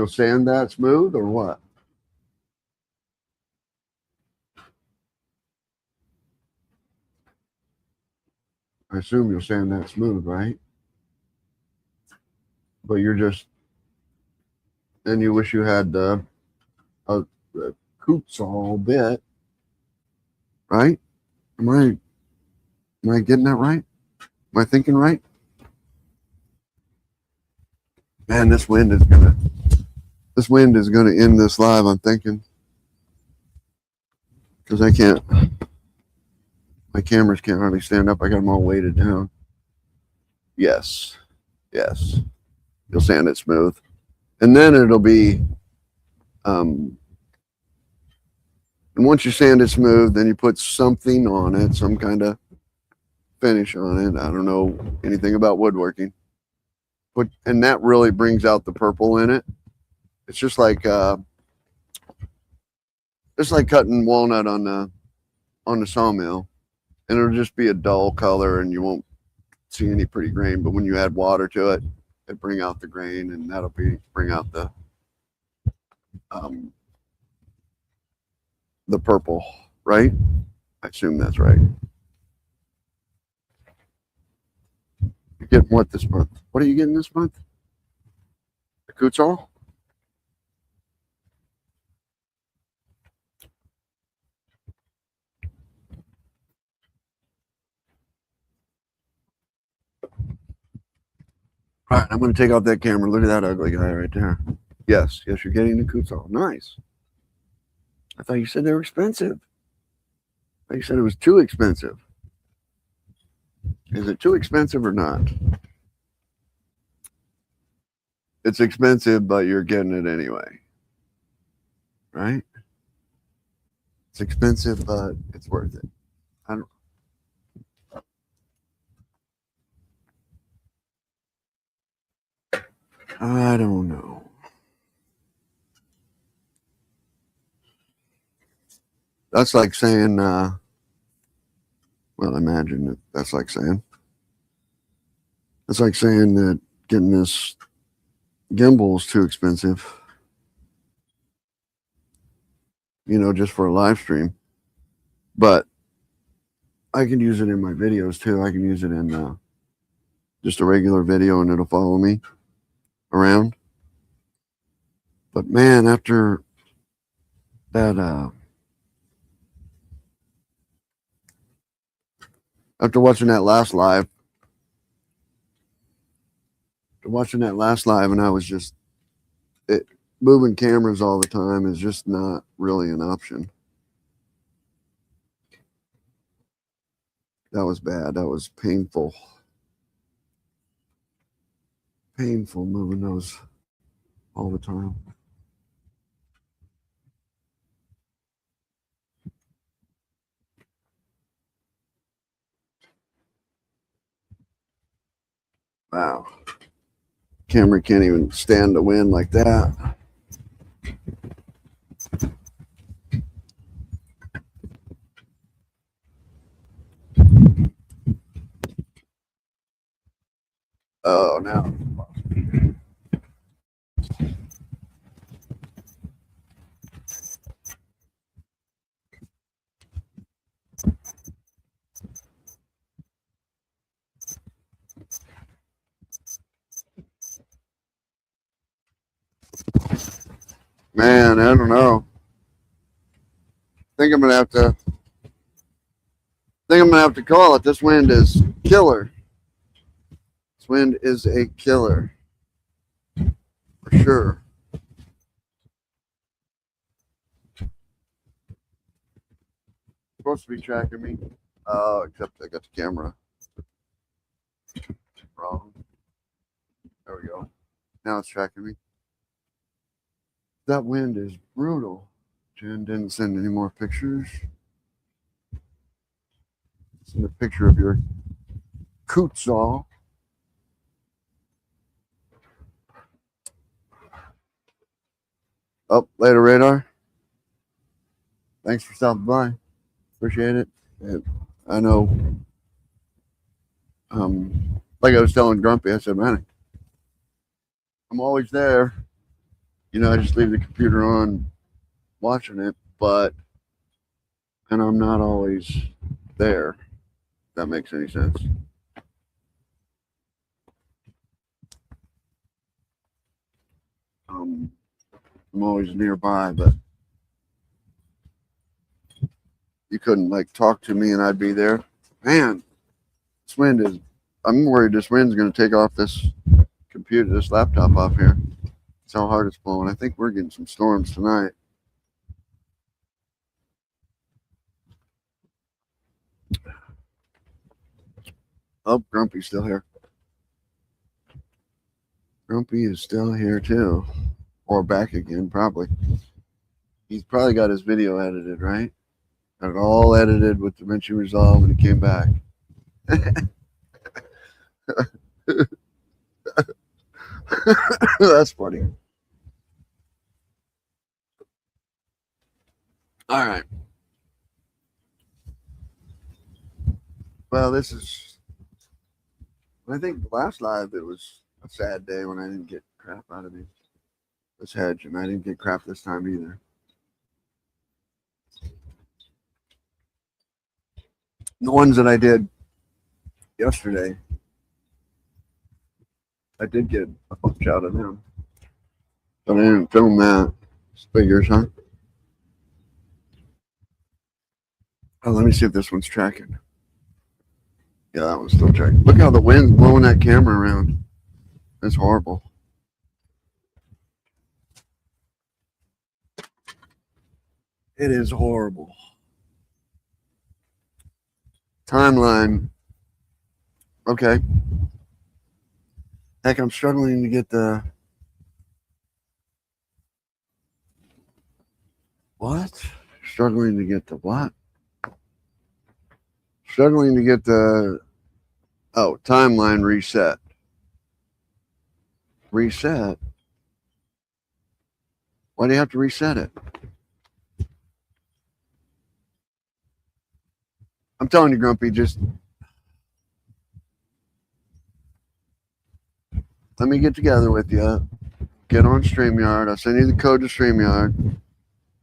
sand that smooth or what? I assume you'll sand that smooth, right? But you're just, then you wish you had the coots all bit, right? Am I getting that right? Am I thinking right? Man, this wind is gonna end this live, I'm thinking. because my cameras can't hardly stand up. I got them all weighted down. Yes. You'll sand it smooth. And then it'll be, and once you sand it smooth, then you put something on it, some kind of finish on it. I don't know anything about woodworking. And that really brings out the purple in it. It's just like cutting walnut on the sawmill, and it'll just be a dull color, and you won't see any pretty grain. But when you add water to it, it bring out the grain, and that'll bring out the purple, right? I assume that's right. You're getting what this month? What are you getting this month? The Kutzall? All right, I'm going to take off that camera. Look at that ugly guy right there. Yes, you're getting the Kutzall. Nice. I thought you said they were expensive. I thought you said it was too expensive. Is it too expensive or not? It's expensive, but you're getting it anyway. Right? It's expensive, but it's worth it. I don't know. That's like saying, well, imagine that's like saying that getting this gimbal is too expensive, you know, just for a live stream. But I can use it in my videos too. I can use it in just a regular video, and it'll follow me around. But man, after that, after watching that last live, and I was just moving cameras all the time is just not really an option. That was bad. That was painful. Painful moving those all the time. Wow. Camera can't even stand the wind like that. Oh, now. Man, I don't know. I think I'm gonna have to call it. This wind is killer. This wind is a killer. For sure. Supposed to be tracking me. Except I got the camera wrong. There we go. Now it's tracking me. That wind is brutal. Jen didn't send any more pictures. Send a picture of your Kutzall. Up later, radar. Thanks for stopping by. Appreciate it. I know. Like I was telling Grumpy, I said, man, I'm always there. You know, I just leave the computer on watching it, and I'm not always there. If that makes any sense. I'm always nearby, but you couldn't like talk to me and I'd be there. Man, this wind is, I'm worried this wind's going to take off this computer, this laptop off here. That's how hard it's blowing. I think we're getting some storms tonight. Oh, Grumpy's still here. Grumpy is still here too. Or back again, probably. He's probably got his video edited, right? Got it all edited with DaVinci Resolve, and he came back. That's funny. All right. Well, this is. I think the last live, it was a sad day when I didn't get crap out of this Hedge, and I didn't get crap this time either. The ones that I did yesterday, I did get a bunch out of them, but I didn't film that. Figures, huh? Oh, let me see if this one's tracking. Yeah, that one's still tracking. Look how the wind's blowing that camera around. That's horrible. It is horrible. Timeline. Okay. Heck, I'm struggling to get the... What? Struggling to get the what? Struggling to get the... Oh, timeline reset. Reset? Why do you have to reset it? I'm telling you, Grumpy, just... Let me get together with you. Get on StreamYard. I'll send you the code to StreamYard.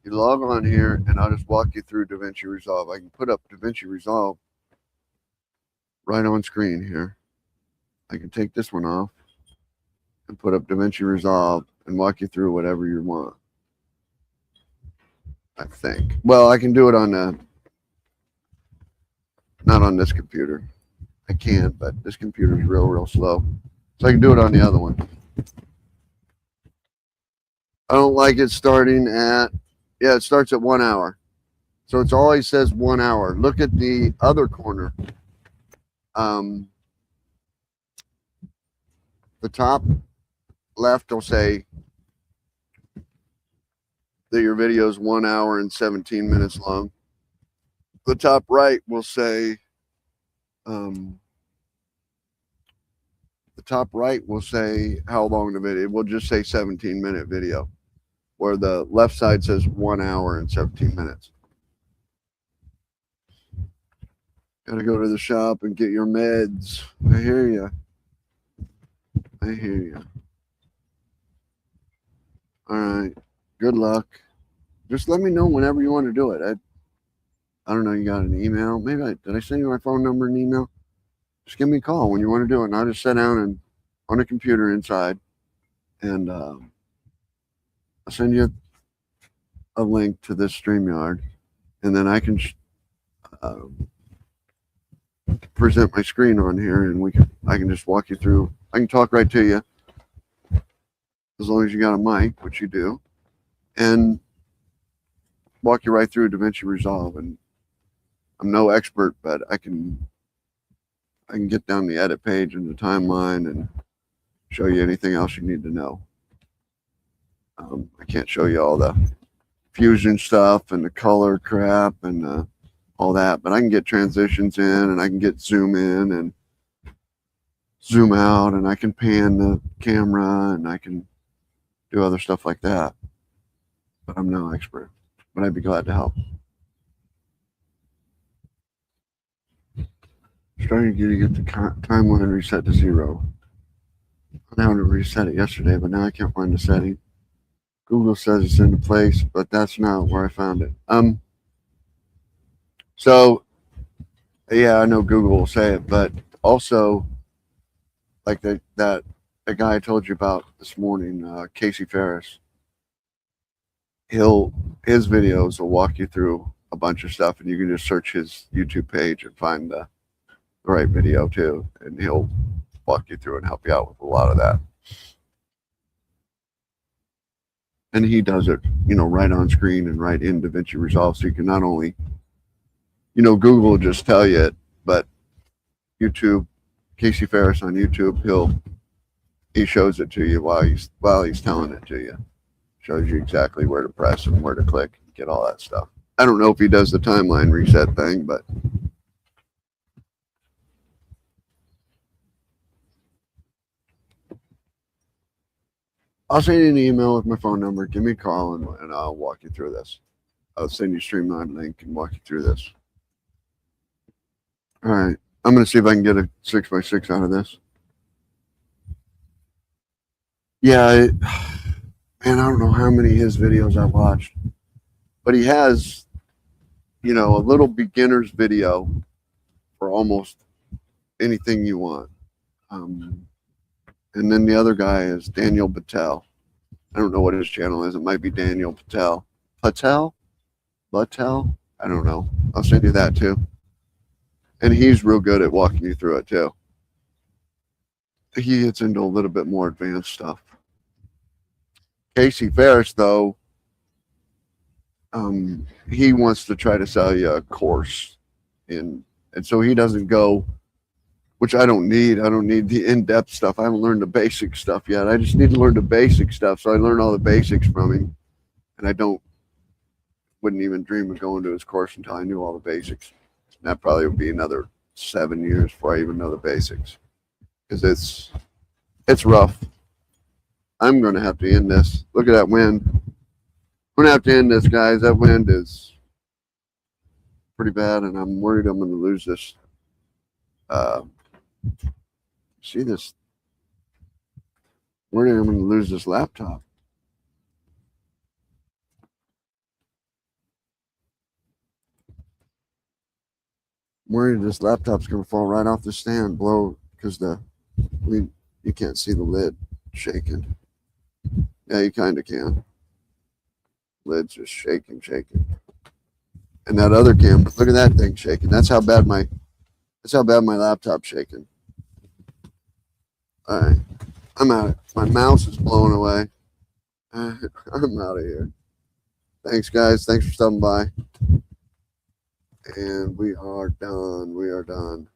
You log on here, and I'll just walk you through DaVinci Resolve. I can put up DaVinci Resolve right on screen here. I can take this one off and put up DaVinci Resolve and walk you through whatever you want. I think. Well, I can do it on the... Not on this computer. I can, but this computer is real slow. So I can do it on the other one. I don't like it starting at... Yeah, it starts at 1 hour. So it always says 1 hour. Look at the other corner. The top left will say that your video is 1 hour and 17 minutes long. The top right will say, the top right will say how long the video. It will just say 17-minute video, where the left side says 1 hour and 17 minutes. Gotta go to the shop and get your meds. I hear you. I hear you. All right. Good luck. Just let me know whenever you want to do it. I don't know. You got an email? Maybe did I send you my phone number and email? Just give me a call when you want to do it, and I'll just sit down and on a computer inside, and I'll send you a link to this StreamYard, and then I can present my screen on here, and I can just walk you through. I can talk right to you, as long as you got a mic, which you do, and walk you right through DaVinci Resolve. And I'm no expert, but I can get down the edit page and the timeline and show you anything else you need to know. I can't show you all the fusion stuff and the color crap and all that, but I can get transitions in, and I can get zoom in and zoom out, and I can pan the camera, and I can do other stuff like that. But I'm no expert, but I'd be glad to help. Trying to get the timeline reset to 0. I had to reset it yesterday, but now I can't find the setting. Google says it's into place, but that's not where I found it. So, yeah, I know Google will say it, but also, like the guy I told you about this morning, Casey Ferris, his videos will walk you through a bunch of stuff, and you can just search his YouTube page and find the right video too, and he'll walk you through and help you out with a lot of that. And he does it, right on screen and right in DaVinci Resolve, so you can not only You know, Google will just tell you it, but YouTube, Casey Ferris on YouTube, he shows it to you while he's telling it to you. Shows you exactly where to press and where to click, get all that stuff. I don't know if he does the timeline reset thing, but I'll send you an email with my phone number. Give me a call and I'll walk you through this. I'll send you a Streamline link and walk you through this. All right. I'm going to see if I can get a 6x6 out of this. Yeah, man, I don't know how many of his videos I've watched, but he has, you know, a little beginner's video for almost anything you want. And then the other guy is Daniel Patel. I don't know what his channel is. It might be Daniel Patel. Patel? I don't know. I'll send you that too. And he's real good at walking you through it too. He gets into a little bit more advanced stuff. Casey Ferris, though, he wants to try to sell you a course, and so he doesn't go, which I don't need. I don't need the in-depth stuff. I haven't learned the basic stuff yet. I just need to learn the basic stuff. So I learned all the basics from him, and wouldn't even dream of going to his course until I knew all the basics. And that probably would be another 7 years before I even know the basics, because it's rough. I'm going to have to end this. Look at that wind. I'm going to have to end this, guys. That wind is pretty bad, and I'm worried I'm going to lose this. See this? Worried I'm going to lose this laptop. I'm worried this laptop's going to fall right off the stand, blow, because you can't see the lid shaking. Yeah, you kind of can. Lid's just shaking. And that other camera, look at that thing shaking. That's how bad my laptop's shaking. All right, I'm out. My mouse is blowing away. I'm out of here. Thanks, guys. Thanks for stopping by. And we are done.